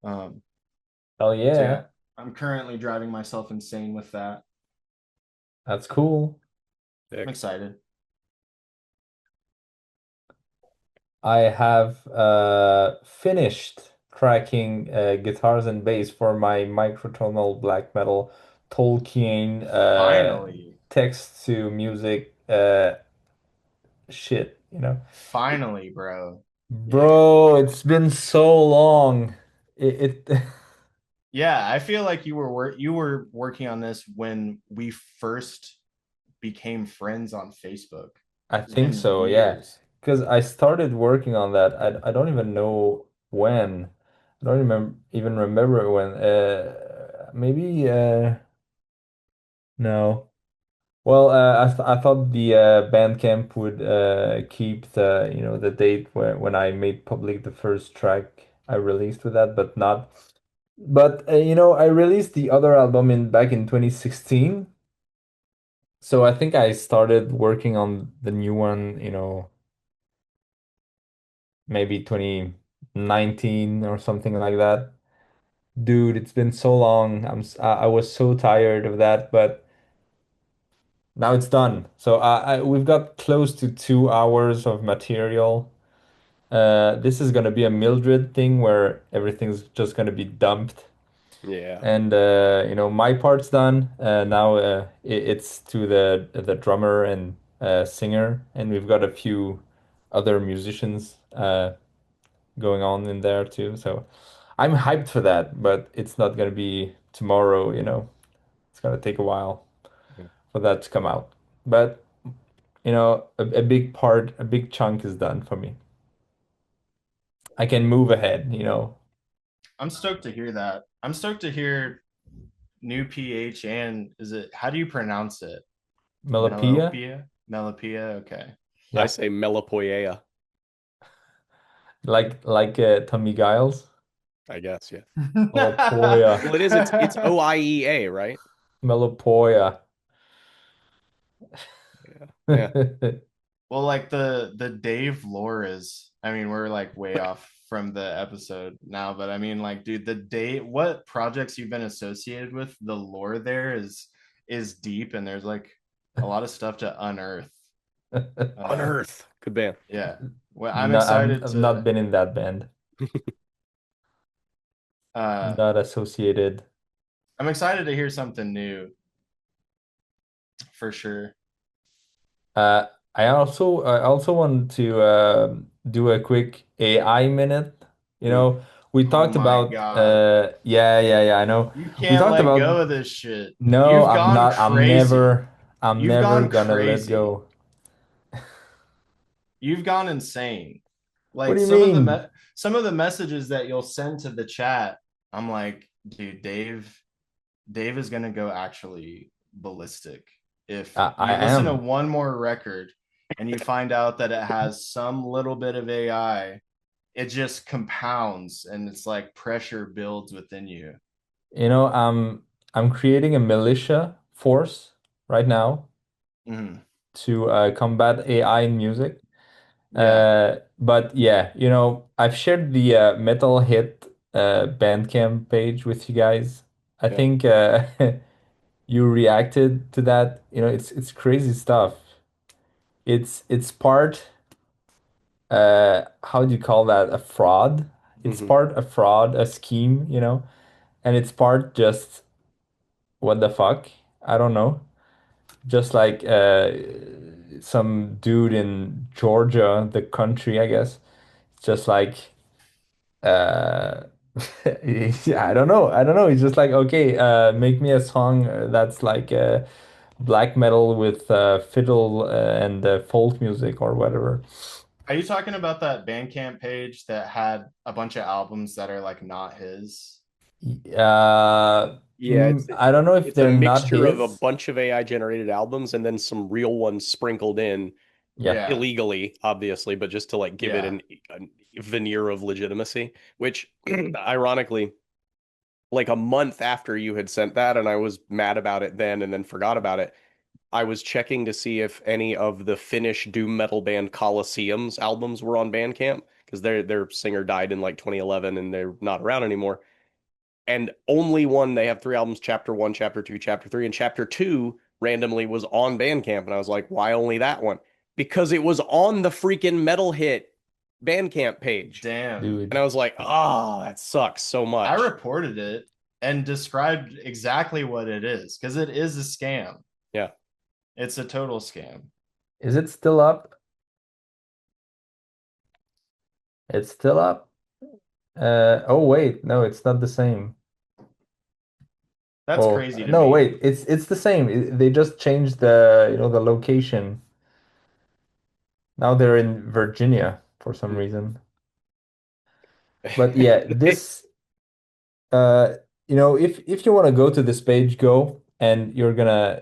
Um, Oh so yeah, yeah, I'm currently driving myself insane with that. that's cool. I'm Sick. excited. I have finished tracking guitars and bass for my microtonal black metal Tolkien Finally, text to music shit, finally, bro. Yeah. Bro, it's been so long. It Yeah, I feel like you were working on this when we first became friends on Facebook. I It's think been so, yeah. years. Because I started working on that. I don't even know when. I don't even remember when. Maybe no. Well, I thought the Bandcamp would keep the date when I made public the first track I released with that, but not. But I released the other album in back in 2016. So I think I started working on the new one, maybe 2019 or something like that. Dude, it's been so long. I was so tired of that, but now it's done. So we've got close to 2 hours of material. This is gonna be a Mildred thing where everything's just gonna be dumped. Yeah. And my part's done. Now it's to the drummer and singer, and we've got a few other musicians going on in there too. So I'm hyped for that, but it's not gonna be tomorrow. It's gonna take a while Yeah. for that to come out. But a big part, a big chunk is done for me. I can move ahead. I'm stoked to hear that. I'm stoked to hear new PH, and is it, how do you pronounce it? Melopea, Melopea. Okay. I yeah, say Melipoea, like Tommy Giles. I guess, yeah. Melopoia, Well, it's OIEA, right? Melopoia. Yeah. Yeah. Well, like the Dave lore is, I mean, we're like way off from the episode now, but I mean, like, dude, the Dave, what projects you've been associated with, the lore there is deep, and there's like a lot of stuff to unearth. Uh, Unearth. Good band. yeah. Well, I'm No, excited I've not to been in that band. uh Not associated. I'm excited to hear something new for sure. Uh, I also want to do a quick AI minute. Mm. We Oh talked my about God. yeah, I know. You We can't talked let about go of this shit. no, You've I'm gone not. I'm crazy. never I'm You've never gone gonna let crazy. go. you've gone insane. What Like do you mean? some of the messages that you'll send to the chat, I'm like, dude, Dave is gonna go actually ballistic. If I you listen to am. one more record and you find out that it has some little bit of AI, it just compounds and it's like pressure builds within you. You know, I'm creating a militia force right now Mhm. to combat AI in music. Yeah. But yeah, I've shared the Metal Hit Bandcamp page with you guys. I Yeah. think you reacted to that. It's crazy stuff. It's part how do you call that? A fraud. It's Hmm. part a fraud, a scheme, and it's part just what the fuck? I don't know. Just like some dude in Georgia, the country, I guess. Just like uh yeah, I don't know. I don't know. He's just like, okay, make me a song that's like black metal with fiddle and folk music or whatever. Are you talking about that Bandcamp page that had a bunch of albums that are like not his? Yeah, I don't know if it's a they're not mixture of a his. bunch of AI generated albums and then some real ones sprinkled in Yeah. Yeah. illegally, obviously, but just to like give it Yeah. a veneer of legitimacy, which ironically, like a month after you had sent that, and I was mad about it then and then forgot about it. I was checking to see if any of the Finnish doom metal band Colosseum's albums were on Bandcamp because their singer died in like 2011 and they're not around anymore. And only one, they have three albums, chapter one, chapter two, chapter three, and chapter two randomly was on Bandcamp. And I was like, why only that one? Because it was on the freaking Metal Hit Bandcamp page. Damn. And Dude. I was like, oh, that sucks so I much. reported it and described exactly what it is because it is a scam. Yeah. It's a total scam. Is it still up? It's still up. Oh wait, no, it's not the same. That's Oh, crazy to no, me. wait, it's the same. They just changed the location. Now they're in Virginia for some reason. But yeah, this uh if you want to go to this page, go and you're gonna,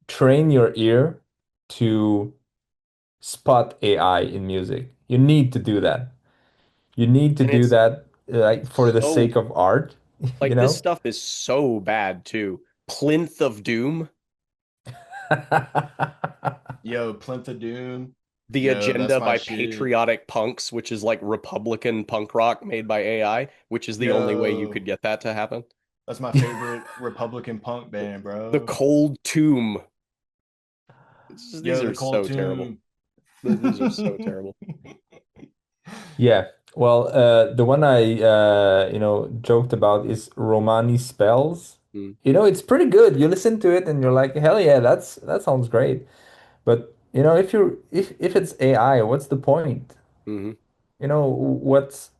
train your ear to spot AI in music. You need to do that. You need to And do it's that like for the so, sake of art, you like, this know? stuff is so bad too. Plinth of Doom, Yo, Plinth of Doom. The Yo, that's Agenda my by shit. Patriotic Punks, which is like Republican punk rock made by AI, which is the only way you could Yo, get that to happen. that's my favorite Republican punk band, The bro. Cold Tomb. These Yo, the are Cold so terrible. Tomb. These are so terrible. Yeah. Well, the one I joked about is Romani Spells. Mm, It's pretty good. You listen to it and you're like, hell yeah, that sounds great. But if it's AI, what's the point? hmm What's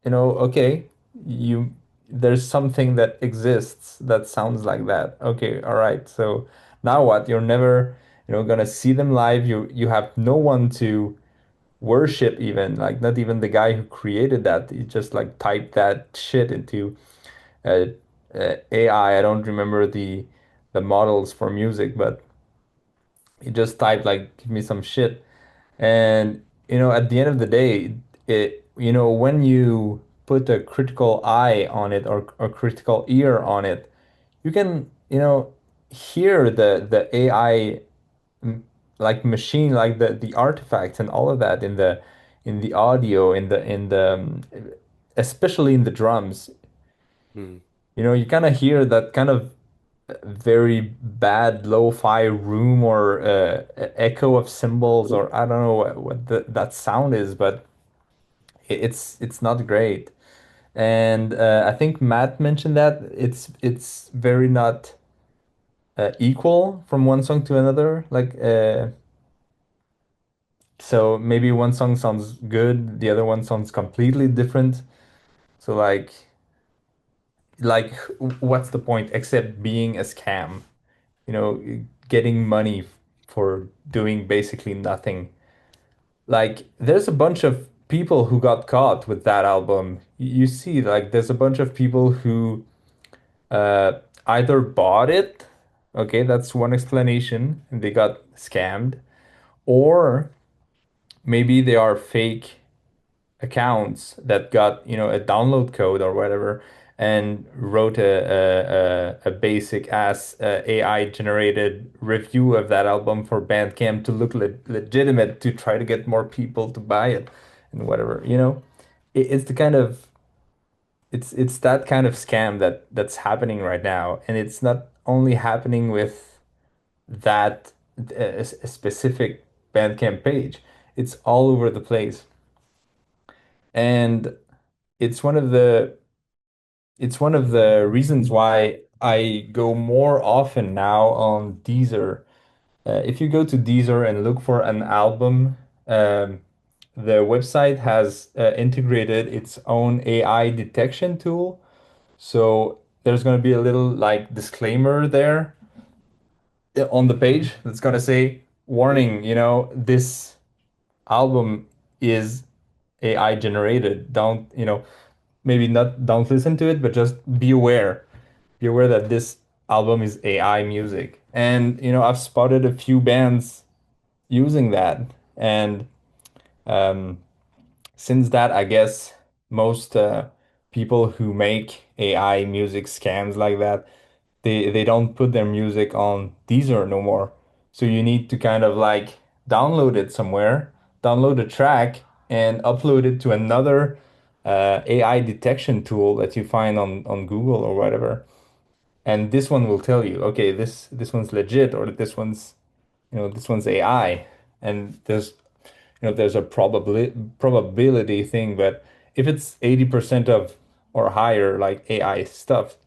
okay, you there's something that exists that sounds like that. Okay, all right. So now what? You're never, gonna see them live. You have no one to worship even, like not even the guy who created that. He just like typed that shit into uh, AI. I don't remember the models for music, but he just typed like give me some shit. And at the end of the day, when you put a critical eye on it or a critical ear on it, you can, hear the AI like machine, like the artifacts and all of that in the audio, in the especially in the drums. hmm You kind of hear that kind of very bad lo-fi room or echo of cymbals, or I don't know what that sound is, but it's not great. And I think Matt mentioned that it's very not equal from one song to another. Like so maybe one song sounds good, the other one sounds completely different. So like what's the point except being a scam? Getting money for doing basically nothing. like there's a bunch of people who got caught with that album. You see, like there's a bunch of people who either bought it, okay, that's one explanation, and they got scammed, or maybe they are fake accounts that got, a download code or whatever and wrote a basic ass AI generated review of that album for Bandcamp to look legitimate to try to get more people to buy it and whatever, it's the kind of it's that kind of scam that's happening right now, and it's not only happening with that a specific Bandcamp page. It's all over the place. And it's one of the it's one of the reasons why I go more often now on Deezer. If you go to Deezer and look for an album, the website has integrated its own AI detection tool. So there's going to be a little like disclaimer there on the page that's going to say, warning, this album is AI generated. Don't, maybe not, don't listen to it, but just be aware. Be aware that this album is AI music. And, I've spotted a few bands using that. And um, since that, I guess most people who make AI music scams like that, they don't put their music on Deezer no more. So you need to kind of like download it somewhere, download a track, and upload it to another AI detection tool that you find on Google or whatever. And this one will tell you, okay, this one's legit, or this one's AI. And there's a probability thing, but if it's 80% of or higher like AI stuff,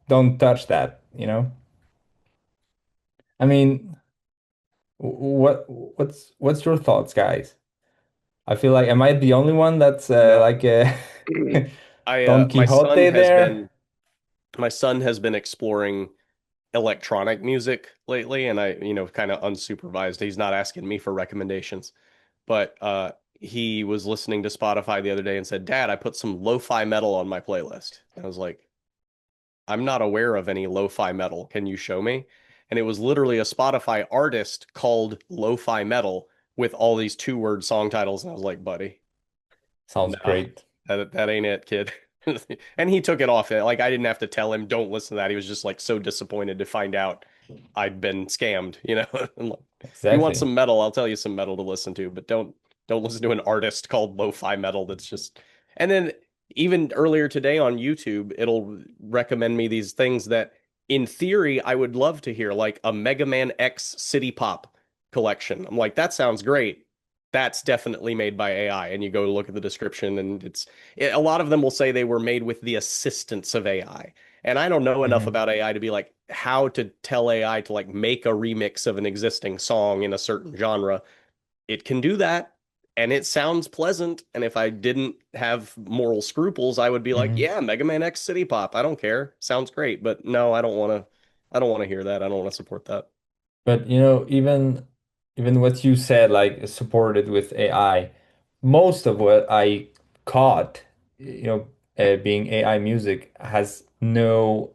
don't touch that, I mean, what's your thoughts, guys? I feel like am I the only one that's No. like I Don my son Quixote has there? been my son has been exploring electronic music lately, and kind of unsupervised. He's not asking me for recommendations, but he was listening to Spotify the other day and said, "Dad, I put some lo-fi metal on my playlist." And I was like, "I'm not aware of any lo-fi metal. Can you show me?" And it was literally a Spotify artist called lo-fi metal with all these two-word song titles, and I was like, "Buddy, Sounds nah, great. that ain't it, kid." And he took it off. Like I didn't have to tell him, don't listen to that. He was just like so disappointed to find out I'd been scammed, you know. I'm like, if you want Exactly. some metal, I'll tell you some metal to listen to, but don't listen to an artist called lo-fi metal that's just. And then even earlier today on YouTube, it'll recommend me these things that in theory I would love to hear, like a Mega Man X City Pop collection. I'm like, that sounds great. That's definitely made by AI. And you go look at the description, and a lot of them will say they were made with the assistance of AI. And I don't know enough Mhm. about AI to be like how to tell AI to like make a remix of an existing song in a certain genre. It can do that, and it sounds pleasant. And if I didn't have moral scruples, I would be like, Mhm. yeah, Mega Man X City Pop. I don't care. Sounds great. But no, I don't want to. I don't want to hear that. I don't want to support that. But even what you said, like supported with AI, most of what I caught, being AI music has no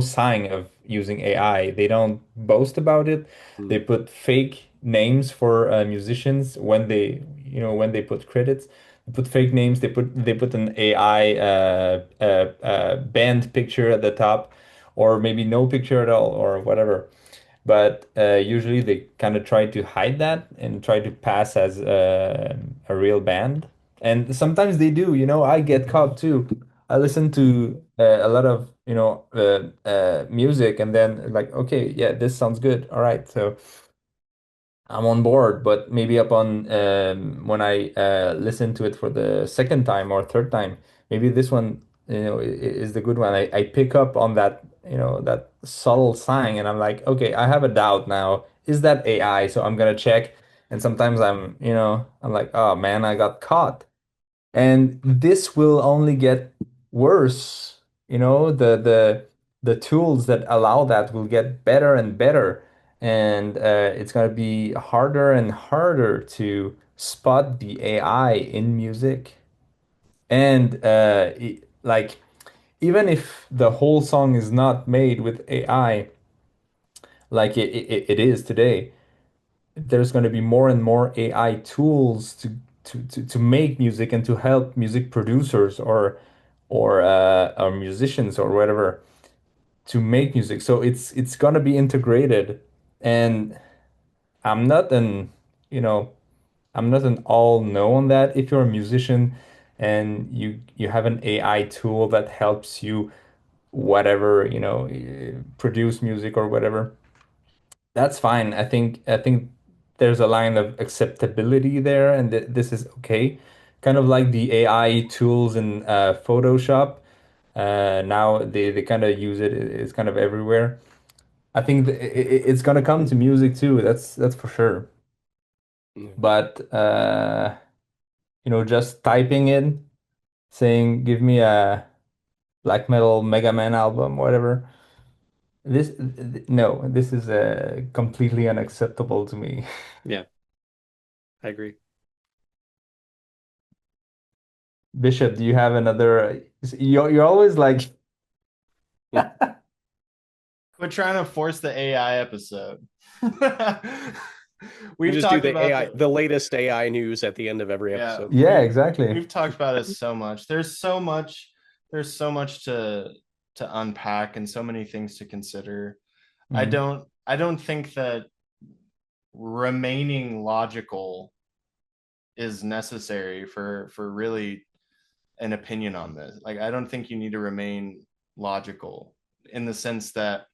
sign of using AI. They don't boast about it. They Mm. put fake names for musicians when they put credits. They put fake names. They put an AI band picture at the top, or maybe no picture at all, or whatever. But usually they kind of try to hide that and try to pass as a real band. And sometimes they do, I get caught too. I listen to a lot of, music, and then like, okay, yeah, this sounds good. All right. So I'm on board, but maybe upon when I listen to it for the second time or third time, maybe this one, is the good one. I pick up on that subtle sign, and I'm like, okay, I have a doubt now. Is that AI? So I'm gonna check. And sometimes I'm like, oh man, I got caught. And this will only get worse. The tools that allow that will get better and better. And it's going to be harder and harder to spot the AI in music. And like even if the whole song is not made with AI, like it is today, there's going to be more and more AI tools to make music and to help music producers or musicians or whatever to make music. So it's going to be integrated. And I'm not an, you know, I'm not an all know on that. If you're a musician and you have an AI tool that helps you whatever, produce music or whatever, that's fine. I think there's a line of acceptability there, and th this is okay. Kind of like the AI tools in Photoshop. Now they kind of use it. It's kind of everywhere. I think it's gonna come to music too. That's for sure. Yeah. But just typing in, saying, "Give me a black metal Mega Man album," whatever. No, this is completely unacceptable to me. Yeah, I agree. Bishop, do you have another? You're always like, We're trying to force the AI episode. We We've just do talked the about AI, the latest AI news at the end of every yeah, episode. yeah, we've exactly. we've talked about it so much. There's so much to unpack and so many things to consider. I Mm. don't I don't think that remaining logical is necessary for really an opinion on this. Like I don't think you need to remain logical in the sense that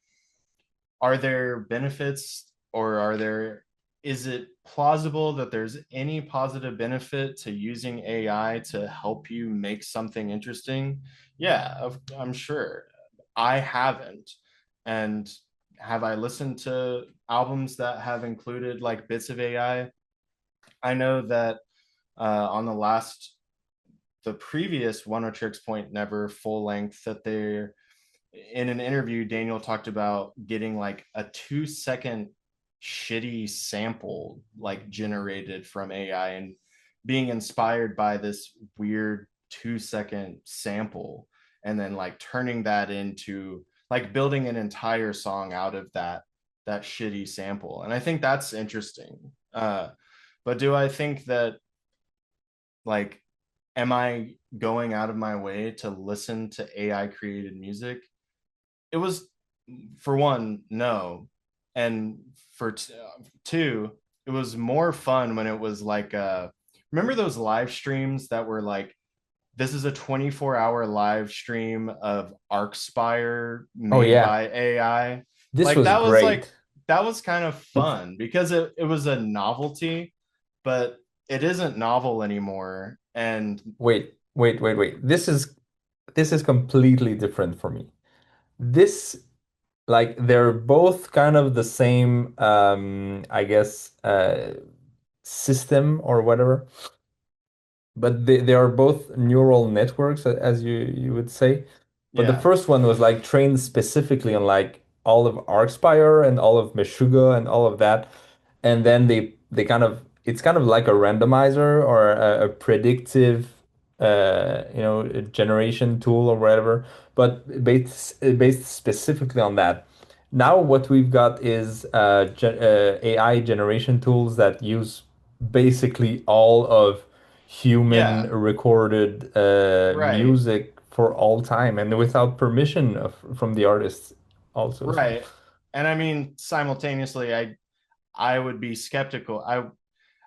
are there benefits or is it plausible that there's any positive benefit to using AI to help you make something interesting? Yeah, I'm sure. I haven't. And have I listened to albums that have included like bits of AI? I know that on the previous One O Tricks Point Never full length, that they're in an interview, Daniel talked about getting like a 2 second shitty sample like generated from AI and being inspired by this weird 2 second sample and then like turning that into like building an entire song out of that shitty sample. And I think that's interesting. But do I think that like am I going out of my way to listen to AI created music? It was, for one, no, and for two, it was more fun when it was like remember those live streams that were like, this is a 24-hour live stream of Arcspire Oh made yeah, by AI. this Like was great. that was kind of fun because it was a novelty, but it isn't novel anymore. And Wait. This is completely different for me. This like they're both kind of the same I guess system or whatever, but they are both neural networks as you would say. But the yeah, first one was like trained specifically on like all of Arcspire and all of Meshuggah and all of that. And then they kind of it's kind of like a randomizer or a predictive a generation tool or whatever, but based specifically on that. Now what we've got is AI generation tools that use basically all of human yeah, recorded right. music for all time and without permission from the artists also. So Right. And I mean, simultaneously, I would be skeptical.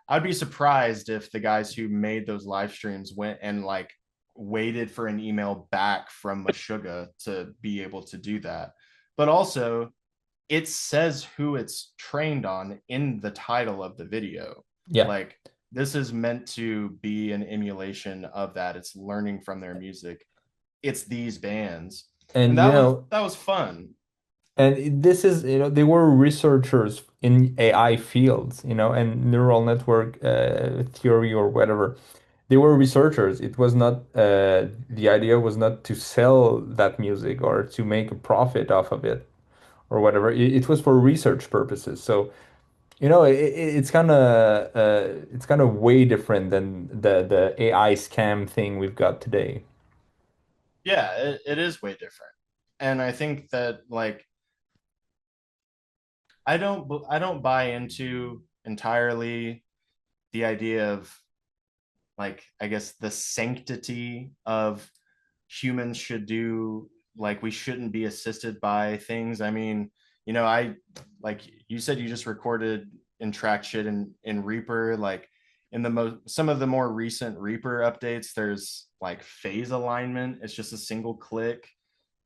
I'd be surprised if the guys who made those live streams went and like waited for an email back from Meshuggah to be able to do that. But also, it says who it's trained on in the title of the video. yeah, Like this is meant to be an emulation of that. It's learning from their music. It's these bands. And and that was fun. this is they were researchers in AI fields, and neural network theory or whatever. They were researchers. It was not the idea was not to sell that music or to make a profit off of it or whatever. It was for research purposes. So it's kind of way different than the AI scam thing we've got today. Yeah, it is way different. And I think that like I don't buy into entirely the idea of like I guess the sanctity of humans should do, like we shouldn't be assisted by things. I mean, I like you said you just recorded and tracked shit in Reaper, like in the most some of the more recent Reaper updates, there's like phase alignment. It's just a single click.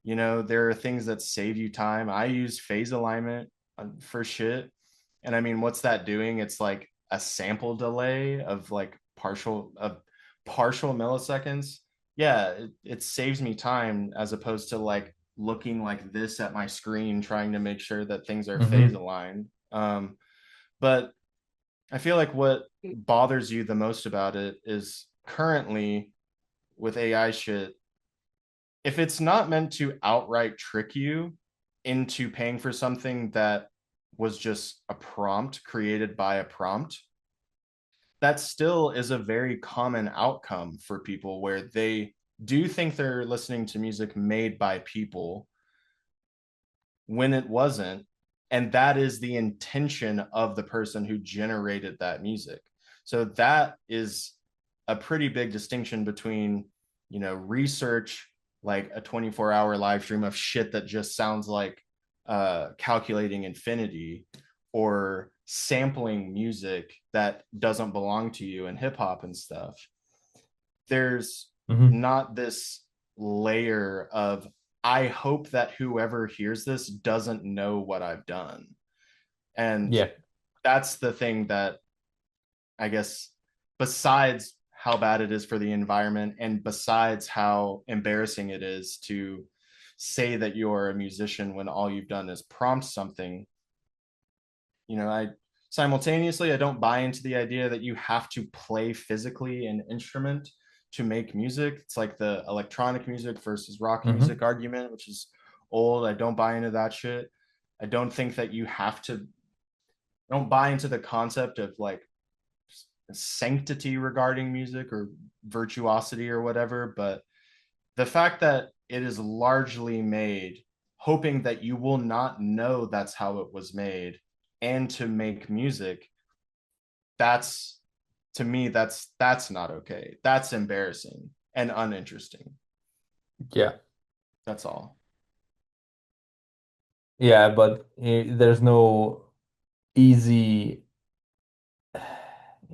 There are things that save you time. I use phase alignment for shit. And I mean, what's that doing? It's like a sample delay of like partial milliseconds. Yeah, it saves me time as opposed to like looking like this at my screen trying to make sure that things are phase Hmm. aligned. But I feel like what bothers you the most about it is currently with AI shit, if it's not meant to outright trick you into paying for something that was just a prompt created by a prompt, that still is a very common outcome for people where they do think they're listening to music made by people when it wasn't. And that is the intention of the person who generated that music. So that is a pretty big distinction between, research, like a 24-hour live stream of shit that just sounds like calculating infinity, or sampling music that doesn't belong to you in hip hop and stuff. There's Hmm. not this layer of, I hope that whoever hears this doesn't know what I've done. And Yeah. that's the thing that I guess, besides how bad it is for the environment and besides how embarrassing it is to say that you're a musician when all you've done is prompt something, I simultaneously I don't buy into the idea that you have to play physically an instrument to make music. It's like the electronic music versus rock Hmm. music argument, which is old. I don't buy into that shit. I don't think that you have to, I don't buy into the concept of like sanctity regarding music or virtuosity or whatever, but the fact that it is largely made hoping that you will not know that's how it was made and to make music, that's, to me, that's not okay. That's embarrassing and uninteresting. Yeah. That's all. Yeah, but there's no easy,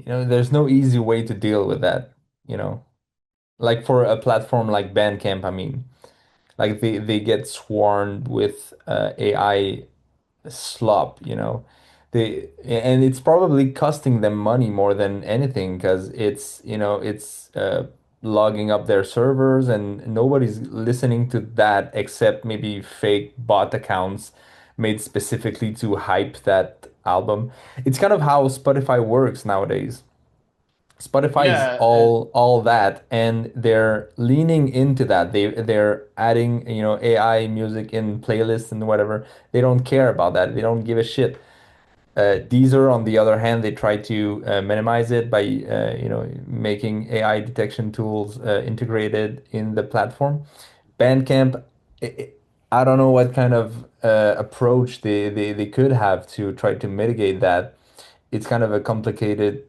there's no easy way to deal with that, you know. Like for a platform like Bandcamp, I mean, like they get swarmed with AI slop, and it's probably costing them money more than anything because it's logging up their servers and nobody's listening to that except maybe fake bot accounts made specifically to hype that album. It's kind of how Spotify works nowadays. Spotify is Yeah, all that, and they're leaning into that. They're adding, AI music in playlists and whatever. They don't care about that. They don't give a shit. Deezer, on the other hand, they try to minimize it by, making AI detection tools integrated in the platform. Bandcamp, I don't know what kind of approach they could have to try to mitigate that. It's kind of a complicated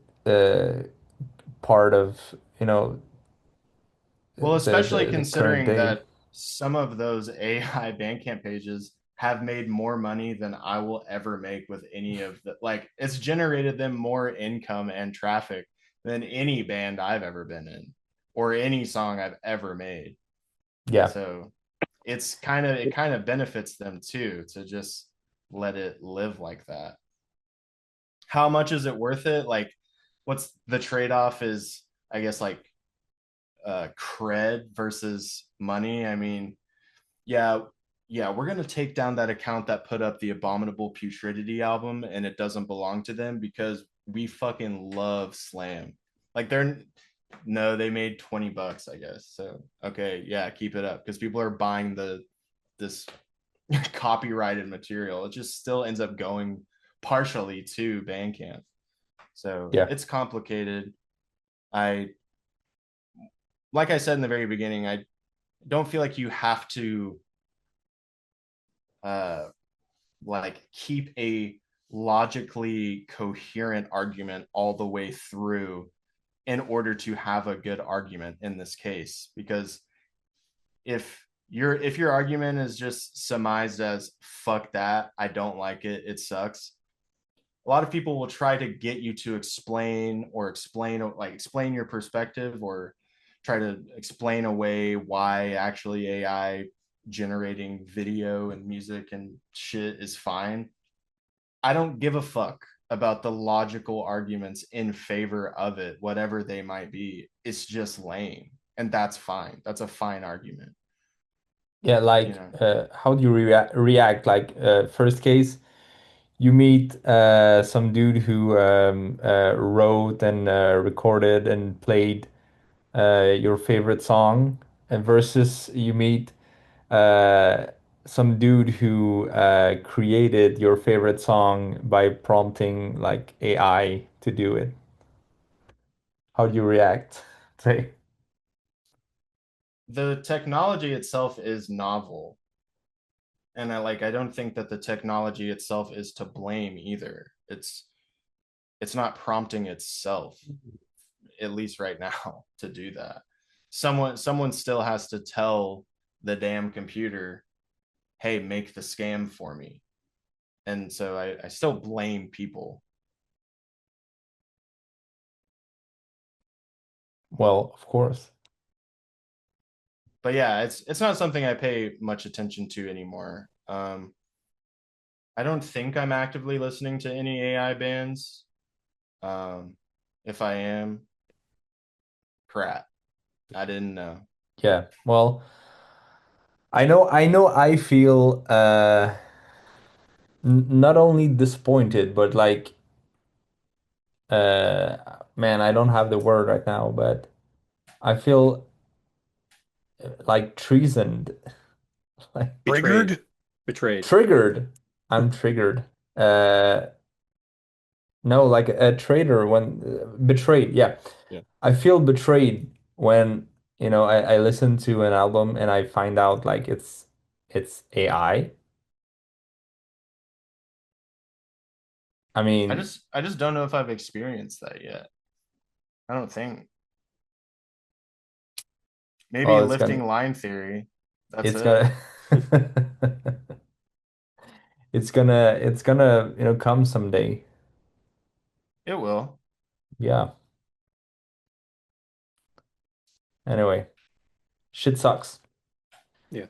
part of, well, especially the current considering day. that some of those AI Bandcamp pages have made more money than I will ever make with any of the, like, it's generated them more income and traffic than any band I've ever been in or any song I've ever made. Yeah. So it kind of benefits them too to just let it live like that. How much is it worth it? Like, what's the trade-off is, I guess, like cred versus money. I mean, yeah, yeah, we're gonna take down that account that put up the Abominable Putridity album and it doesn't belong to them because we fucking love Slam. Like they're, no, they made $20, I guess. So okay, yeah, keep it up because people are buying this copyrighted material. It just still ends up going partially to Bandcamp. So Yeah. it's complicated. I like I said in the very beginning, I don't feel like you have to uh like keep a logically coherent argument all the way through in order to have a good argument in this case, because if your argument is just surmised as fuck that, I don't like it, it sucks, a lot of people will try to get you to explain your perspective, or try to explain away why actually AI generating video and music and shit is fine. I don't give a fuck about the logical arguments in favor of it, whatever they might be. It's just lame. And that's fine. That's a fine argument, Yeah, you like know. how do you react? Like first case, you meet some dude who wrote and recorded and played your favorite song, and versus you meet uh, some dude who created your favorite song by prompting like AI to do it. How do you react? Say, The technology itself is novel. And I don't think that the technology itself is to blame either. It's not prompting itself, at least right now, to do that. Someone still has to tell the damn computer, hey, make the scam for me. And so I still blame people. well, of course. But yeah, it's not something I pay much attention to anymore. I don't think I'm actively listening to any AI bands. Um, if I am, crap, I didn't know. Yeah. Well, I feel not only disappointed, but like man, I don't have the word right now, but I feel like treasoned, like Betrayed. Triggered? Betrayed. triggered. I'm triggered. Uh no, like a traitor when betrayed. Yeah. Yeah. I feel betrayed when, I listen to an album and I find out like it's AI. I mean, I just don't know if I've experienced that yet. I don't think. Maybe well, it's gonna lifting line theory. That's it's it. gonna it's gonna, come someday. It will. Yeah. Anyway, shit sucks. Yeah.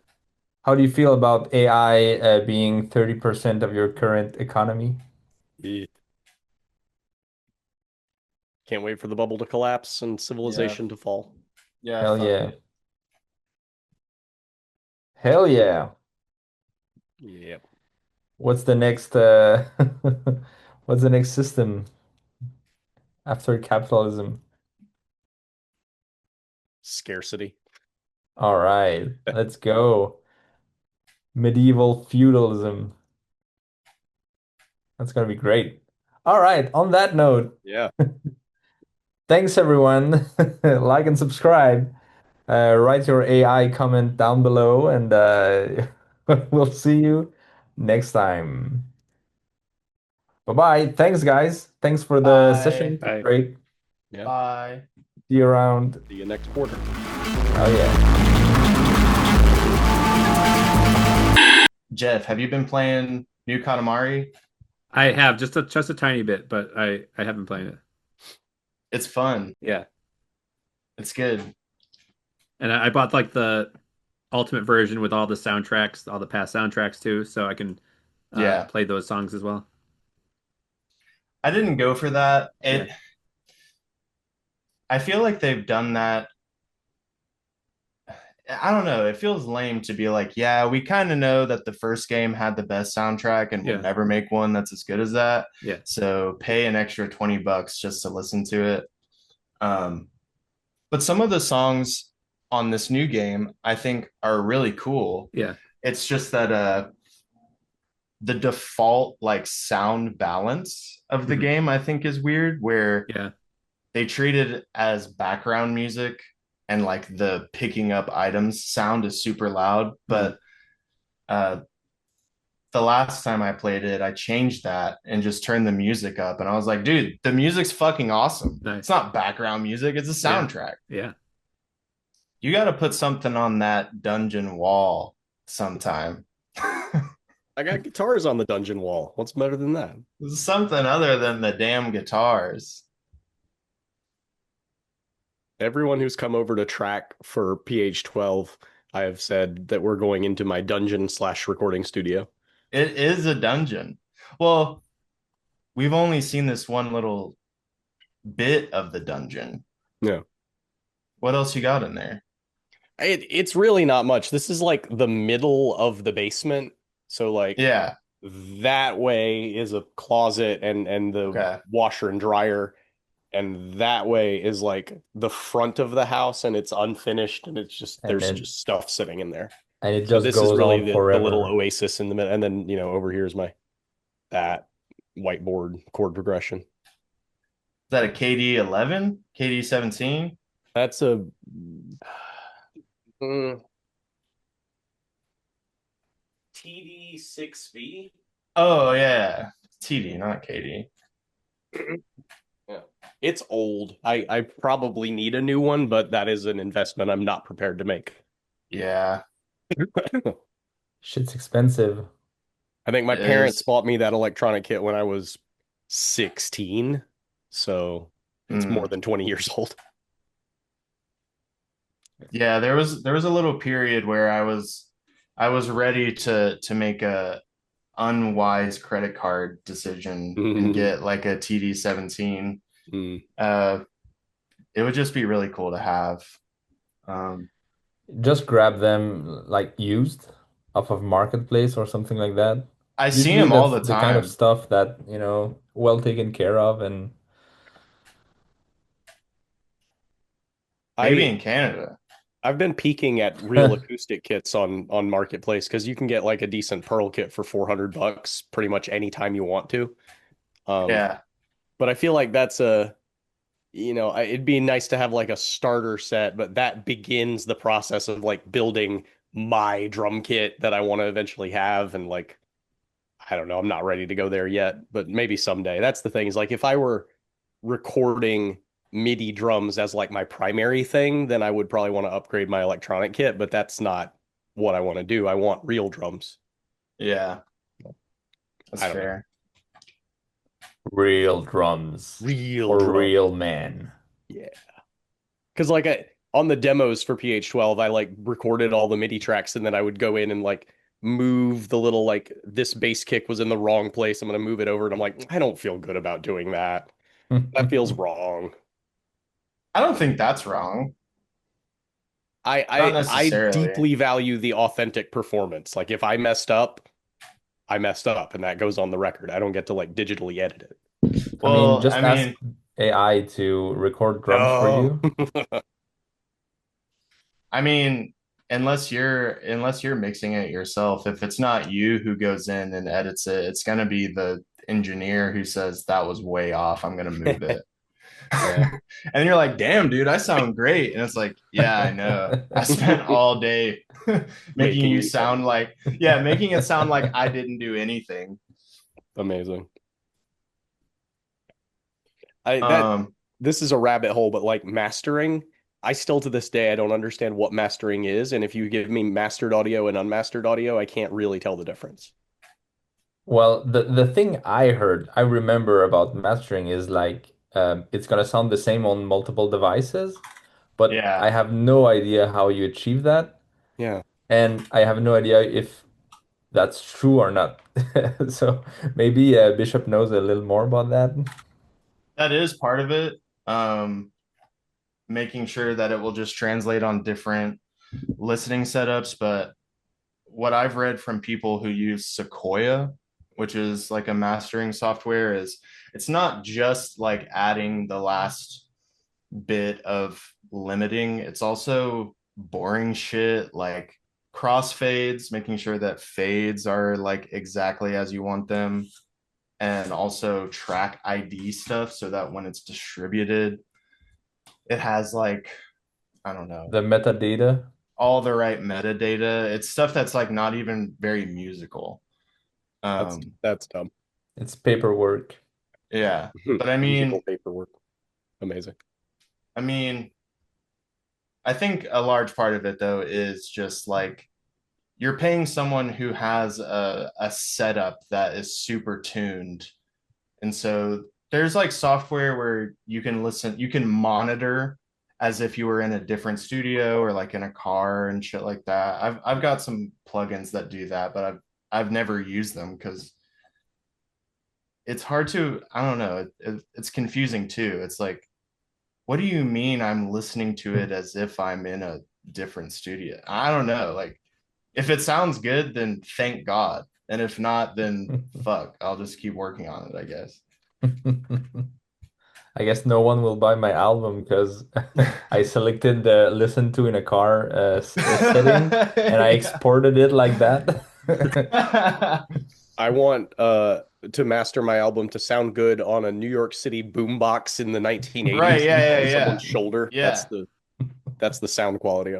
How do you feel about AI being 30% of your current economy? Yeah. Can't wait for the bubble to collapse and Yeah. civilization to fall. Yeah, Hell fuck yeah. it. Hell yeah. Yep. What's the next what's the next system after capitalism? Scarcity. All right, let's go. Medieval feudalism. That's gonna be great. All right, on that note, Yeah. thanks everyone. Like and subscribe. Write your AI comment down below, and we'll see you next time. Bye-bye. Thanks, guys. Thanks for the Bye. session. Bye. Great. Yeah. Bye. See you around. See you next quarter. Oh yeah. Jeff, have you been playing New Katamari? I have just a tiny bit, but I haven't played it. It's fun. Yeah. It's good. And I bought like the ultimate version with all the soundtracks, all the past soundtracks too, so I can Yeah. play those songs as well. I didn't go for that. Yeah. I feel like they've done that. I don't know. It feels lame to be like, yeah, we kind of know that the first game had the best soundtrack and we'll Yeah. never make one that's as good as that. Yeah. So pay an extra $20 just to listen to it. Um, but some of the songs on this new game, I think, are really cool. Yeah. It's just that the default like sound balance of the Mhm. game, I think, is weird, where Yeah. they treat it as background music and like the picking up items sound is super loud. Mhm. But uh, the last time I played it, I changed that and just turned the music up. And I was like, dude, the music's fucking awesome. It's Nice. not background music, it's a Yeah. soundtrack. Yeah. You got to put something on that dungeon wall sometime. I got guitars on the dungeon wall. What's better than that? Something other than the damn guitars. Everyone who's come over to track for PH12, I have said that we're going into my dungeon slash recording studio. It is a dungeon. Well, we've only seen this one little bit of the dungeon. Yeah. What else you got in there? It's really not much. This is like the middle of the basement. So like Yeah. that way is a closet and the Okay. washer and dryer. And that way is like the front of the house and it's unfinished and it's just And there's then just stuff sitting in there. and it So just this is goes really on the little forever. oasis in the middle. And then, over here is my that whiteboard chord progression. Is that a KD 11? KD 17? That's a TD6V. Oh yeah. TD, not KD. Yeah. It's old. I probably need a new one, but that is an investment I'm not prepared to make. Yeah, Shit's expensive. I think my it parents is. bought me that electronic kit when I was 16, so it's more Mm. than 20 years old. Yeah, there was a little period where I was ready to make a unwise credit card decision and Mm, get like a TD 17. mm. Uh, it would just be really cool to have. Um, Just grab them like used off of Marketplace or something like that. I see Usually them all that's the the kind of time, stuff that, well taken care of and maybe I in Canada. I've been peeking at real acoustic kits on Marketplace because you can get like a decent Pearl kit for $400 pretty much anytime you want to. Um, Yeah, but I feel like that's it'd be nice to have like a starter set, but that begins the process of like building my drum kit that I want to eventually have. And like, I don't know, I'm not ready to go there yet, but maybe someday. That's the thing is like, if I were recording MIDI drums as like my primary thing, then I would probably want to upgrade my electronic kit, but that's not what I want to do. I want real drums. yeah, that's I don't know. fair. real drums Real for drum. real men. Yeah. Because like on the demos for PH12, I like recorded all the MIDI tracks and then I would go in and like move the little like this bass kick was in the wrong place. I'm gonna move it over, and I'm like, I don't feel good about doing that. That feels wrong. I don't think that's wrong. I Not I I necessarily. deeply value the authentic performance. Like if I messed up, I messed up, and that goes on the record. I don't get to like digitally edit it. I mean, Well, just I ask mean, AI to record drums for No. you. I mean, unless you're mixing it yourself, if it's not you who goes in and edits it, it's gonna be the engineer who says that was way off. I'm gonna move it. Yeah. And you're like, damn, dude, I sound great. And it's like, yeah, I know. I spent all day making Making you you sound sound like, yeah, making it sound like I didn't do anything. amazing. I that Um, this is a rabbit hole, but like mastering, I still to this day I don't understand what mastering is, and if you give me mastered audio and unmastered audio, I can't really tell the difference. Well, the thing I heard, I remember about mastering is like it's gonna sound the same on multiple devices, but I yeah, have no idea how you achieve that, Yeah. and I have no idea if that's true or not. So maybe Bishop knows a little more about that. that is part of it. Making sure that it will just translate on different listening setups. But what I've read from people who use Sequoia, which is like a mastering software, is it's not just like adding the last bit of limiting, it's also boring shit like crossfades, making sure that fades are like exactly as you want them, and also track ID stuff so that when it's distributed, it has like, I don't know, The metadata, all the right metadata. It's stuff that's like not even very musical. That's Um, that's dumb. it's paperwork. yeah. But I Musical mean, paperwork. Amazing. I mean, I think a large part of it though is just like you're paying someone who has a setup that is super tuned. And so there's like software where you can listen, you can monitor as if you were in a different studio or like in a car and shit like that. I've got some plugins that do that, but I've never used them because it's hard to, I don't know, it's confusing too. It's like, what do you mean I'm listening to it as if I'm in a different studio? I don't know. Like if it sounds good, then thank God. And if not, then fuck, I'll just keep working on it, I guess. I guess no one will buy my album because I selected the listen to in a car setting and I Yeah. exported it like that. I want to master my album to sound good on a New York City boombox in the Right, 1980s yeah, on yeah, someone's yeah. shoulder. Yeah. That's the sound quality.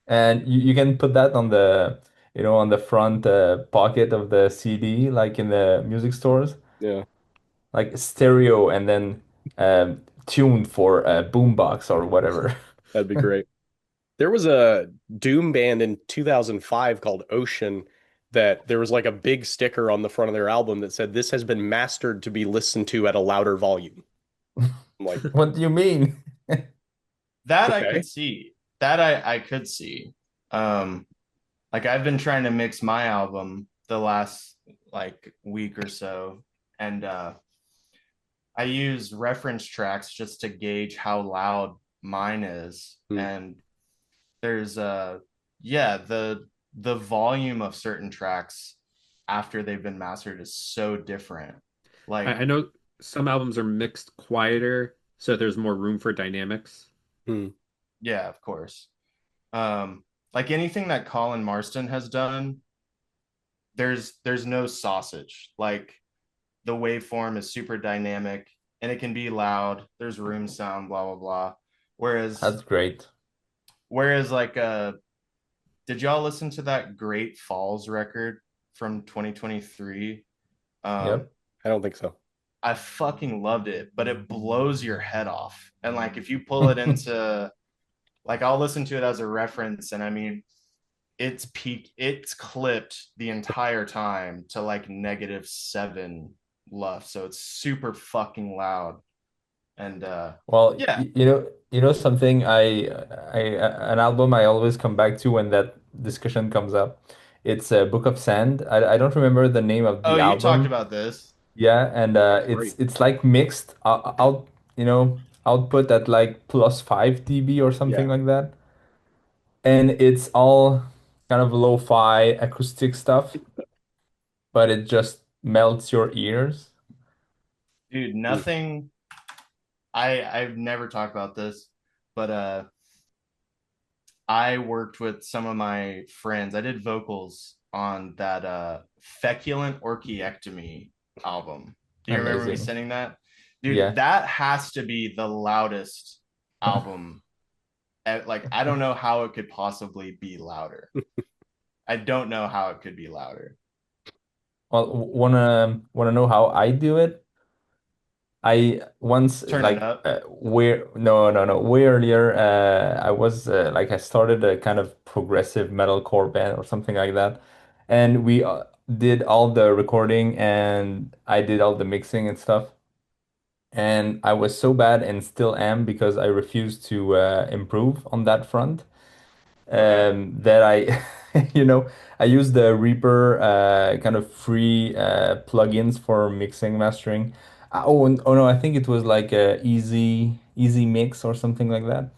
And you can put that on the, on the front pocket of the CD, like in the music stores, Yeah, like stereo and then tuned for a boombox or whatever. that'd be great. There was a Doom band in 2005 called Ocean that there was like a big sticker on the front of their album that said, "This has been mastered to be listened to at a louder volume." I'm like, What do you mean? That I okay. could see. That I could see. Um, like I've been trying to mix my album the last like week or so, and I use reference tracks just to gauge how loud mine is. Hmm. And there's yeah, the volume of certain tracks after they've been mastered is so different. I Like, know some albums are mixed quieter, so there's more room for dynamics. Hmm. yeah, of course. Like anything that Colin Marston has done, there's no sausage. Like the waveform is super dynamic and it can be loud. There's room sound, blah blah blah. Whereas That's great. whereas like did y'all listen to that Great Falls record from 2023? Um, Yep. I don't think so. I fucking loved it, but it blows your head off. And like if you pull it into like I'll listen to it as a reference, and I mean it's clipped the entire time to like -7 LUF. So it's super fucking loud. And Well, yeah. something an album I always come back to when that discussion comes up. It's a Book of Sand. I don't remember the name of Oh, the you talked album. about this. Yeah, and Great. it's like mixed out, output at like +5 dB or something Yeah, like that. And it's all kind of lo-fi acoustic stuff, but it just melts your ears. Dude, Hmm. nothing I've never talked about this, but I worked with some of my friends. I did vocals on that Feculent Orchiectomy album. Do you remember me Amazing. sending that? Dude, Yeah. that has to be the loudest album. Like, I don't know how it could possibly be louder. I don't know how it could be louder. Well, wanna know how I do it? I once Turn it like up. way no way earlier I was like I started a kind of progressive metalcore band or something like that, and we did all the recording and I did all the mixing and stuff, and I was so bad and still am because I refused to improve on that front, Okay. that I, I use the Reaper kind of free plugins for mixing, mastering. Oh no, I think it was like a easy mix or something like that.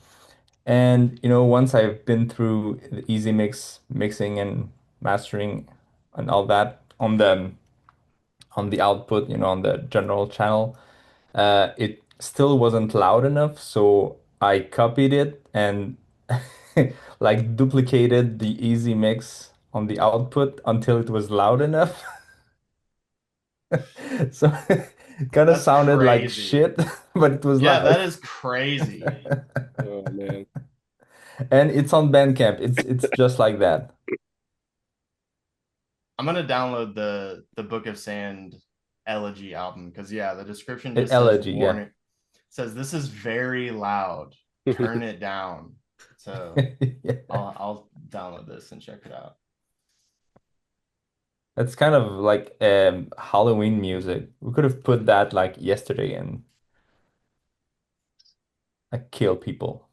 And once I've been through the easy mix, mixing and mastering and all that on the output, on the general channel, it still wasn't loud enough, so I copied it and like duplicated the easy mix on the output until it was loud enough. So it kind of That's sounded like crazy. shit, but it was Yeah, loud. that is crazy. Oh man. And it's on Bandcamp. It's just like that. I'm gonna download the Book of Sand Elegy album because yeah, the description just says Elegy, yeah. warning. It says this is very loud. Turn it down. So Yeah. I'll download this and check it out. That's kind of like Halloween music. We could have put that like yesterday and like kill people.